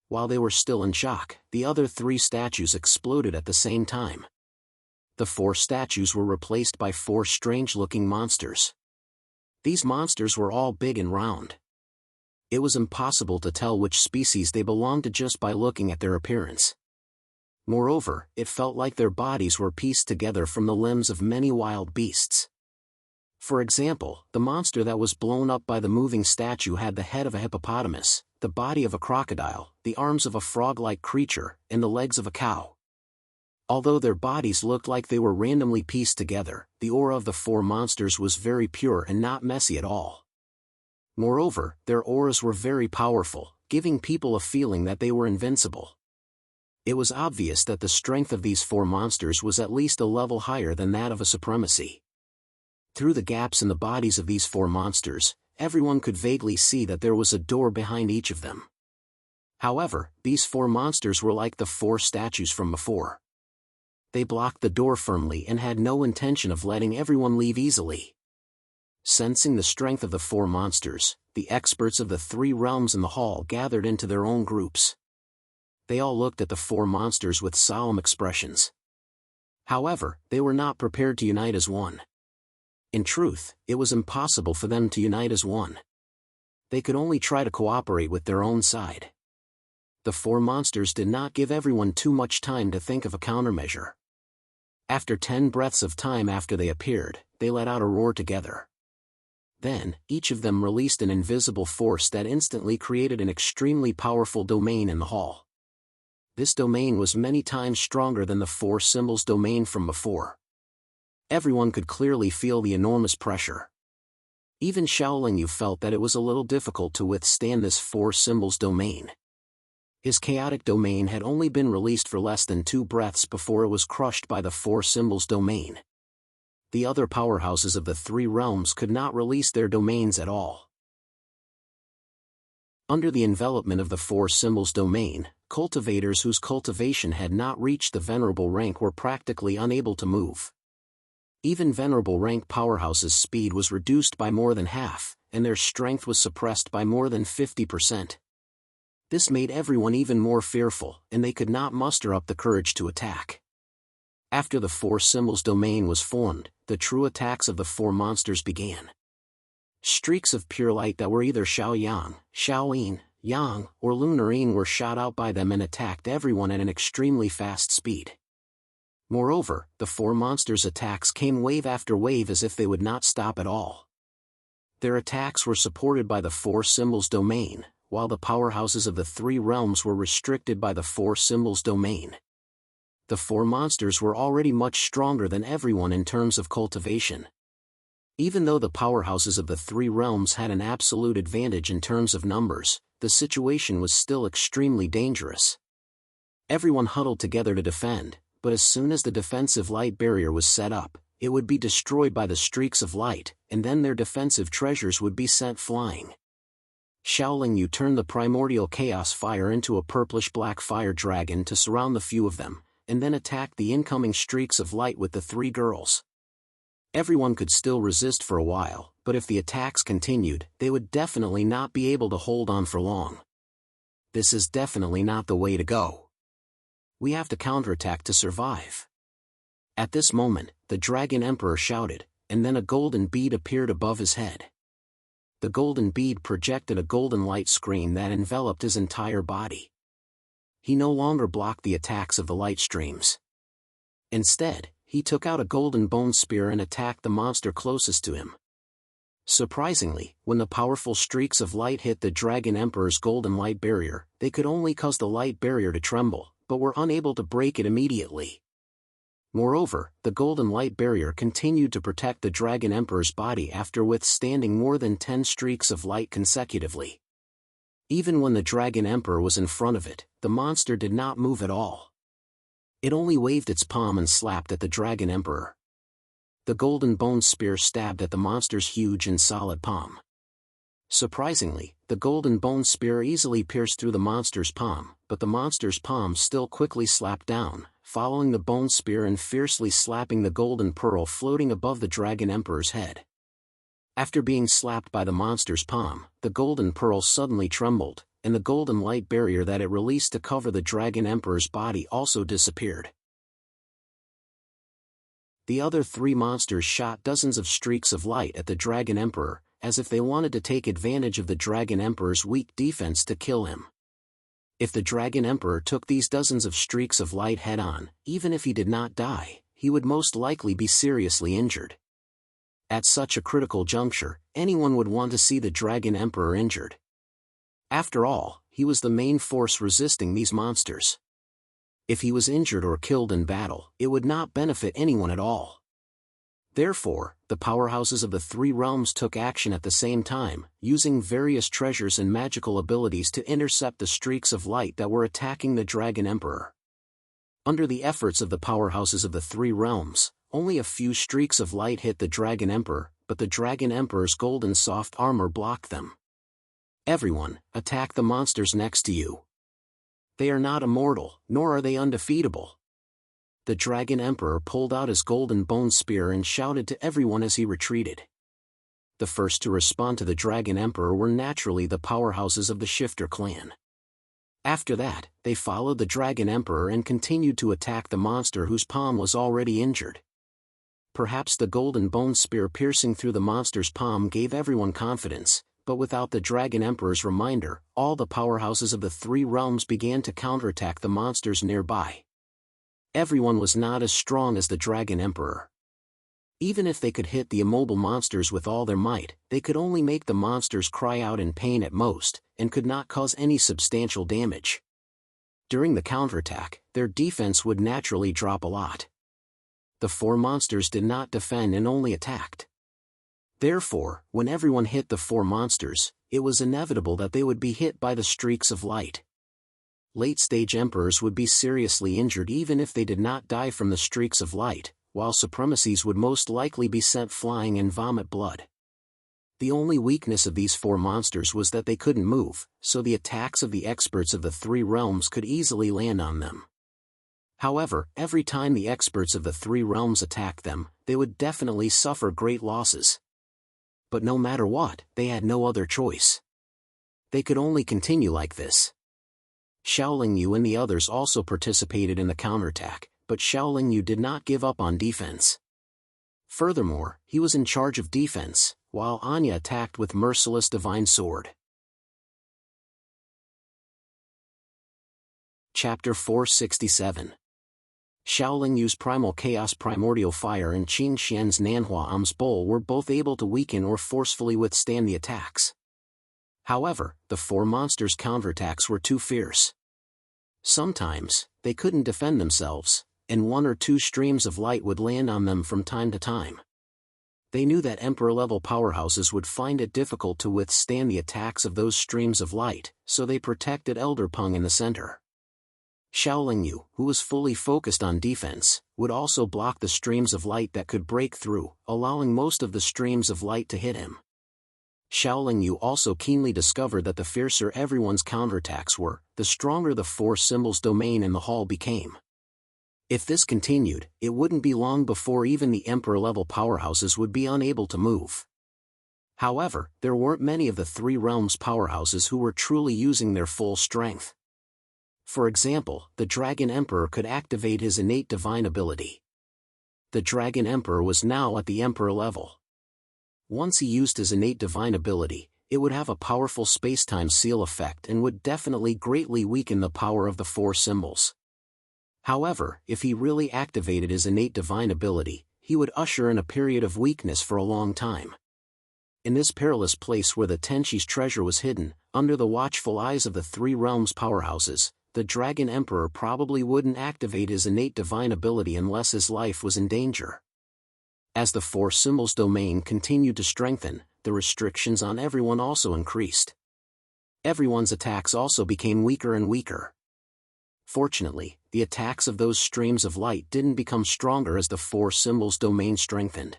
While they were still in shock, the other 3 statues exploded at the same time. The 4 statues were replaced by 4 strange-looking monsters. These monsters were all big and round. It was impossible to tell which species they belonged to just by looking at their appearance. Moreover, it felt like their bodies were pieced together from the limbs of many wild beasts. For example, the monster that was blown up by the moving statue had the head of a hippopotamus, the body of a crocodile, the arms of a frog-like creature, and the legs of a cow. Although their bodies looked like they were randomly pieced together, the aura of the 4 monsters was very pure and not messy at all. Moreover, their auras were very powerful, giving people a feeling that they were invincible. It was obvious that the strength of these 4 monsters was at least a level higher than that of a supremacy. Through the gaps in the bodies of these 4 monsters, everyone could vaguely see that there was a door behind each of them. However, these 4 monsters were like the 4 statues from before. They blocked the door firmly and had no intention of letting everyone leave easily. Sensing the strength of the 4 monsters, the experts of the 3 realms in the hall gathered into their own groups. They all looked at the 4 monsters with solemn expressions. However, they were not prepared to unite as one. In truth, it was impossible for them to unite as one. They could only try to cooperate with their own side. The 4 monsters did not give everyone too much time to think of a countermeasure. After 10 breaths of time after they appeared, they let out a roar together. Then, each of them released an invisible force that instantly created an extremely powerful domain in the hall. This domain was many times stronger than the 4 symbols domain from before. Everyone could clearly feel the enormous pressure. Even Shaolin Yu felt that it was a little difficult to withstand this 4 symbols domain. His chaotic domain had only been released for less than 2 breaths before it was crushed by the 4 symbols domain. The other powerhouses of the 3 realms could not release their domains at all. Under the envelopment of the 4 symbols domain, cultivators whose cultivation had not reached the venerable rank were practically unable to move. Even venerable rank powerhouses' speed was reduced by more than half, and their strength was suppressed by more than 50%. This made everyone even more fearful, and they could not muster up the courage to attack. After the 4 symbols domain was formed, the true attacks of the 4 monsters began. Streaks of pure light that were either Xiaoyang, Xiaoyin, Yang, or Lunarine were shot out by them and attacked everyone at an extremely fast speed. Moreover, the 4 monsters' attacks came wave after wave as if they would not stop at all. Their attacks were supported by the 4 symbols domain, while the powerhouses of the 3 realms were restricted by the 4 symbols domain. The 4 monsters were already much stronger than everyone in terms of cultivation. Even though the powerhouses of the three realms had an absolute advantage in terms of numbers, the situation was still extremely dangerous. Everyone huddled together to defend, but as soon as the defensive light barrier was set up, it would be destroyed by the streaks of light, and then their defensive treasures would be sent flying. Xiaoling Yu turned the primordial chaos fire into a purplish-black fire dragon to surround the few of them, and then attacked the incoming streaks of light with the three girls. Everyone could still resist for a while, but if the attacks continued, they would definitely not be able to hold on for long. This is definitely not the way to go. We have to counterattack to survive. At this moment, the Dragon Emperor shouted, and then a golden bead appeared above his head. The golden bead projected a golden light screen that enveloped his entire body. He no longer blocked the attacks of the light streams. Instead, he took out a golden bone spear and attacked the monster closest to him. Surprisingly, when the powerful streaks of light hit the Dragon Emperor's golden light barrier, they could only cause the light barrier to tremble, but were unable to break it immediately. Moreover, the golden light barrier continued to protect the Dragon Emperor's body after withstanding more than 10 streaks of light consecutively. Even when the Dragon Emperor was in front of it, the monster did not move at all. It only waved its palm and slapped at the Dragon Emperor. The golden bone spear stabbed at the monster's huge and solid palm. Surprisingly, the golden bone spear easily pierced through the monster's palm, but the monster's palm still quickly slapped down, following the bone spear and fiercely slapping the golden pearl floating above the Dragon Emperor's head. After being slapped by the monster's palm, the golden pearl suddenly trembled, and the golden light barrier that it released to cover the Dragon Emperor's body also disappeared. The other three monsters shot dozens of streaks of light at the Dragon Emperor, as if they wanted to take advantage of the Dragon Emperor's weak defense to kill him. If the Dragon Emperor took these dozens of streaks of light head-on, even if he did not die, he would most likely be seriously injured. At such a critical juncture, anyone would want to see the Dragon Emperor injured. After all, he was the main force resisting these monsters. If he was injured or killed in battle, it would not benefit anyone at all. Therefore, the powerhouses of the three realms took action at the same time, using various treasures and magical abilities to intercept the streaks of light that were attacking the Dragon Emperor. Under the efforts of the powerhouses of the three realms, only a few streaks of light hit the Dragon Emperor, but the Dragon Emperor's golden soft armor blocked them. Everyone, attack the monsters next to you. They are not immortal, nor are they undefeatable. The Dragon Emperor pulled out his golden bone spear and shouted to everyone as he retreated. The first to respond to the Dragon Emperor were naturally the powerhouses of the Shifter clan. After that, they followed the Dragon Emperor and continued to attack the monster whose palm was already injured. Perhaps the golden bone spear piercing through the monster's palm gave everyone confidence, but without the Dragon Emperor's reminder, all the powerhouses of the three realms began to counterattack the monsters nearby. Everyone was not as strong as the Dragon Emperor. Even if they could hit the immobile monsters with all their might, they could only make the monsters cry out in pain at most, and could not cause any substantial damage. During the counterattack, their defense would naturally drop a lot. The four monsters did not defend and only attacked. Therefore, when everyone hit the four monsters, it was inevitable that they would be hit by the streaks of light. Late-stage emperors would be seriously injured even if they did not die from the streaks of light, while supremacies would most likely be sent flying and vomit blood. The only weakness of these four monsters was that they couldn't move, so the attacks of the experts of the three realms could easily land on them. However, every time the experts of the three realms attacked them, they would definitely suffer great losses. But no matter what, they had no other choice. They could only continue like this. Xiaoling Yu and the others also participated in the counterattack, but Xiaoling Yu did not give up on defense. Furthermore, he was in charge of defense, while Anya attacked with merciless divine sword. Chapter 467. Xiaoling Yu's primal chaos primordial fire and Qin Xian's Nanhua Am's bowl were both able to weaken or forcefully withstand the attacks. However, the four monsters' counterattacks were too fierce. Sometimes, they couldn't defend themselves, and one or two streams of light would land on them from time to time. They knew that Emperor-level powerhouses would find it difficult to withstand the attacks of those streams of light, so they protected Elder Peng in the center. Xiaoling Yu, who was fully focused on defense, would also block the streams of light that could break through, allowing most of the streams of light to hit him. Xiaoling Yu also keenly discovered that the fiercer everyone's counterattacks were, the stronger the four symbols domain in the hall became. If this continued, it wouldn't be long before even the Emperor-level powerhouses would be unable to move. However, there weren't many of the Three Realms powerhouses who were truly using their full strength. For example, the Dragon Emperor could activate his innate divine ability. The Dragon Emperor was now at the Emperor level. Once he used his innate divine ability, it would have a powerful space-time seal effect and would definitely greatly weaken the power of the four symbols. However, if he really activated his innate divine ability, he would usher in a period of weakness for a long time. In this perilous place where the Tenchi's treasure was hidden, under the watchful eyes of the Three Realms powerhouses, the Dragon Emperor probably wouldn't activate his innate divine ability unless his life was in danger. As the four symbols domain continued to strengthen, the restrictions on everyone also increased. Everyone's attacks also became weaker and weaker. Fortunately, the attacks of those streams of light didn't become stronger as the four symbols domain strengthened.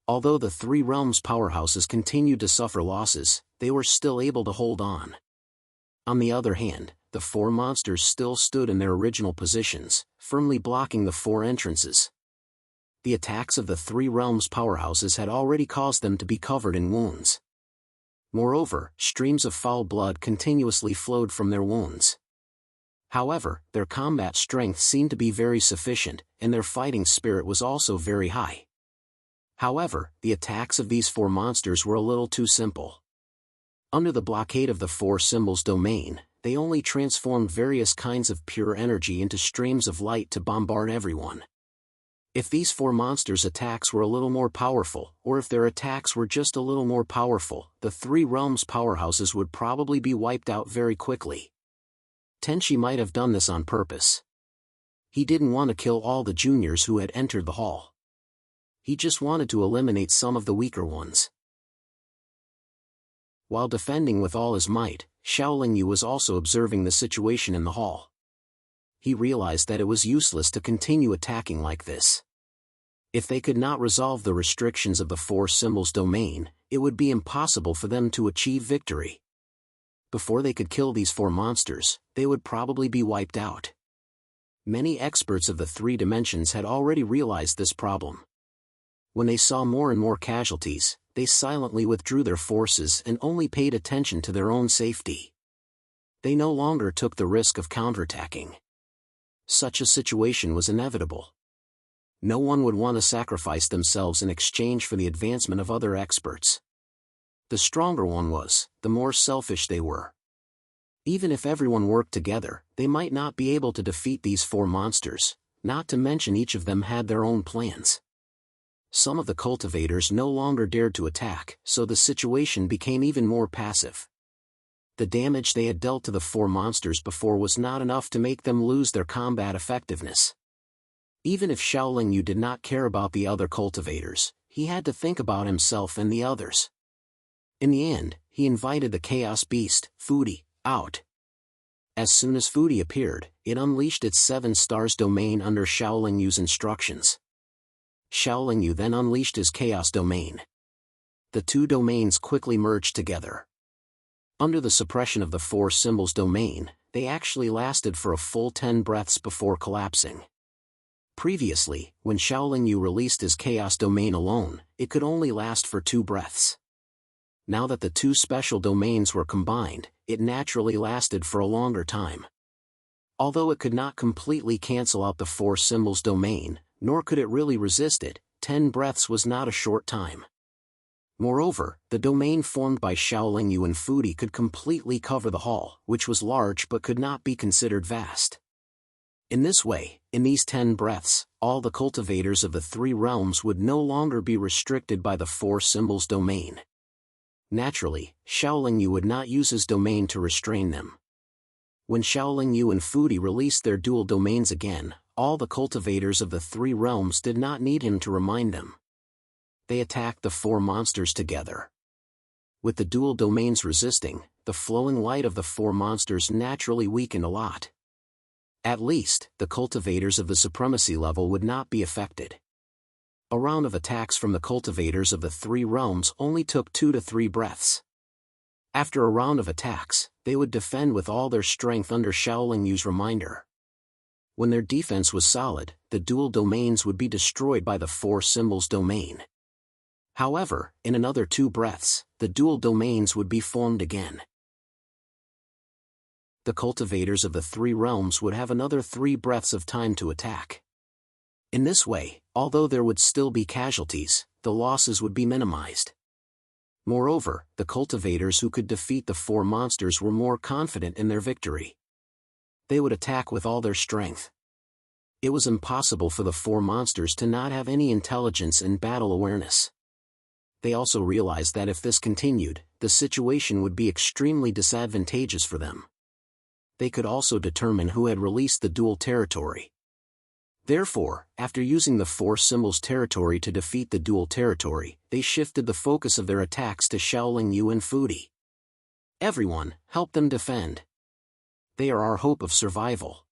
Although the Three Realms powerhouses continued to suffer losses, they were still able to hold on. On the other hand, the four monsters still stood in their original positions, firmly blocking the four entrances. The attacks of the Three Realms powerhouses had already caused them to be covered in wounds. Moreover, streams of foul blood continuously flowed from their wounds. However, their combat strength seemed to be very sufficient, and their fighting spirit was also very high. However, the attacks of these four monsters were a little too simple. Under the blockade of the four symbols domain, they only transformed various kinds of pure energy into streams of light to bombard everyone. If these four monsters' attacks were a little more powerful, or if their attacks were just a little more powerful, the Three Realms powerhouses would probably be wiped out very quickly. Tenchi might have done this on purpose. He didn't want to kill all the juniors who had entered the hall. He just wanted to eliminate some of the weaker ones. While defending with all his might, Xiaoling Yu was also observing the situation in the hall. He realized that it was useless to continue attacking like this. If they could not resolve the restrictions of the four symbols domain, it would be impossible for them to achieve victory. Before they could kill these four monsters, they would probably be wiped out. Many experts of the three dimensions had already realized this problem. When they saw more and more casualties, they silently withdrew their forces and only paid attention to their own safety. They no longer took the risk of counterattacking. Such a situation was inevitable. No one would want to sacrifice themselves in exchange for the advancement of other experts. The stronger one was, the more selfish they were. Even if everyone worked together, they might not be able to defeat these four monsters, not to mention each of them had their own plans. Some of the cultivators no longer dared to attack, so the situation became even more passive. The damage they had dealt to the four monsters before was not enough to make them lose their combat effectiveness. Even if Xiaoling Yu did not care about the other cultivators, he had to think about himself and the others. In the end, he invited the Chaos Beast, Fudi, out. As soon as Fudi appeared, it unleashed its 7 stars domain under Xiaoling Yu's instructions. Xiaoling Yu then unleashed his Chaos domain. The two domains quickly merged together. Under the suppression of the four symbols domain, they actually lasted for a full 10 breaths before collapsing. Previously, when Xiaoling Yu released his Chaos domain alone, it could only last for 2 breaths. Now that the two special domains were combined, it naturally lasted for a longer time. Although it could not completely cancel out the four symbols domain, nor could it really resist it, 10 breaths was not a short time. Moreover, the domain formed by Xiaoling Yu and Fudi could completely cover the hall, which was large but could not be considered vast. In this way, in these 10 breaths, all the cultivators of the three realms would no longer be restricted by the four symbols domain. Naturally, Xiaoling Yu would not use his domain to restrain them. When Xiaoling Yu and Fudi released their dual domains again, all the cultivators of the three realms did not need him to remind them. they attacked the four monsters together. With the dual domains resisting, the flowing light of the four monsters naturally weakened a lot. At least, the cultivators of the supremacy level would not be affected. A round of attacks from the cultivators of the three realms only took 2 to 3 breaths. After a round of attacks, they would defend with all their strength under Shaolin Yu's reminder. When their defense was solid, the dual domains would be destroyed by the four symbols domain. However, in another 2 breaths, the dual domains would be formed again. The cultivators of the three realms would have another 3 breaths of time to attack. In this way, although there would still be casualties, the losses would be minimized. Moreover, the cultivators who could defeat the four monsters were more confident in their victory. They would attack with all their strength. It was impossible for the four monsters to not have any intelligence and battle awareness. They also realized that if this continued, the situation would be extremely disadvantageous for them. They could also determine who had released the dual territory. Therefore, after using the four symbols territory to defeat the dual territory, they shifted the focus of their attacks to Shaolin Yu and Fudi. Everyone, help them defend. They are our hope of survival.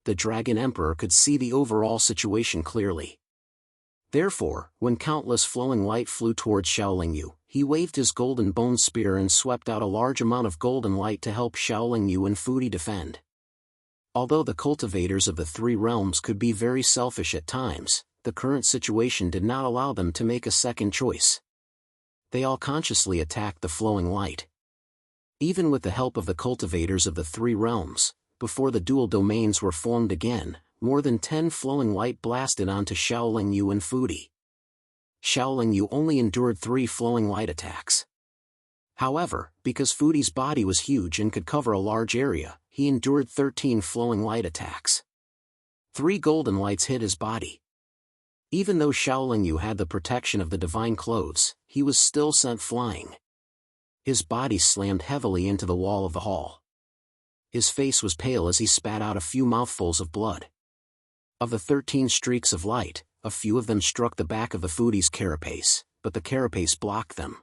The Dragon Emperor could see the overall situation clearly. Therefore, when countless flowing light flew towards Shaolin Yu, he waved his golden bone spear and swept out a large amount of golden light to help Shaolin Yu and Fudi defend. Although the cultivators of the three realms could be very selfish at times, the current situation did not allow them to make a second choice. They all consciously attacked the flowing light. Even with the help of the cultivators of the three realms, before the dual domains were formed again, more than 10 flowing light blasted onto Shaolin Yu and Fudi. Shaolin Yu only endured 3 flowing light attacks. However, because Fudi's body was huge and could cover a large area, he endured 13 flowing light attacks. 3 golden lights hit his body. Even though Shaolin Yu had the protection of the divine clothes, he was still sent flying. His body slammed heavily into the wall of the hall. His face was pale as he spat out a few mouthfuls of blood. Of the 13 streaks of light, a few of them struck the back of the Fudi's carapace, but the carapace blocked them.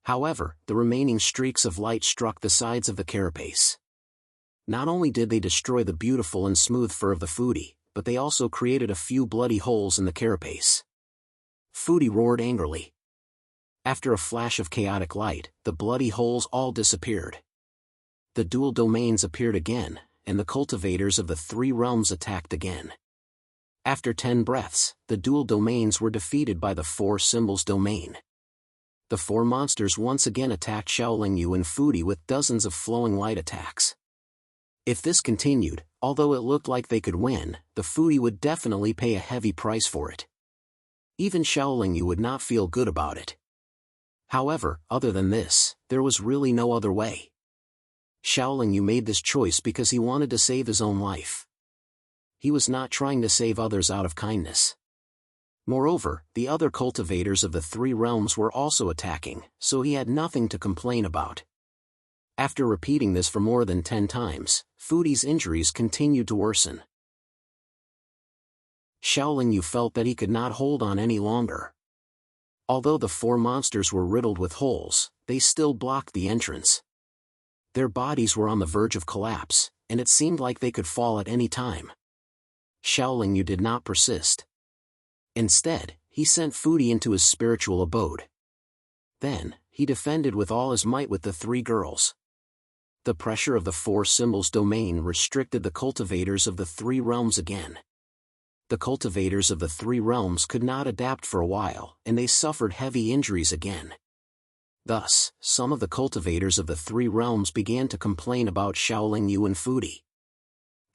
However, the remaining streaks of light struck the sides of the carapace. Not only did they destroy the beautiful and smooth fur of the Fudi, but they also created a few bloody holes in the carapace. Fudi roared angrily. After a flash of chaotic light, the bloody holes all disappeared. The dual domains appeared again, and the cultivators of the three realms attacked again. After 10 breaths, the dual domains were defeated by the four symbols domain. The four monsters once again attacked Shaolin Yu and Fudi with dozens of flowing light attacks. If this continued, although it looked like they could win, the Fudi would definitely pay a heavy price for it. Even Shaolin Yu would not feel good about it. However, other than this, there was really no other way. Shaolin Yu made this choice because he wanted to save his own life. He was not trying to save others out of kindness. Moreover, the other cultivators of the three realms were also attacking, so he had nothing to complain about. After repeating this for more than 10 times, Fudi's injuries continued to worsen. Shaolin Yu felt that he could not hold on any longer. Although the four monsters were riddled with holes, they still blocked the entrance. Their bodies were on the verge of collapse, and it seemed like they could fall at any time. Shaolin Yu did not persist. Instead, he sent Fudi into his spiritual abode. Then, he defended with all his might with the three girls. The pressure of the four symbols domain restricted the cultivators of the three realms again. The cultivators of the three realms could not adapt for a while, and they suffered heavy injuries again. Thus, some of the cultivators of the three realms began to complain about Shaolin Yu and Fudi.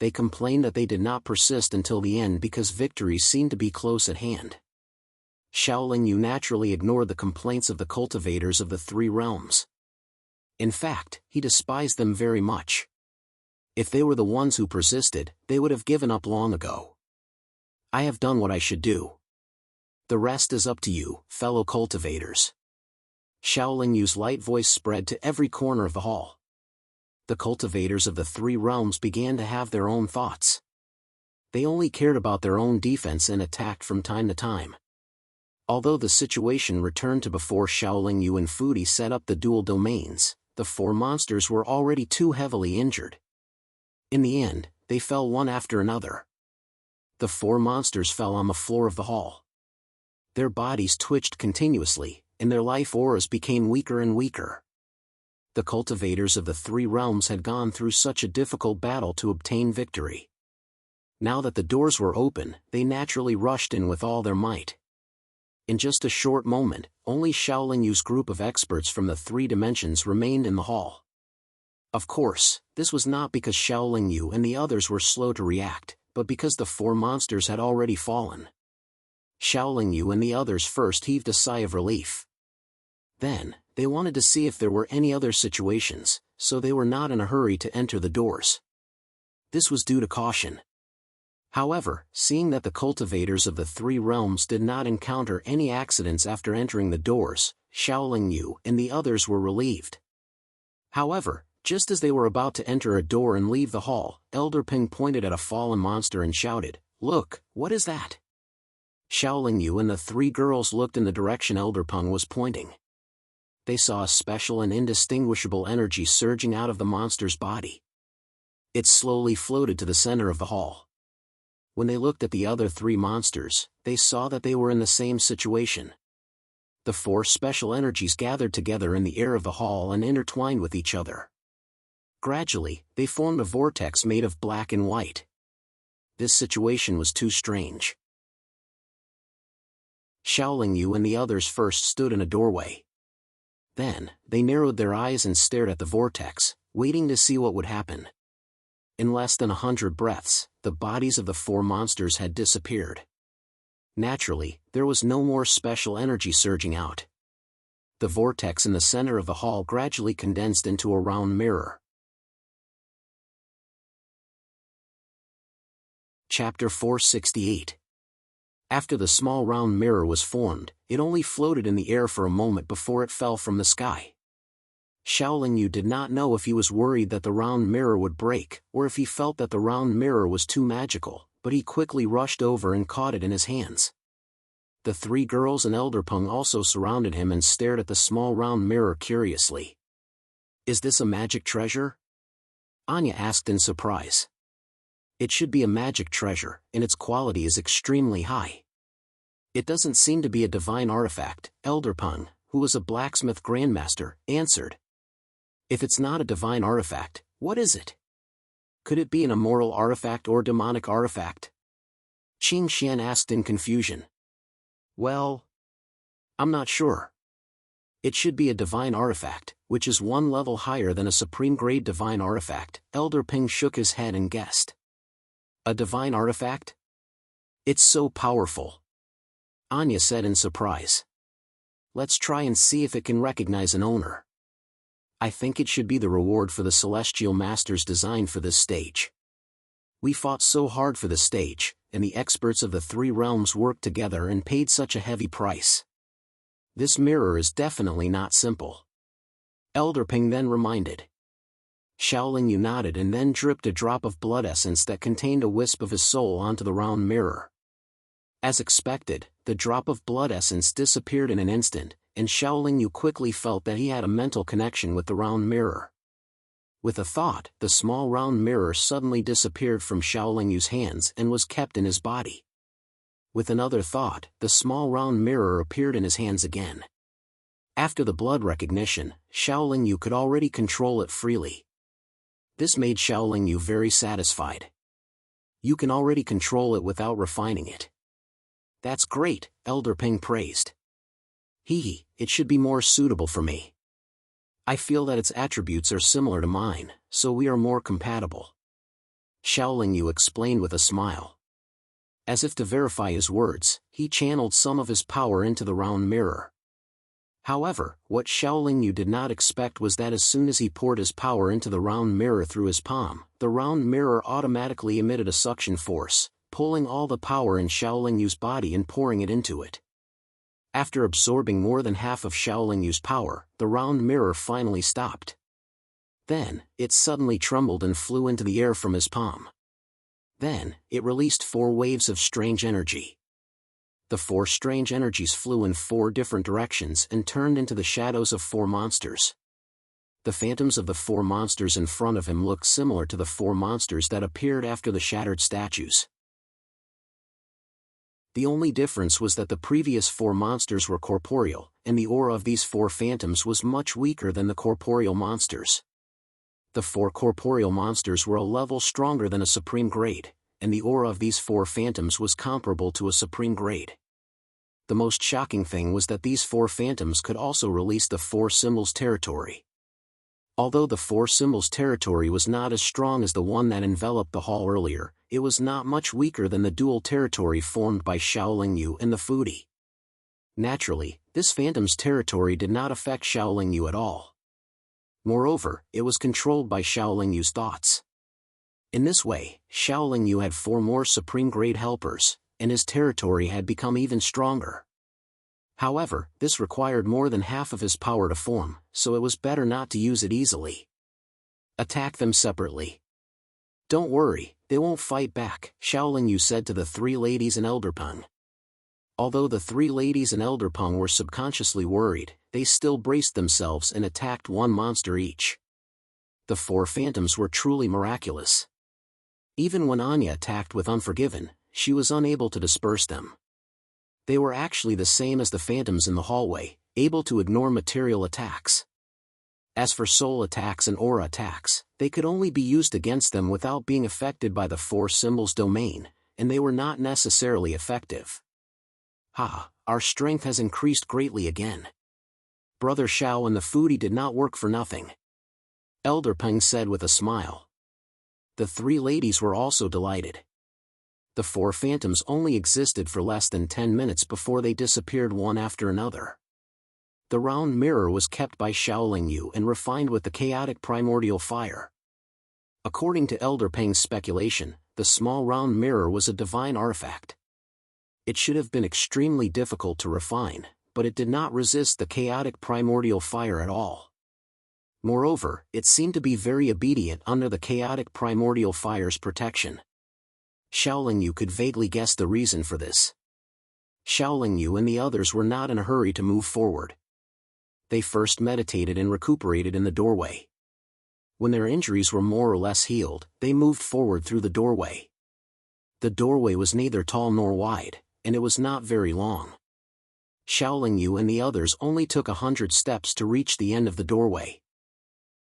They complained that they did not persist until the end because victory seemed to be close at hand. Shaolin Yu naturally ignored the complaints of the cultivators of the three realms. In fact, he despised them very much. If they were the ones who persisted, they would have given up long ago. I have done what I should do. The rest is up to you, fellow cultivators. Shaolin Yu's light voice spread to every corner of the hall. The cultivators of the three realms began to have their own thoughts. They only cared about their own defense and attacked from time to time. Although the situation returned to before Xiaoling Yu and Fudi set up the dual domains, the four monsters were already too heavily injured. In the end, they fell one after another. The four monsters fell on the floor of the hall. Their bodies twitched continuously, and their life auras became weaker and weaker. The cultivators of the three realms had gone through such a difficult battle to obtain victory. Now that the doors were open, they naturally rushed in with all their might. In just a short moment, only Xiaoling Yu's group of experts from the three dimensions remained in the hall. Of course, this was not because Xiaoling Yu and the others were slow to react, but because the four monsters had already fallen. Xiaoling Yu and the others first heaved a sigh of relief. Then, they wanted to see if there were any other situations, so they were not in a hurry to enter the doors. This was due to caution. However, seeing that the cultivators of the three realms did not encounter any accidents after entering the doors, Xiaoling Yu and the others were relieved. However, just as they were about to enter a door and leave the hall, Elder Ping pointed at a fallen monster and shouted, "Look, what is that?" Xiaoling Yu and the three girls looked in the direction Elder Peng was pointing. They saw a special and indistinguishable energy surging out of the monster's body. It slowly floated to the center of the hall. When they looked at the other three monsters, they saw that they were in the same situation. The four special energies gathered together in the air of the hall and intertwined with each other. Gradually, they formed a vortex made of black and white. This situation was too strange. Xiaoling Yu and the others first stood in a doorway. Then, they narrowed their eyes and stared at the vortex, waiting to see what would happen. In less than 100 breaths, the bodies of the four monsters had disappeared. Naturally, there was no more special energy surging out. The vortex in the center of the hall gradually condensed into a round mirror. Chapter 468. After the small round mirror was formed, it only floated in the air for a moment before it fell from the sky. Xiaoling Yu did not know if he was worried that the round mirror would break, or if he felt that the round mirror was too magical, but he quickly rushed over and caught it in his hands. The three girls and Elder Peng also surrounded him and stared at the small round mirror curiously. "Is this a magic treasure?" Anya asked in surprise. "It should be a magic treasure, and its quality is extremely high." "It doesn't seem to be a divine artifact," Elder Peng, who was a blacksmith grandmaster, answered. "If it's not a divine artifact, what is it? Could it be an immoral artifact or demonic artifact?" Qing Xian asked in confusion. "Well, I'm not sure. It should be a divine artifact, which is one level higher than a supreme-grade divine artifact." Elder Ping shook his head and guessed. "A divine artifact? It's so powerful," Anya said in surprise. "Let's try and see if it can recognize an owner. I think it should be the reward for the Celestial Master's design for this stage. We fought so hard for this stage, and the experts of the three realms worked together and paid such a heavy price. This mirror is definitely not simple," Elder Ping then reminded. Xiaoling Yu nodded and then dripped a drop of blood essence that contained a wisp of his soul onto the round mirror. As expected, the drop of blood essence disappeared in an instant, and Xiaoling Yu quickly felt that he had a mental connection with the round mirror. With a thought, the small round mirror suddenly disappeared from Xiaoling Yu's hands and was kept in his body. With another thought, the small round mirror appeared in his hands again. After the blood recognition, Xiaoling Yu could already control it freely. This made Xiaoling Yu very satisfied. "You can already control it without refining it." "That's great," Elder Ping praised. It should be more suitable for me. I feel that its attributes are similar to mine, so we are more compatible," Xiaoling Yu explained with a smile. As if to verify his words, he channeled some of his power into the round mirror. However, what Xiaoling Yu did not expect was that as soon as he poured his power into the round mirror through his palm, the round mirror automatically emitted a suction force, pulling all the power in Xiaoling Yu's body and pouring it into it. After absorbing more than half of Xiaoling Yu's power, the round mirror finally stopped. Then, it suddenly trembled and flew into the air from his palm. Then, it released 4 waves of strange energy. The four strange energies flew in four different directions and turned into the shadows of four monsters. The phantoms of the four monsters in front of him looked similar to the four monsters that appeared after the shattered statues. The only difference was that the previous four monsters were corporeal, and the aura of these four phantoms was much weaker than the corporeal monsters. The four corporeal monsters were a level stronger than a supreme grade, and the aura of these four phantoms was comparable to a supreme grade. The most shocking thing was that these four phantoms could also release the four symbols territory. Although the four symbols territory was not as strong as the one that enveloped the hall earlier, it was not much weaker than the dual territory formed by Shaolin Yu and the Foodie. Naturally, this phantom's territory did not affect Shaolin Yu at all. Moreover, it was controlled by Shaolin Yu's thoughts. In this way, Shaolin Yu had four more supreme grade helpers, and his territory had become even stronger. However, this required more than half of his power to form, so it was better not to use it easily. Attack them separately. Don't worry, they won't fight back, Shaolin Yu said to the three ladies and Elder Peng. Although the three ladies and Elder Peng were subconsciously worried, they still braced themselves and attacked one monster each. The four phantoms were truly miraculous. Even when Anya attacked with Unforgiven, she was unable to disperse them. They were actually the same as the phantoms in the hallway, able to ignore material attacks. As for soul attacks and aura attacks, they could only be used against them without being affected by the four symbols domain, and they were not necessarily effective. Our strength has increased greatly again. Brother Shao and the Foodie did not work for nothing. Elder Peng said with a smile. The three ladies were also delighted. The four phantoms only existed for less than 10 minutes before they disappeared one after another. The round mirror was kept by Shaolin Yu and refined with the chaotic primordial fire. According to Elder Peng's speculation, the small round mirror was a divine artifact. It should have been extremely difficult to refine, but it did not resist the chaotic primordial fire at all. Moreover, it seemed to be very obedient under the chaotic primordial fire's protection. Shaolin Yu could vaguely guess the reason for this. Shaolin Yu and the others were not in a hurry to move forward. They first meditated and recuperated in the doorway. When their injuries were more or less healed, they moved forward through the doorway. The doorway was neither tall nor wide, and it was not very long. Shaolin Yu and the others only took 100 steps to reach the end of the doorway.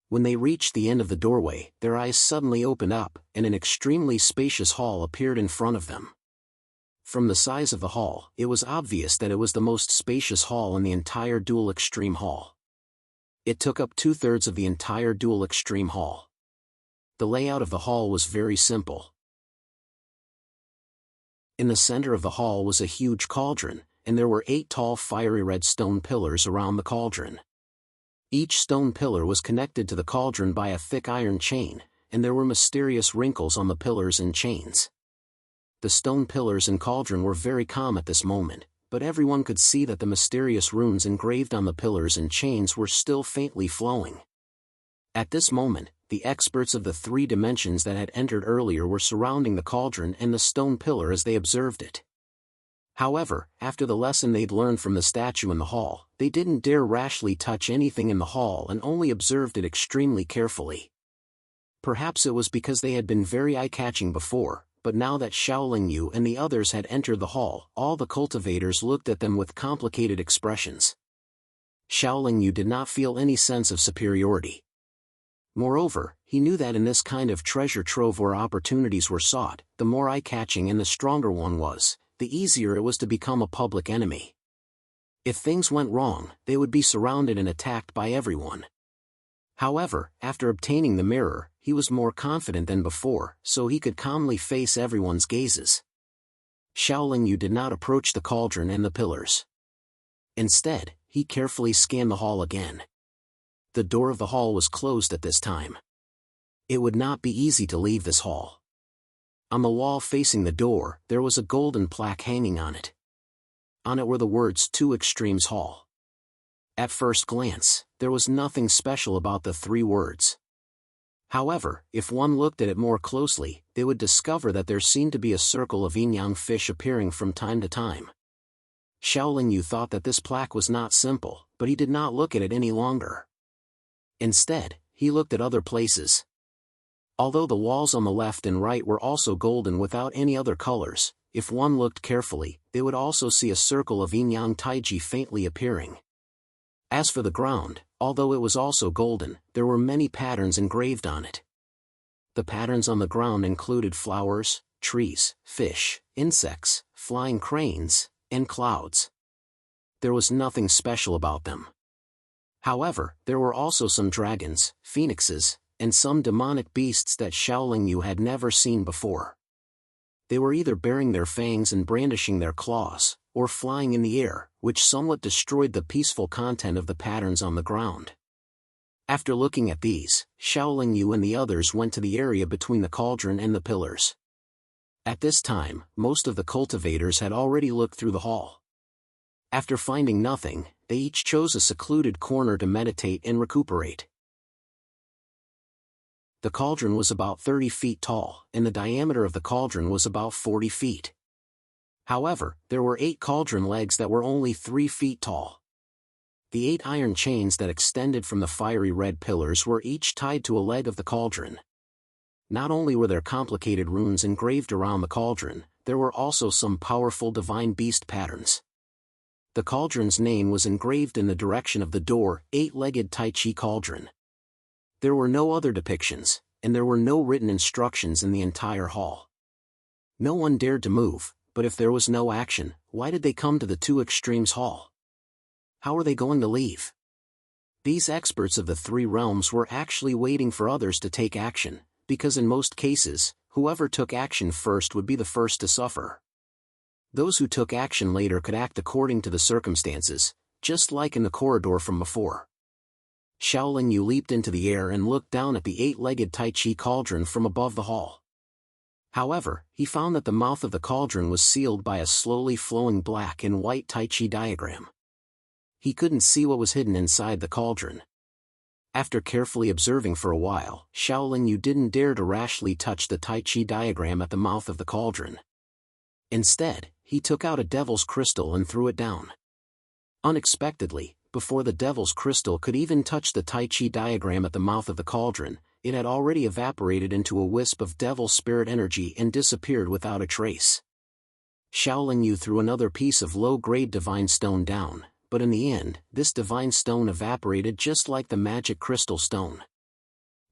When they reached the end of the doorway, their eyes suddenly opened up, and an extremely spacious hall appeared in front of them. From the size of the hall, it was obvious that it was the most spacious hall in the entire Dual Extreme Hall. It took up 2/3 of the entire Dual Extreme Hall. The layout of the hall was very simple. In the center of the hall was a huge cauldron, and there were 8 tall fiery red stone pillars around the cauldron. Each stone pillar was connected to the cauldron by a thick iron chain, and there were mysterious wrinkles on the pillars and chains. The stone pillars and cauldron were very calm at this moment, but everyone could see that the mysterious runes engraved on the pillars and chains were still faintly flowing. At this moment, the experts of the 3 dimensions that had entered earlier were surrounding the cauldron and the stone pillar as they observed it. However, after the lesson they'd learned from the statue in the hall, they didn't dare rashly touch anything in the hall and only observed it extremely carefully. Perhaps it was because they had been very eye-catching before, but now that Shaolin Yu and the others had entered the hall, all the cultivators looked at them with complicated expressions. Shaolin Yu did not feel any sense of superiority. Moreover, he knew that in this kind of treasure trove where opportunities were sought, the more eye-catching and the stronger one was, the easier it was to become a public enemy. If things went wrong, they would be surrounded and attacked by everyone. However, after obtaining the mirror, he was more confident than before, so he could calmly face everyone's gazes. Shaolin Yu did not approach the cauldron and the pillars. Instead, he carefully scanned the hall again. The door of the hall was closed at this time. It would not be easy to leave this hall. On the wall facing the door, there was a golden plaque hanging on it. On it were the words 2 Extremes Hall. At first glance, there was nothing special about the 3 words. However, if one looked at it more closely, they would discover that there seemed to be a circle of yin-yang fish appearing from time to time. Xiaoling Yu thought that this plaque was not simple, but he did not look at it any longer. Instead, he looked at other places. Although the walls on the left and right were also golden without any other colors, if one looked carefully, they would also see a circle of yin-yang taiji faintly appearing. As for the ground, although it was also golden, there were many patterns engraved on it. The patterns on the ground included flowers, trees, fish, insects, flying cranes, and clouds. There was nothing special about them. However, there were also some dragons, phoenixes, and some demonic beasts that Xiaoling Yu had never seen before. They were either baring their fangs and brandishing their claws, or flying in the air, which somewhat destroyed the peaceful content of the patterns on the ground. After looking at these, Xiaoling Yu and the others went to the area between the cauldron and the pillars. At this time, most of the cultivators had already looked through the hall. After finding nothing, they each chose a secluded corner to meditate and recuperate. The cauldron was about 30 feet tall, and the diameter of the cauldron was about 40 feet. However, there were 8 cauldron legs that were only 3 feet tall. The 8 iron chains that extended from the fiery red pillars were each tied to a leg of the cauldron. Not only were there complicated runes engraved around the cauldron, there were also some powerful divine beast patterns. The cauldron's name was engraved in the direction of the door, 8-legged Tai Chi cauldron. There were no other depictions, and there were no written instructions in the entire hall. No one dared to move, but if there was no action, why did they come to the two extremes hall? How were they going to leave? These experts of the 3 realms were actually waiting for others to take action, because in most cases, whoever took action first would be the first to suffer. Those who took action later could act according to the circumstances, just like in the corridor from before. Xiaoling Yu leaped into the air and looked down at the 8-legged Tai Chi cauldron from above the hall. However, he found that the mouth of the cauldron was sealed by a slowly flowing black and white Tai Chi diagram. He couldn't see what was hidden inside the cauldron. After carefully observing for a while, Xiaoling Yu didn't dare to rashly touch the Tai Chi diagram at the mouth of the cauldron. Instead, he took out a devil's crystal and threw it down. Unexpectedly, before the devil's crystal could even touch the Tai Chi diagram at the mouth of the cauldron, it had already evaporated into a wisp of devil spirit energy and disappeared without a trace. Xiaoling Yu threw another piece of low-grade divine stone down, but in the end, this divine stone evaporated just like the magic crystal stone.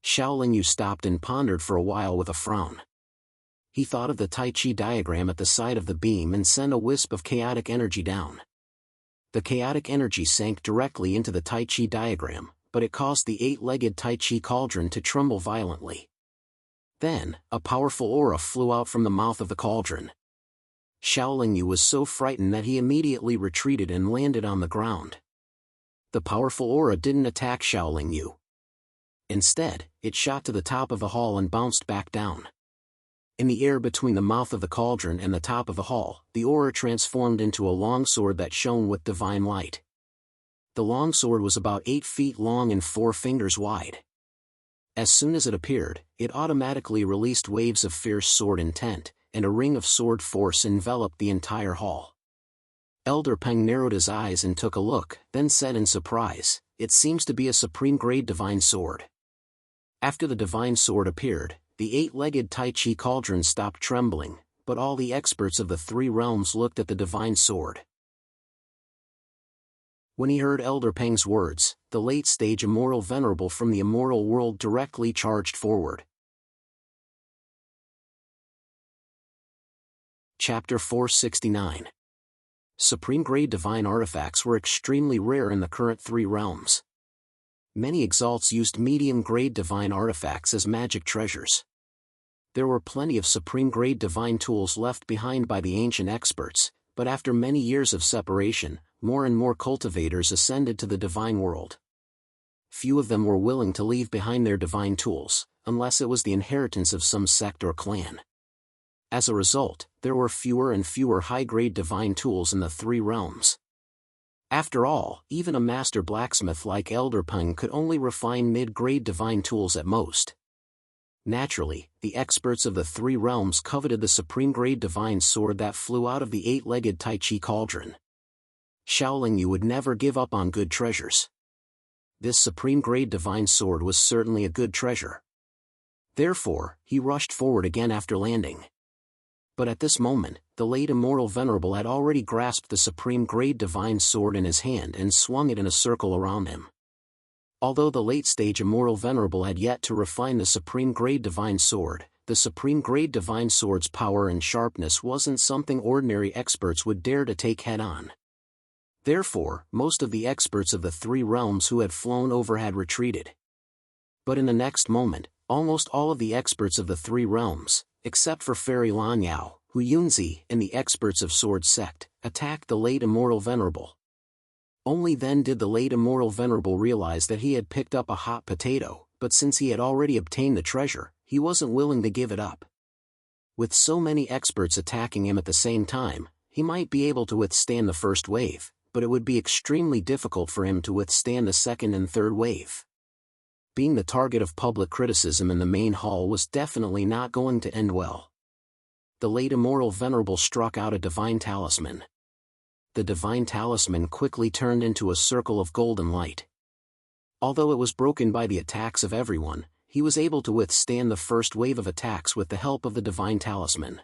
Xiaoling Yu stopped and pondered for a while with a frown. He thought of the Tai Chi diagram at the side of the beam and sent a wisp of chaotic energy down. The chaotic energy sank directly into the Tai Chi diagram, but it caused the 8-legged Tai Chi cauldron to tremble violently. Then, a powerful aura flew out from the mouth of the cauldron. Xiaoling Yu was so frightened that he immediately retreated and landed on the ground. The powerful aura didn't attack Xiaoling Yu. Instead, it shot to the top of the hall and bounced back down. In the air between the mouth of the cauldron and the top of the hall, the aura transformed into a long sword that shone with divine light. The long sword was about 8 feet long and 4 fingers wide. As soon as it appeared, it automatically released waves of fierce sword intent, and a ring of sword force enveloped the entire hall. Elder Peng narrowed his eyes and took a look, then said in surprise, "It seems to be a supreme-grade divine sword." After the divine sword appeared, the 8-legged Tai Chi cauldron stopped trembling, but all the experts of the 3 realms looked at the divine sword. When he heard Elder Peng's words, the late-stage immortal venerable from the immortal world directly charged forward. Chapter 469. Supreme-grade divine artifacts were extremely rare in the current 3 realms. Many exalts used medium-grade divine artifacts as magic treasures. There were plenty of supreme-grade divine tools left behind by the ancient experts, but after many years of separation, more and more cultivators ascended to the divine world. Few of them were willing to leave behind their divine tools, unless it was the inheritance of some sect or clan. As a result, there were fewer and fewer high-grade divine tools in the 3 realms. After all, even a master blacksmith like Elder Peng could only refine mid-grade divine tools at most. Naturally, the experts of the 3 realms coveted the supreme-grade divine sword that flew out of the 8-legged Tai Chi cauldron. Xiaoling Yu would never give up on good treasures. This supreme-grade divine sword was certainly a good treasure. Therefore, he rushed forward again after landing. But at this moment, the late immortal venerable had already grasped the supreme-grade divine sword in his hand and swung it in a circle around him. Although the late-stage immortal venerable had yet to refine the supreme-grade divine sword, the supreme-grade divine sword's power and sharpness wasn't something ordinary experts would dare to take head-on. Therefore, most of the experts of the three realms who had flown over had retreated. But in the next moment, almost all of the experts of the three realms, except for Fairy Lan Yao, Hu Yunzi, and the experts of Sword Sect, attacked the late immortal venerable. Only then did the late immortal venerable realize that he had picked up a hot potato, but since he had already obtained the treasure, he wasn't willing to give it up. With so many experts attacking him at the same time, he might be able to withstand the first wave, but it would be extremely difficult for him to withstand the second and third wave. Being the target of public criticism in the main hall was definitely not going to end well. The late immortal venerable struck out a divine talisman. The divine talisman quickly turned into a circle of golden light. Although it was broken by the attacks of everyone, he was able to withstand the first wave of attacks with the help of the divine talisman.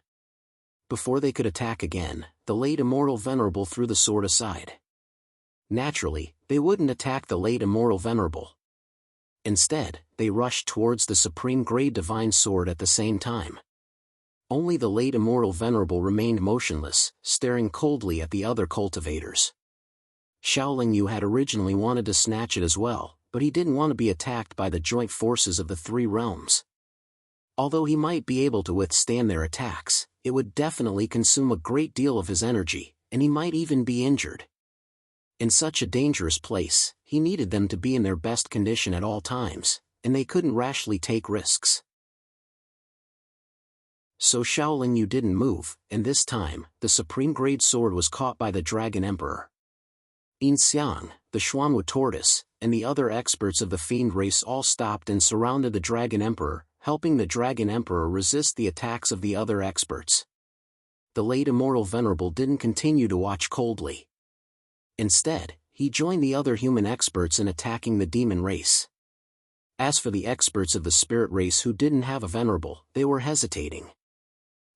Before they could attack again, the late immortal venerable threw the sword aside. Naturally, they wouldn't attack the late immortal venerable. Instead, they rushed towards the supreme-grade divine sword at the same time. Only the late immortal venerable remained motionless, staring coldly at the other cultivators. Xiaoling Yu had originally wanted to snatch it as well, but he didn't want to be attacked by the joint forces of the three realms. Although he might be able to withstand their attacks, it would definitely consume a great deal of his energy, and he might even be injured. In such a dangerous place, he needed them to be in their best condition at all times, and they couldn't rashly take risks. So Xiaoling Yu didn't move, and this time, the supreme-grade sword was caught by the Dragon Emperor. Yin Xiang, the Xuanwu tortoise, and the other experts of the fiend race all stopped and surrounded the Dragon Emperor, helping the Dragon Emperor resist the attacks of the other experts. The late immortal venerable didn't continue to watch coldly. Instead, he joined the other human experts in attacking the demon race. As for the experts of the spirit race who didn't have a venerable, they were hesitating.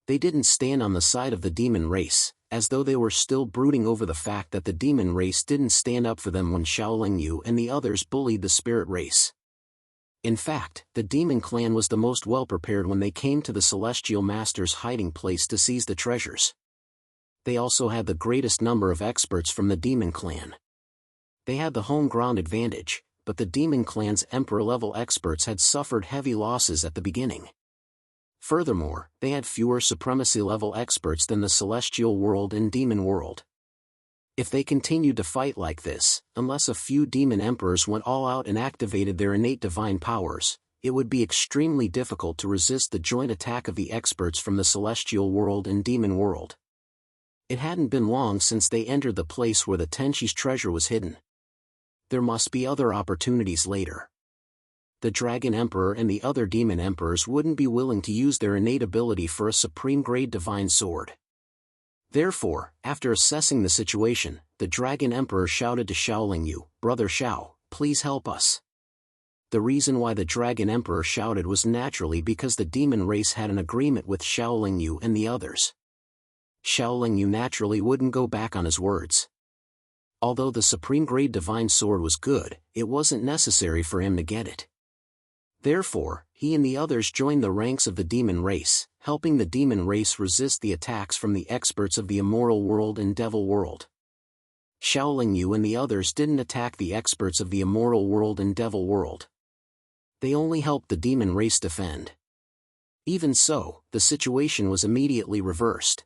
They didn't stand on the side of the demon race, as though they were still brooding over the fact that the demon race didn't stand up for them when Xiaoling Yu and the others bullied the spirit race. In fact, the demon clan was the most well-prepared when they came to the celestial master's hiding place to seize the treasures. They also had the greatest number of experts from the demon clan. They had the home ground advantage, but the demon clan's emperor-level experts had suffered heavy losses at the beginning. Furthermore, they had fewer supremacy-level experts than the celestial world and demon world. If they continued to fight like this, unless a few demon emperors went all out and activated their innate divine powers, it would be extremely difficult to resist the joint attack of the experts from the celestial world and demon world. It hadn't been long since they entered the place where the Tenshi's treasure was hidden. There must be other opportunities later. The Dragon Emperor and the other demon emperors wouldn't be willing to use their innate ability for a supreme-grade divine sword. Therefore, after assessing the situation, the Dragon Emperor shouted to Xiaoling Yu, "Brother Xiao, please help us." The reason why the Dragon Emperor shouted was naturally because the demon race had an agreement with Xiaoling Yu and the others. Xiaoling Yu naturally wouldn't go back on his words. Although the supreme-grade divine sword was good, it wasn't necessary for him to get it. Therefore, he and the others joined the ranks of the demon race, helping the demon race resist the attacks from the experts of the immortal world and devil world. Xiaoling Yu and the others didn't attack the experts of the immortal world and devil world. They only helped the demon race defend. Even so, the situation was immediately reversed.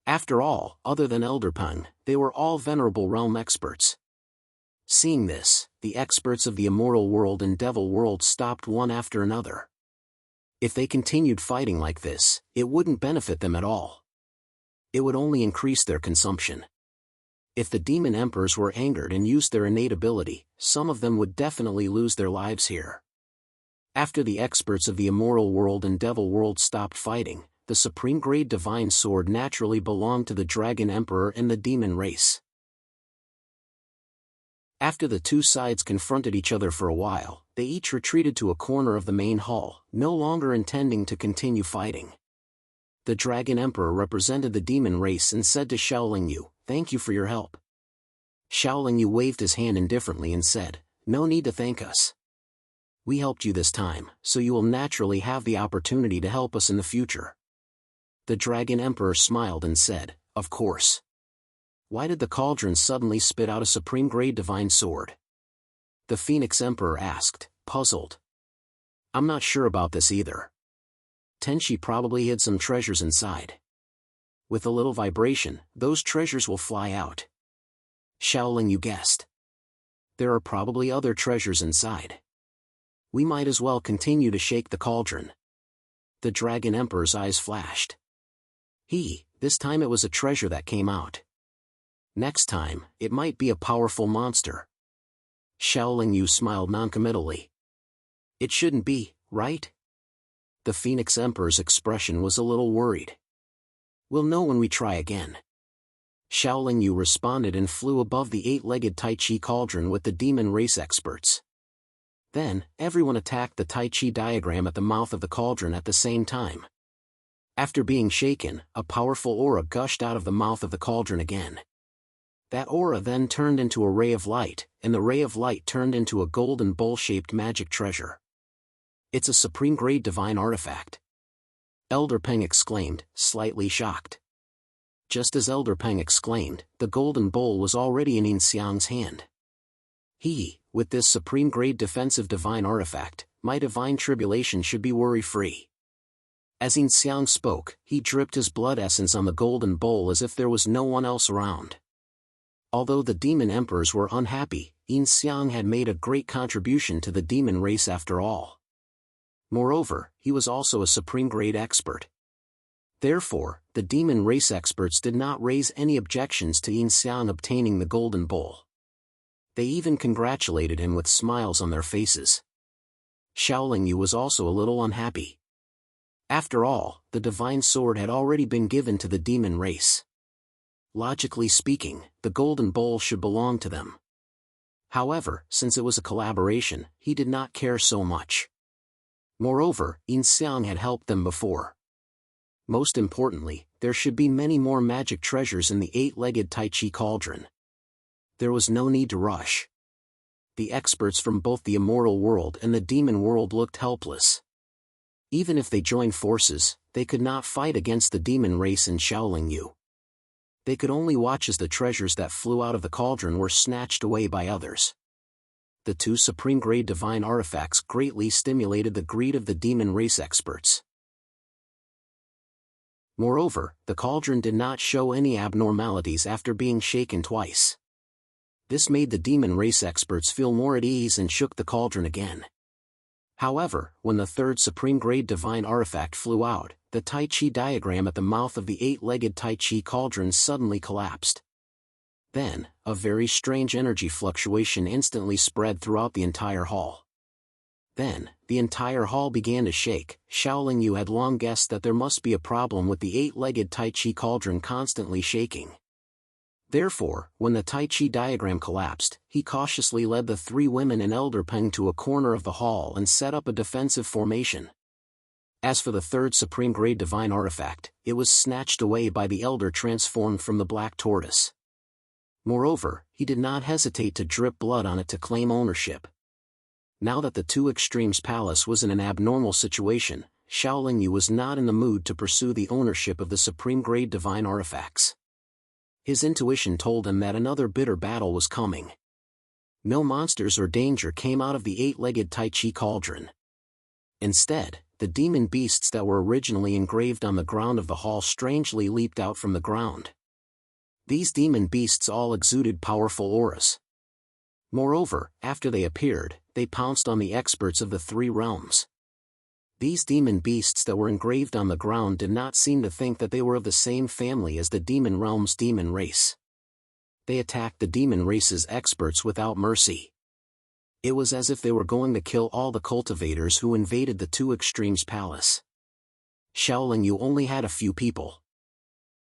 After all, other than Elder Peng, they were all venerable realm experts. Seeing this, the experts of the immortal world and devil world stopped one after another. If they continued fighting like this, it wouldn't benefit them at all. It would only increase their consumption. If the demon emperors were angered and used their innate ability, some of them would definitely lose their lives here. After the experts of the immortal world and devil world stopped fighting, the supreme-grade divine sword naturally belonged to the Dragon Emperor and the demon race. After the two sides confronted each other for a while, they each retreated to a corner of the main hall, no longer intending to continue fighting. The Dragon Emperor represented the demon race and said to Xiaoling Yu, "Thank you for your help." Xiaoling Yu waved his hand indifferently and said, "No need to thank us. We helped you this time, so you will naturally have the opportunity to help us in the future." The Dragon Emperor smiled and said, "Of course." Why did the cauldron suddenly spit out a supreme-grade divine sword? The Phoenix Emperor asked, puzzled. "I'm not sure about this either. Tenshi probably hid some treasures inside. With a little vibration, those treasures will fly out." Xiaoling Yu guessed. "There are probably other treasures inside. We might as well continue to shake the cauldron." The Dragon Emperor's eyes flashed. This time it was a treasure that came out. Next time, it might be a powerful monster. Xiaoling Yu smiled noncommittally. "It shouldn't be, right?" The Phoenix Emperor's expression was a little worried. "We'll know when we try again." Xiaoling Yu responded and flew above the eight-legged Tai Chi cauldron with the demon race experts. Then, everyone attacked the Tai Chi diagram at the mouth of the cauldron at the same time. After being shaken, a powerful aura gushed out of the mouth of the cauldron again. That aura then turned into a ray of light, and the ray of light turned into a golden bowl-shaped magic treasure. "It's a supreme-grade divine artifact," Elder Peng exclaimed, slightly shocked. Just as Elder Peng exclaimed, the golden bowl was already in Yin Xiang's hand. With this supreme-grade defensive divine artifact, my divine tribulation should be worry-free." As Yin Xiang spoke, he dripped his blood essence on the golden bowl as if there was no one else around. Although the demon emperors were unhappy, Yin Xiang had made a great contribution to the demon race after all. Moreover, he was also a supreme-grade expert. Therefore, the demon race experts did not raise any objections to Yin Xiang obtaining the golden bowl. They even congratulated him with smiles on their faces. Xiaoling Yu was also a little unhappy. After all, the divine sword had already been given to the demon race. Logically speaking, the golden bowl should belong to them. However, since it was a collaboration, he did not care so much. Moreover, Yin Xiang had helped them before. Most importantly, there should be many more magic treasures in the eight-legged Tai Chi cauldron. There was no need to rush. The experts from both the immortal world and the demon world looked helpless. Even if they joined forces, they could not fight against the demon race and Xiaoling Yu. They could only watch as the treasures that flew out of the cauldron were snatched away by others. The two supreme-grade divine artifacts greatly stimulated the greed of the demon race experts. Moreover, the cauldron did not show any abnormalities after being shaken twice. This made the demon race experts feel more at ease and shook the cauldron again. However, when the third supreme-grade divine artifact flew out, the Tai Chi diagram at the mouth of the eight-legged Tai Chi cauldron suddenly collapsed. Then, a very strange energy fluctuation instantly spread throughout the entire hall. Then, the entire hall began to shake. Xiaoling Yu had long guessed that there must be a problem with the eight-legged Tai Chi cauldron constantly shaking. Therefore, when the Tai Chi diagram collapsed, he cautiously led the three women and Elder Peng to a corner of the hall and set up a defensive formation. As for the third supreme-grade divine artifact, it was snatched away by the Elder transformed from the Black Tortoise. Moreover, he did not hesitate to drip blood on it to claim ownership. Now that the Two Extremes Palace was in an abnormal situation, Xiaoling Yu was not in the mood to pursue the ownership of the supreme-grade divine artifacts. His intuition told him that another bitter battle was coming. No monsters or danger came out of the eight-legged Tai Chi cauldron. Instead, the demon beasts that were originally engraved on the ground of the hall strangely leaped out from the ground. These demon beasts all exuded powerful auras. Moreover, after they appeared, they pounced on the experts of the three realms. These demon beasts that were engraved on the ground did not seem to think that they were of the same family as the demon realm's demon race. They attacked the demon race's experts without mercy. It was as if they were going to kill all the cultivators who invaded the Two Extremes Palace. Xiaoling Yu only had a few people.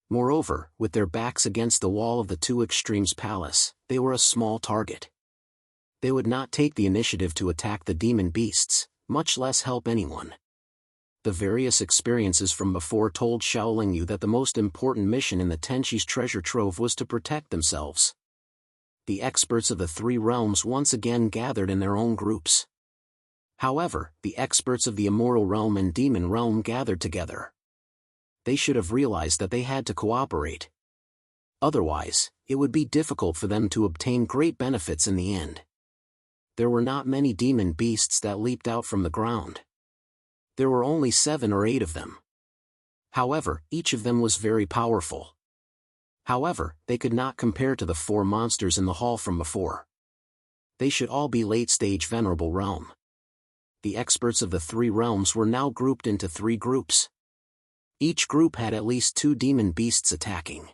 Moreover, with their backs against the wall of the Two Extremes Palace, they were a small target. They would not take the initiative to attack the demon beasts, much less help anyone. The various experiences from before told Xiaolingyu that the most important mission in the Tenchi's treasure trove was to protect themselves. The experts of the three realms once again gathered in their own groups. However, the experts of the immortal realm and demon realm gathered together. They should have realized that they had to cooperate. Otherwise, it would be difficult for them to obtain great benefits in the end. There were not many demon beasts that leaped out from the ground. There were only 7 or 8 of them. However, each of them was very powerful. However, they could not compare to the 4 monsters in the hall from before. They should all be late-stage venerable realm. The experts of the 3 realms were now grouped into 3 groups. Each group had at least 2 demon beasts attacking.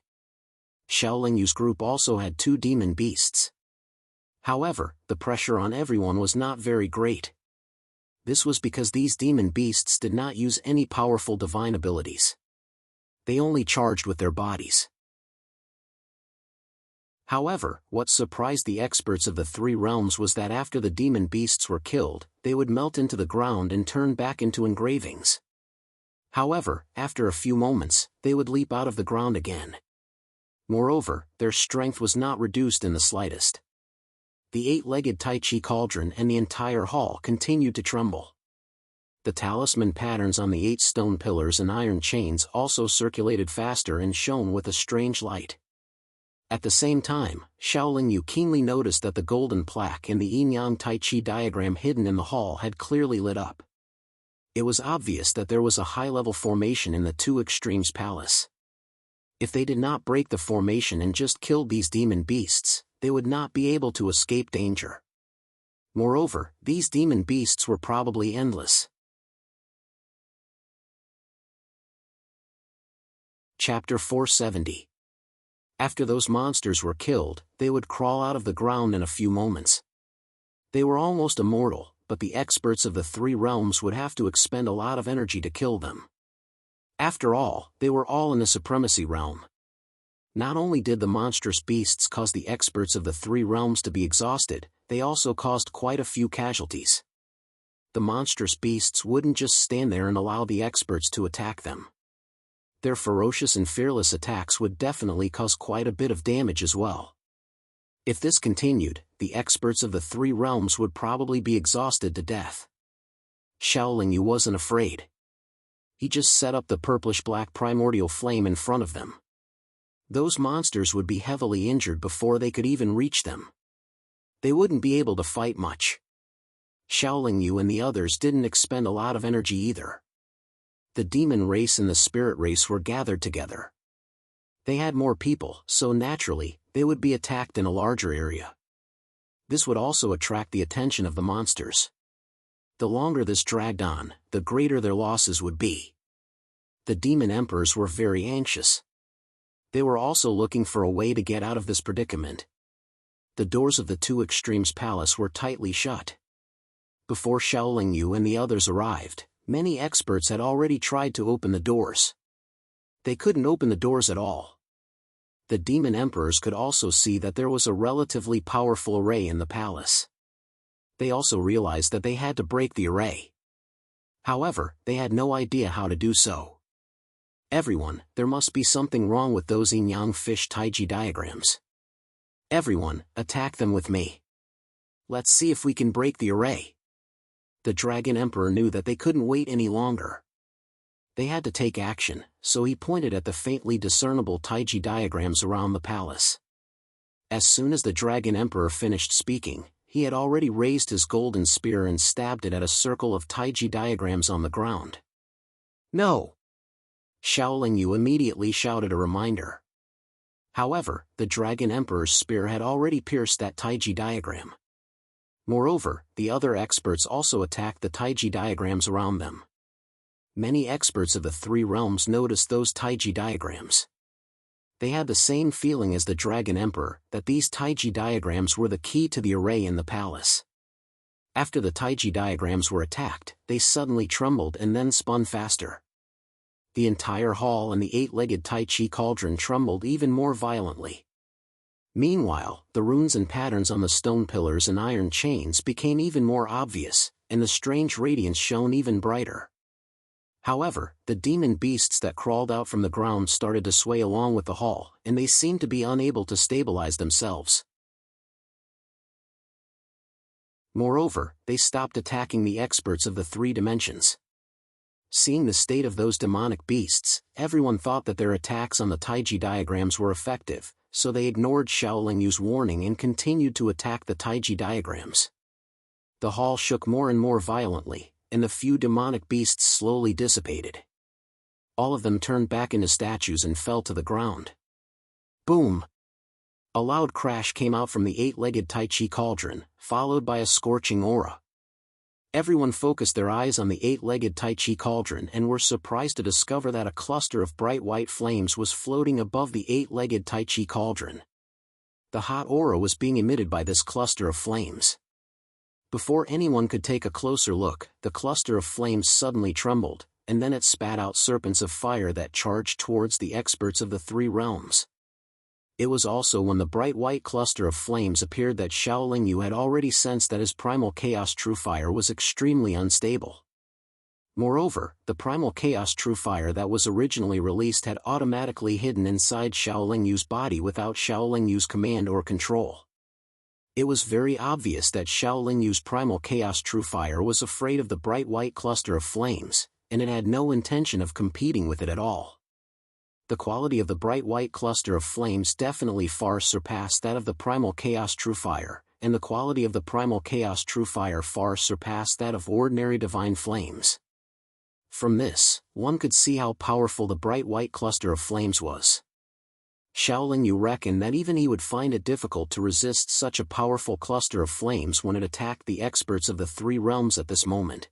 Xiaolingyu's group also had 2 demon beasts. However, the pressure on everyone was not very great. This was because these demon beasts did not use any powerful divine abilities. They only charged with their bodies. However, what surprised the experts of the 3 realms was that after the demon beasts were killed, they would melt into the ground and turn back into engravings. However, after a few moments, they would leap out of the ground again. Moreover, their strength was not reduced in the slightest. The 8-legged Tai Chi cauldron and the entire hall continued to tremble. The talisman patterns on the 8 stone pillars and iron chains also circulated faster and shone with a strange light. At the same time, Xiaolingyu keenly noticed that the golden plaque and the yin-yang Tai Chi diagram hidden in the hall had clearly lit up. It was obvious that there was a high-level formation in the 2 extremes palace. If they did not break the formation and just killed these demon beasts, they would not be able to escape danger. Moreover, these demon beasts were probably endless. Chapter 470. After those monsters were killed, they would crawl out of the ground in a few moments. They were almost immortal, but the experts of the 3 realms would have to expend a lot of energy to kill them. After all, they were all in the supremacy realm. Not only did the monstrous beasts cause the experts of the 3 realms to be exhausted, they also caused quite a few casualties. The monstrous beasts wouldn't just stand there and allow the experts to attack them. Their ferocious and fearless attacks would definitely cause quite a bit of damage as well. If this continued, the experts of the 3 realms would probably be exhausted to death. Xiaolingyu wasn't afraid. He just set up the purplish-black primordial flame in front of them. Those monsters would be heavily injured before they could even reach them. They wouldn't be able to fight much. Xiaolingyu and the others didn't expend a lot of energy either. The demon race and the spirit race were gathered together. They had more people, so naturally, they would be attacked in a larger area. This would also attract the attention of the monsters. The longer this dragged on, the greater their losses would be. The demon emperors were very anxious. They were also looking for a way to get out of this predicament. The doors of the 2 extremes palace were tightly shut. Before Xiaolingyu and the others arrived, many experts had already tried to open the doors. They couldn't open the doors at all. The demon emperors could also see that there was a relatively powerful array in the palace. They also realized that they had to break the array. However, they had no idea how to do so. Everyone, there must be something wrong with those yin-yang fish taiji diagrams. Everyone, attack them with me. Let's see if we can break the array. The Dragon Emperor knew that they couldn't wait any longer. They had to take action, so he pointed at the faintly discernible taiji diagrams around the palace. As soon as the Dragon Emperor finished speaking, he had already raised his golden spear and stabbed it at a circle of taiji diagrams on the ground. No! Xiaolingyu immediately shouted a reminder. However, the Dragon Emperor's spear had already pierced that taiji diagram. Moreover, the other experts also attacked the taiji diagrams around them. Many experts of the 3 realms noticed those taiji diagrams. They had the same feeling as the Dragon Emperor, that these taiji diagrams were the key to the array in the palace. After the taiji diagrams were attacked, they suddenly trembled and then spun faster. The entire hall and the 8-legged Tai Chi cauldron trembled even more violently. Meanwhile, the runes and patterns on the stone pillars and iron chains became even more obvious, and the strange radiance shone even brighter. However, the demon beasts that crawled out from the ground started to sway along with the hall, and they seemed to be unable to stabilize themselves. Moreover, they stopped attacking the experts of the three dimensions. Seeing the state of those demonic beasts, everyone thought that their attacks on the Taiji diagrams were effective, so they ignored Xiaolingyu's warning and continued to attack the Taiji diagrams. The hall shook more and more violently, and the few demonic beasts slowly dissipated. All of them turned back into statues and fell to the ground. Boom! A loud crash came out from the eight-legged Tai Chi cauldron, followed by a scorching aura. Everyone focused their eyes on the eight-legged Tai Chi cauldron and were surprised to discover that a cluster of bright white flames was floating above the eight-legged Tai Chi cauldron. The hot aura was being emitted by this cluster of flames. Before anyone could take a closer look, the cluster of flames suddenly trembled, and then it spat out serpents of fire that charged towards the experts of the three realms. It was also when the bright white cluster of flames appeared that Xiaolingyu had already sensed that his primal chaos true fire was extremely unstable. Moreover, the primal chaos true fire that was originally released had automatically hidden inside Xiaolingyu's body without Xiaolingyu's command or control. It was very obvious that Xiaolingyu's primal chaos true fire was afraid of the bright white cluster of flames, and it had no intention of competing with it at all. The quality of the bright white cluster of flames definitely far surpassed that of the primal chaos true fire, and the quality of the primal chaos true fire far surpassed that of ordinary divine flames. From this, one could see how powerful the bright white cluster of flames was. Xiaolingyu reckoned that even he would find it difficult to resist such a powerful cluster of flames when it attacked the experts of the three realms at this moment.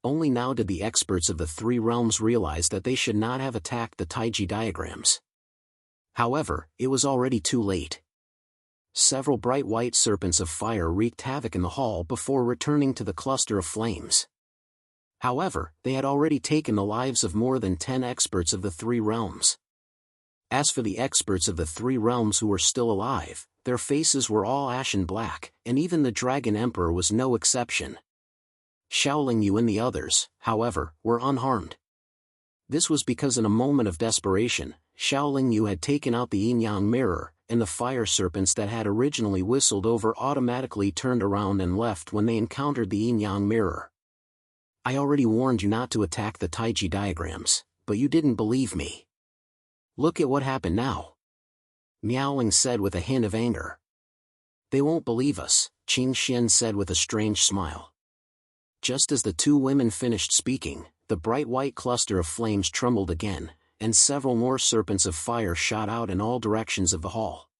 Only now did the experts of the three realms realize that they should not have attacked the Taiji diagrams. However, it was already too late. Several bright white serpents of fire wreaked havoc in the hall before returning to the cluster of flames. However, they had already taken the lives of more than 10 experts of the three realms. As for the experts of the three realms who were still alive, their faces were all ashen black, and even the Dragon Emperor was no exception. Xiaolingyu and the others, however, were unharmed. This was because in a moment of desperation, Xiaolingyu had taken out the yin-yang mirror, and the fire serpents that had originally whistled over automatically turned around and left when they encountered the yin-yang mirror. I already warned you not to attack the Taiji diagrams, but you didn't believe me. Look at what happened now. Miaoling said with a hint of anger. They won't believe us, Qing Xian said with a strange smile. Just as the two women finished speaking, the bright white cluster of flames trembled again, and several more serpents of fire shot out in all directions of the hall.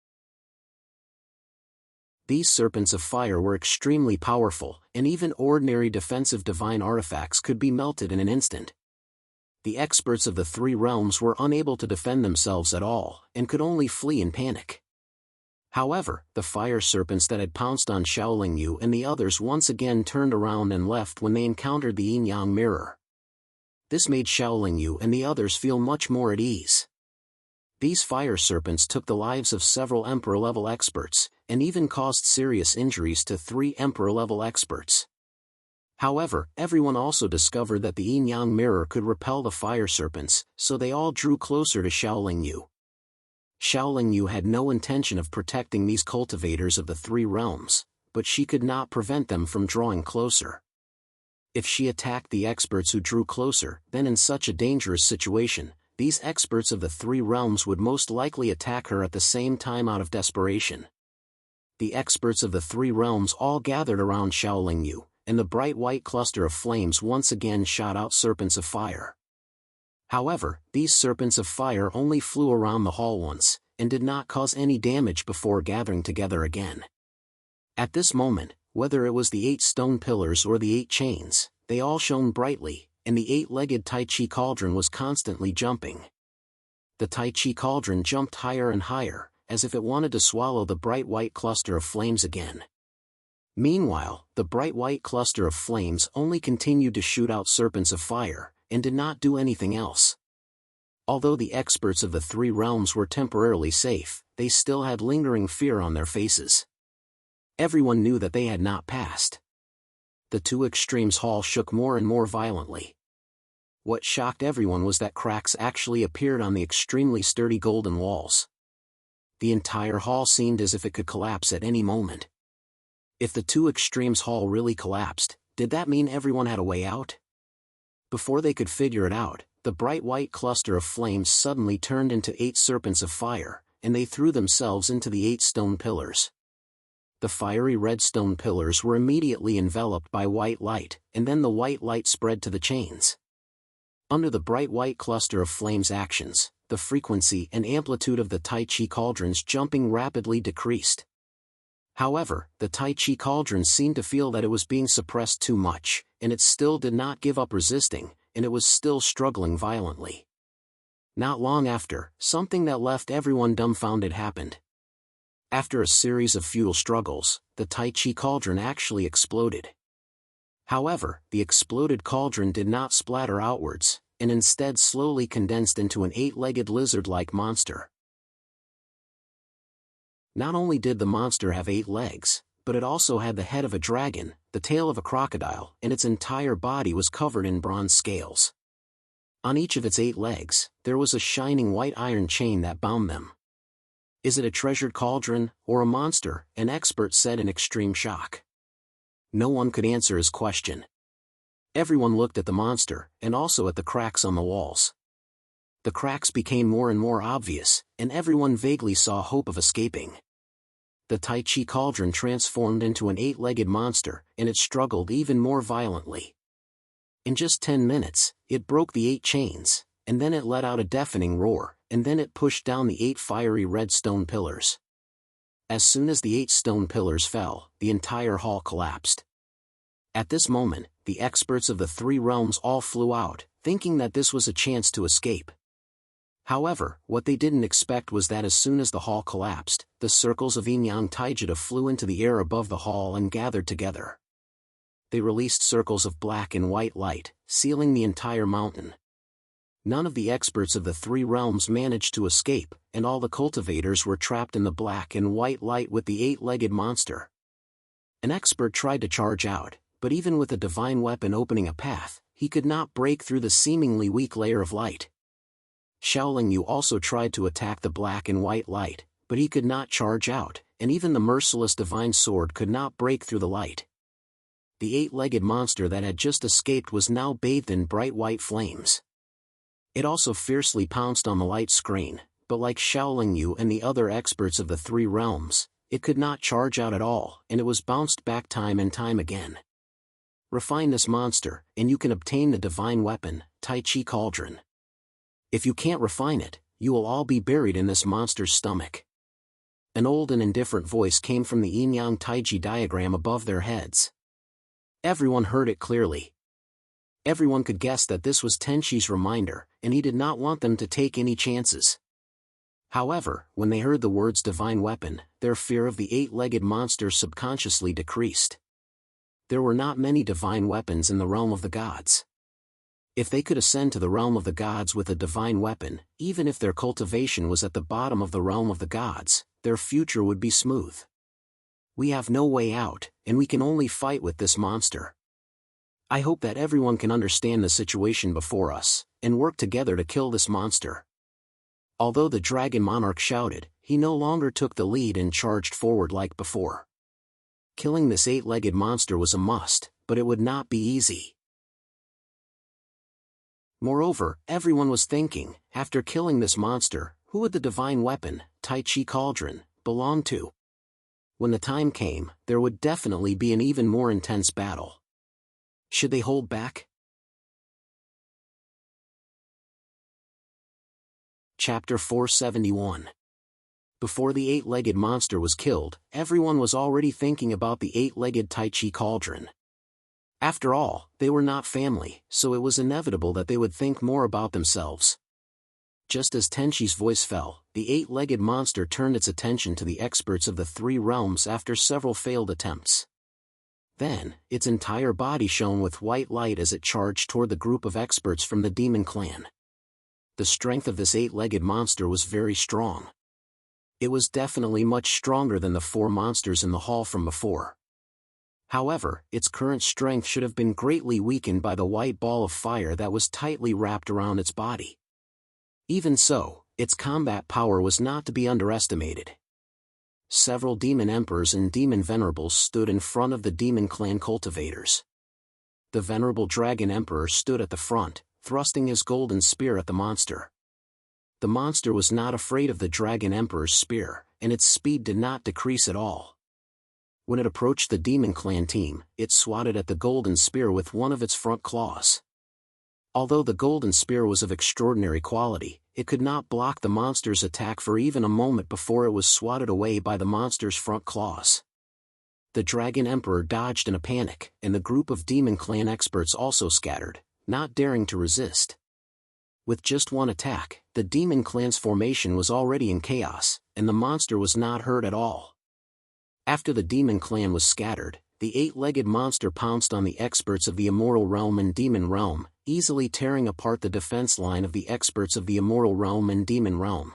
These serpents of fire were extremely powerful, and even ordinary defensive divine artifacts could be melted in an instant. The experts of the three realms were unable to defend themselves at all, and could only flee in panic. However, the fire serpents that had pounced on Xiaolingyu and the others once again turned around and left when they encountered the yin-yang mirror. This made Xiaolingyu and the others feel much more at ease. These fire serpents took the lives of several Emperor-level experts, and even caused serious injuries to 3 Emperor-level experts. However, everyone also discovered that the yin-yang mirror could repel the fire serpents, so they all drew closer to Xiaolingyu. Xiaolingyu had no intention of protecting these cultivators of the three realms, but she could not prevent them from drawing closer. If she attacked the experts who drew closer, then in such a dangerous situation, these experts of the three realms would most likely attack her at the same time out of desperation. The experts of the three realms all gathered around Xiaolingyu, and the bright white cluster of flames once again shot out serpents of fire. However, these serpents of fire only flew around the hall once, and did not cause any damage before gathering together again. At this moment, whether it was the 8 stone pillars or the 8 chains, they all shone brightly, and the 8-legged Tai Chi cauldron was constantly jumping. The Tai Chi cauldron jumped higher and higher, as if it wanted to swallow the bright white cluster of flames again. Meanwhile, the bright white cluster of flames only continued to shoot out serpents of fire, and did not do anything else. Although the experts of the three realms were temporarily safe, they still had lingering fear on their faces. Everyone knew that they had not passed. The two extremes hall shook more and more violently. What shocked everyone was that cracks actually appeared on the extremely sturdy golden walls. The entire hall seemed as if it could collapse at any moment. If the two extremes hall really collapsed, did that mean everyone had a way out? Before they could figure it out, the bright white cluster of flames suddenly turned into 8 serpents of fire, and they threw themselves into the 8 stone pillars. The fiery red stone pillars were immediately enveloped by white light, and then the white light spread to the chains. Under the bright white cluster of flames' actions, the frequency and amplitude of the Tai Chi cauldrons jumping rapidly decreased. However, the Tai Chi cauldron seemed to feel that it was being suppressed too much, and it still did not give up resisting, and it was still struggling violently. Not long after, something that left everyone dumbfounded happened. After a series of futile struggles, the Tai Chi cauldron actually exploded. However, the exploded cauldron did not splatter outwards, and instead slowly condensed into an 8-legged lizard-like monster. Not only did the monster have 8 legs, but it also had the head of a dragon, the tail of a crocodile, and its entire body was covered in bronze scales. On each of its 8 legs, there was a shining white iron chain that bound them. "Is it a treasured cauldron, or a monster?" an expert said in extreme shock. No one could answer his question. Everyone looked at the monster, and also at the cracks on the walls. The cracks became more and more obvious, and everyone vaguely saw hope of escaping. The Tai Chi cauldron transformed into an 8-legged monster, and it struggled even more violently. In just 10 minutes, it broke the 8 chains, and then it let out a deafening roar, and then it pushed down the 8 fiery red stone pillars. As soon as the 8 stone pillars fell, the entire hall collapsed. At this moment, the experts of the 3 realms all flew out, thinking that this was a chance to escape. However, what they didn't expect was that as soon as the hall collapsed, the circles of Yin-Yang Taijida flew into the air above the hall and gathered together. They released circles of black and white light, sealing the entire mountain. None of the experts of the 3 realms managed to escape, and all the cultivators were trapped in the black and white light with the 8-legged monster. An expert tried to charge out, but even with a divine weapon opening a path, he could not break through the seemingly weak layer of light. Shaolin Yu also tried to attack the black and white light, but he could not charge out, and even the merciless divine sword could not break through the light. The 8-legged monster that had just escaped was now bathed in bright white flames. It also fiercely pounced on the light screen, but like Shaolin Yu and the other experts of the 3 realms, it could not charge out at all, and it was bounced back time and time again. Refine this monster, and you can obtain the divine weapon, Tai Chi Cauldron. If you can't refine it, you will all be buried in this monster's stomach. An old and indifferent voice came from the Yin-Yang Taiji diagram above their heads. Everyone heard it clearly. Everyone could guess that this was Tenshi's reminder, and he did not want them to take any chances. However, when they heard the words divine weapon, their fear of the 8-legged monster subconsciously decreased. There were not many divine weapons in the realm of the gods. If they could ascend to the realm of the gods with a divine weapon, even if their cultivation was at the bottom of the realm of the gods, their future would be smooth. We have no way out, and we can only fight with this monster. I hope that everyone can understand the situation before us, and work together to kill this monster. Although the Dragon Monarch shouted, he no longer took the lead and charged forward like before. Killing this 8-legged monster was a must, but it would not be easy. Moreover, everyone was thinking, after killing this monster, who would the divine weapon, Tai Chi Cauldron, belong to? When the time came, there would definitely be an even more intense battle. Should they hold back? Chapter 471. Before the 8-legged monster was killed, everyone was already thinking about the 8-legged Tai Chi Cauldron. After all, they were not family, so it was inevitable that they would think more about themselves. Just as Tenshi's voice fell, the 8-legged monster turned its attention to the experts of the 3 realms after several failed attempts. Then, its entire body shone with white light as it charged toward the group of experts from the demon clan. The strength of this 8-legged monster was very strong. It was definitely much stronger than the 4 monsters in the hall from before. However, its current strength should have been greatly weakened by the white ball of fire that was tightly wrapped around its body. Even so, its combat power was not to be underestimated. Several demon emperors and demon venerables stood in front of the demon clan cultivators. The venerable dragon emperor stood at the front, thrusting his golden spear at the monster. The monster was not afraid of the dragon emperor's spear, and its speed did not decrease at all. When it approached the demon clan team, it swatted at the golden spear with one of its front claws. Although the golden spear was of extraordinary quality, it could not block the monster's attack for even a moment before it was swatted away by the monster's front claws. The dragon emperor dodged in a panic, and the group of demon clan experts also scattered, not daring to resist. With just one attack, the demon clan's formation was already in chaos, and the monster was not hurt at all. After the demon clan was scattered, the 8-legged monster pounced on the experts of the immortal realm and demon realm, easily tearing apart the defense line of the experts of the immortal realm and demon realm.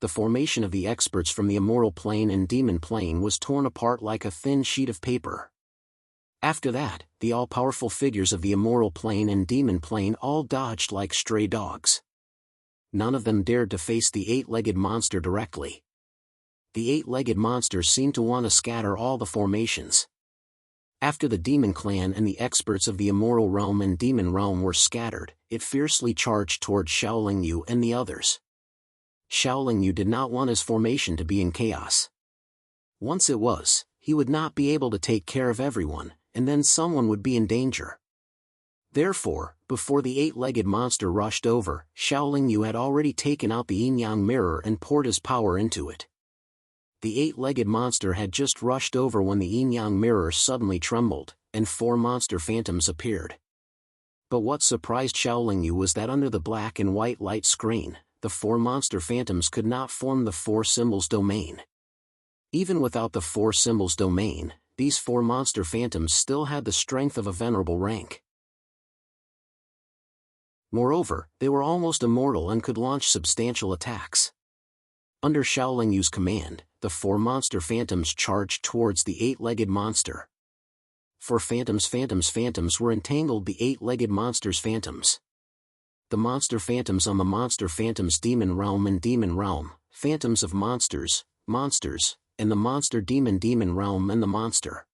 The formation of the experts from the immortal plane and demon plane was torn apart like a thin sheet of paper. After that, the all-powerful figures of the immortal plane and demon plane all dodged like stray dogs. None of them dared to face the 8-legged monster directly. The 8-legged monster seemed to want to scatter all the formations. After the demon clan and the experts of the immortal realm and demon realm were scattered, it fiercely charged toward Xiaoling Yu and the others. Xiaoling Yu did not want his formation to be in chaos. Once it was, he would not be able to take care of everyone, and then someone would be in danger. Therefore, before the 8-legged monster rushed over, Xiaoling Yu had already taken out the yin-yang mirror and poured his power into it. The 8-legged monster had just rushed over when the yin-yang mirror suddenly trembled, and 4 monster phantoms appeared. But what surprised Xiaoling Yu was that under the black and white light screen, the 4 monster phantoms could not form the 4 symbols domain. Even without the 4 symbols domain, these 4 monster phantoms still had the strength of a venerable rank. Moreover, they were almost immortal and could launch substantial attacks. Under Xiaoling Yu's command, the 4 monster phantoms charged towards the 8-legged monster. 4 phantoms were entangled the 8-legged monster's phantoms. The monster phantoms on the monster phantoms demon realm and demon realm, phantoms of monsters, and the monster demon realm and the monster.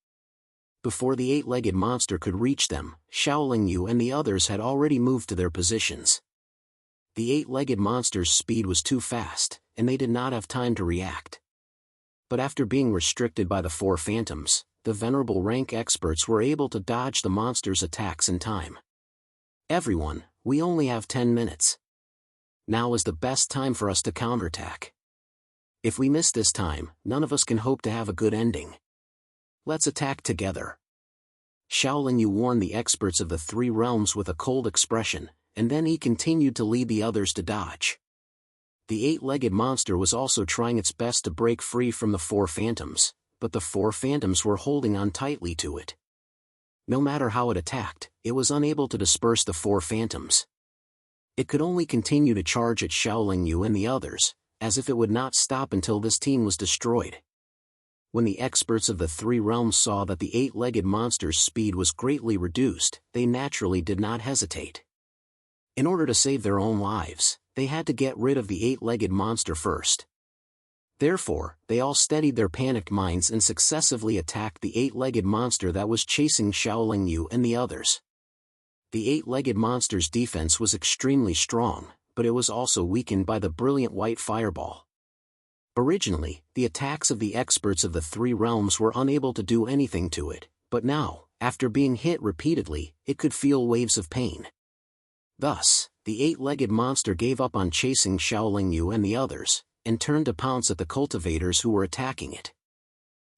Before the 8-legged monster could reach them, Xiaoling Yu and the others had already moved to their positions. The 8-legged monster's speed was too fast, and they did not have time to react. But after being restricted by the 4 phantoms, the venerable rank experts were able to dodge the monster's attacks in time. Everyone, we only have 10 minutes. Now is the best time for us to counterattack. If we miss this time, none of us can hope to have a good ending. Let's attack together. Xiaoling Yu warned the experts of the 3 realms with a cold expression, and then he continued to lead the others to dodge. The 8-legged monster was also trying its best to break free from the 4 phantoms, but the 4 phantoms were holding on tightly to it. No matter how it attacked, it was unable to disperse the 4 phantoms. It could only continue to charge at Xiaoling Yu and the others, as if it would not stop until this team was destroyed. When the experts of the 3 realms saw that the 8-legged monster's speed was greatly reduced, they naturally did not hesitate. In order to save their own lives, they had to get rid of the 8-legged monster first. Therefore, they all steadied their panicked minds and successively attacked the 8-legged monster that was chasing Xiaoling Yu and the others. The 8-legged monster's defense was extremely strong, but it was also weakened by the brilliant white fireball. Originally, the attacks of the experts of the 3 realms were unable to do anything to it, but now, after being hit repeatedly, it could feel waves of pain. Thus, the 8-legged monster gave up on chasing Xiaoling Yu and the others, and turned to pounce at the cultivators who were attacking it.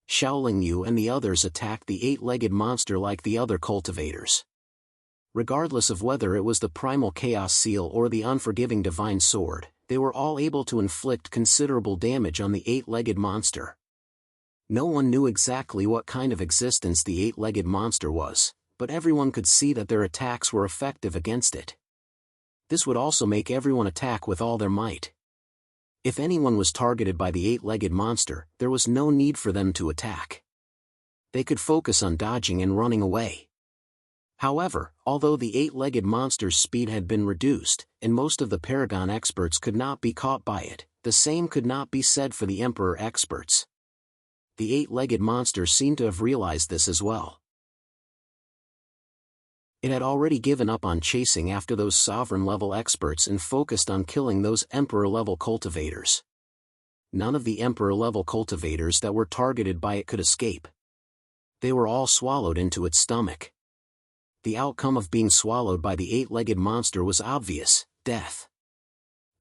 Xiaoling Yu and the others attacked the 8-legged monster like the other cultivators. Regardless of whether it was the primal chaos seal or the unforgiving divine sword, they were all able to inflict considerable damage on the 8-legged monster. No one knew exactly what kind of existence the 8-legged monster was, but everyone could see that their attacks were effective against it. This would also make everyone attack with all their might. If anyone was targeted by the eight-legged monster, there was no need for them to attack. They could focus on dodging and running away. However, although the eight-legged monster's speed had been reduced, and most of the Paragon experts could not be caught by it, the same could not be said for the Emperor experts. The eight-legged monster seemed to have realized this as well. It had already given up on chasing after those sovereign-level experts and focused on killing those Emperor-level cultivators. None of the Emperor-level cultivators that were targeted by it could escape. They were all swallowed into its stomach. The outcome of being swallowed by the eight-legged monster was obvious: death.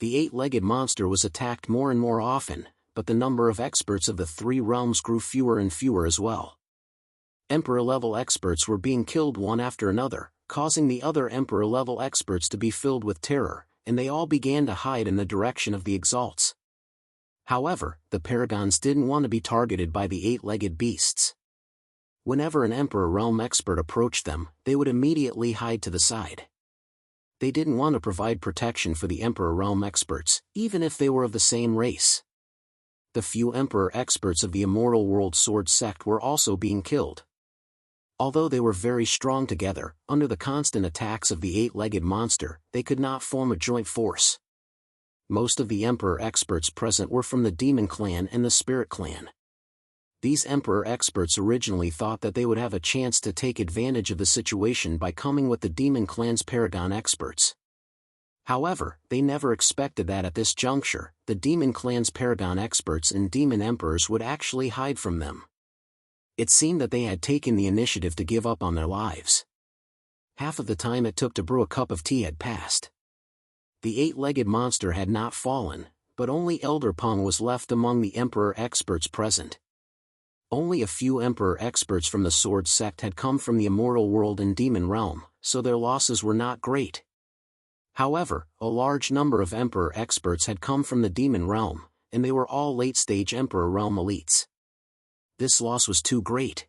The eight-legged monster was attacked more and more often, but the number of experts of the three realms grew fewer and fewer as well. Emperor-level experts were being killed one after another, causing the other Emperor-level experts to be filled with terror, and they all began to hide in the direction of the exalts. However, the Paragons didn't want to be targeted by the eight-legged beasts. Whenever an Emperor realm expert approached them, they would immediately hide to the side. They didn't want to provide protection for the Emperor realm experts, even if they were of the same race. The few Emperor experts of the Immortal World Sword sect were also being killed. Although they were very strong together, under the constant attacks of the eight-legged monster, they could not form a joint force. Most of the Emperor experts present were from the Demon Clan and the Spirit Clan. These Emperor experts originally thought that they would have a chance to take advantage of the situation by coming with the Demon Clan's Paragon experts. However, they never expected that at this juncture, the Demon Clan's Paragon experts and Demon Emperors would actually hide from them. It seemed that they had taken the initiative to give up on their lives. Half of the time it took to brew a cup of tea had passed. The eight-legged monster had not fallen, but only Elder Pung was left among the Emperor experts present. Only a few Emperor experts from the Sword sect had come from the Immortal World and Demon Realm, so their losses were not great. However, a large number of Emperor experts had come from the Demon Realm, and they were all late-stage Emperor Realm elites. This loss was too great.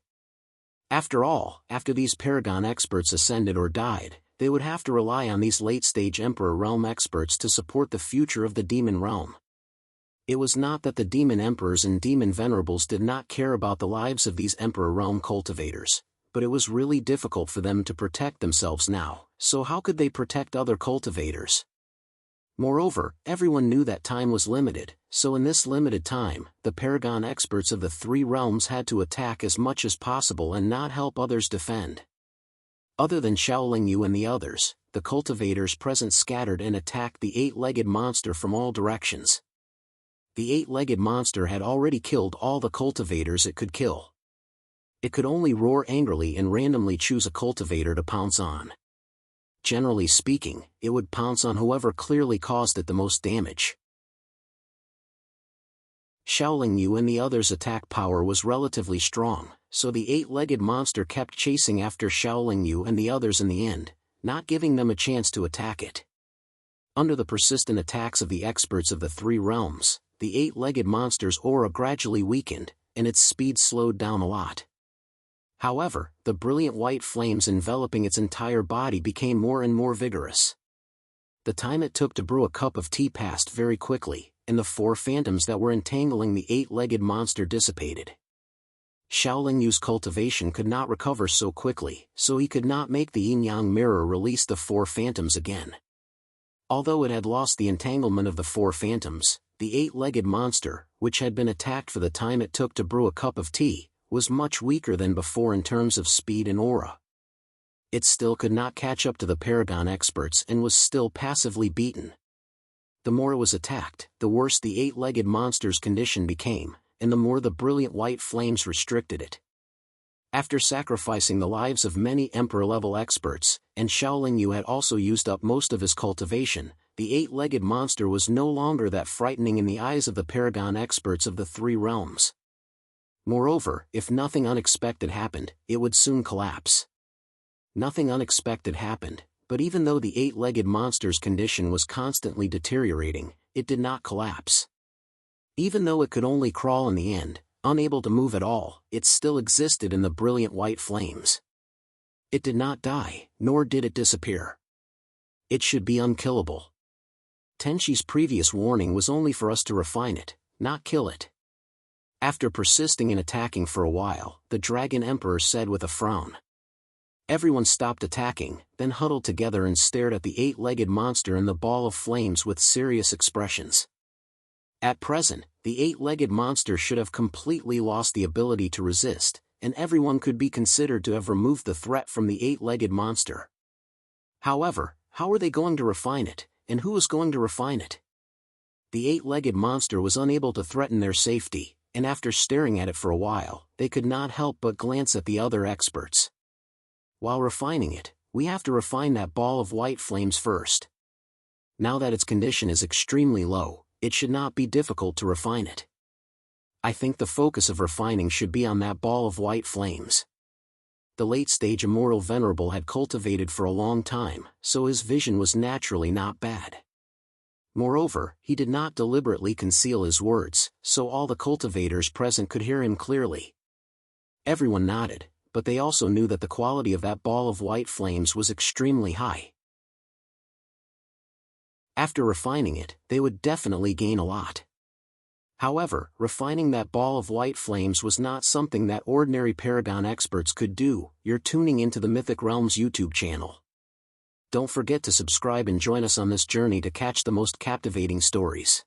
After all, after these Paragon experts ascended or died, they would have to rely on these late-stage Emperor Realm experts to support the future of the Demon Realm. It was not that the Demon Emperors and Demon Venerables did not care about the lives of these Emperor Realm cultivators, but it was really difficult for them to protect themselves now, so how could they protect other cultivators? Moreover, everyone knew that time was limited, so in this limited time, the Paragon experts of the three realms had to attack as much as possible and not help others defend. Other than Shaolin Yu and the others, the cultivators present scattered and attacked the eight-legged monster from all directions. The eight-legged monster had already killed all the cultivators it could kill. It could only roar angrily and randomly choose a cultivator to pounce on. Generally speaking, it would pounce on whoever clearly caused it the most damage. Shaolin Yu and the others' attack power was relatively strong, so the eight-legged monster kept chasing after Shaolin Yu and the others in the end, not giving them a chance to attack it. Under the persistent attacks of the experts of the three realms, the eight-legged monster's aura gradually weakened, and its speed slowed down a lot. However, the brilliant white flames enveloping its entire body became more and more vigorous. The time it took to brew a cup of tea passed very quickly, and the four phantoms that were entangling the eight-legged monster dissipated. Shaolin Yu's cultivation could not recover so quickly, so he could not make the yin-yang mirror release the four phantoms again. Although it had lost the entanglement of the four phantoms, the eight-legged monster, which had been attacked for the time it took to brew a cup of tea, was much weaker than before in terms of speed and aura. It still could not catch up to the Paragon experts and was still passively beaten. The more it was attacked, the worse the eight-legged monster's condition became, and the more the brilliant white flames restricted it. After sacrificing the lives of many Emperor-level experts, and Shaolin Yu had also used up most of his cultivation, the eight-legged monster was no longer that frightening in the eyes of the Paragon experts of the three realms. Moreover, if nothing unexpected happened, it would soon collapse. Nothing unexpected happened, but even though the eight-legged monster's condition was constantly deteriorating, it did not collapse. Even though it could only crawl in the end, unable to move at all, it still existed in the brilliant white flames. It did not die, nor did it disappear. It should be unkillable. Tenshi's previous warning was only for us to refine it, not kill it. After persisting in attacking for a while, the Dragon Emperor said with a frown. Everyone stopped attacking, then huddled together and stared at the eight-legged monster and the ball of flames with serious expressions. At present, the eight-legged monster should have completely lost the ability to resist, and everyone could be considered to have removed the threat from the eight-legged monster. However, how were they going to refine it, and who was going to refine it? The eight-legged monster was unable to threaten their safety, and after staring at it for a while, they could not help but glance at the other experts. While refining it, we have to refine that ball of white flames first. Now that its condition is extremely low, it should not be difficult to refine it. I think the focus of refining should be on that ball of white flames. The late-stage Immortal Venerable had cultivated for a long time, so his vision was naturally not bad. Moreover, he did not deliberately conceal his words, so all the cultivators present could hear him clearly. Everyone nodded, but they also knew that the quality of that ball of white flames was extremely high. After refining it, they would definitely gain a lot. However, refining that ball of white flames was not something that ordinary Paragon experts could do. You're tuning into the Mythic Realms YouTube channel. Don't forget to subscribe and join us on this journey to catch the most captivating stories.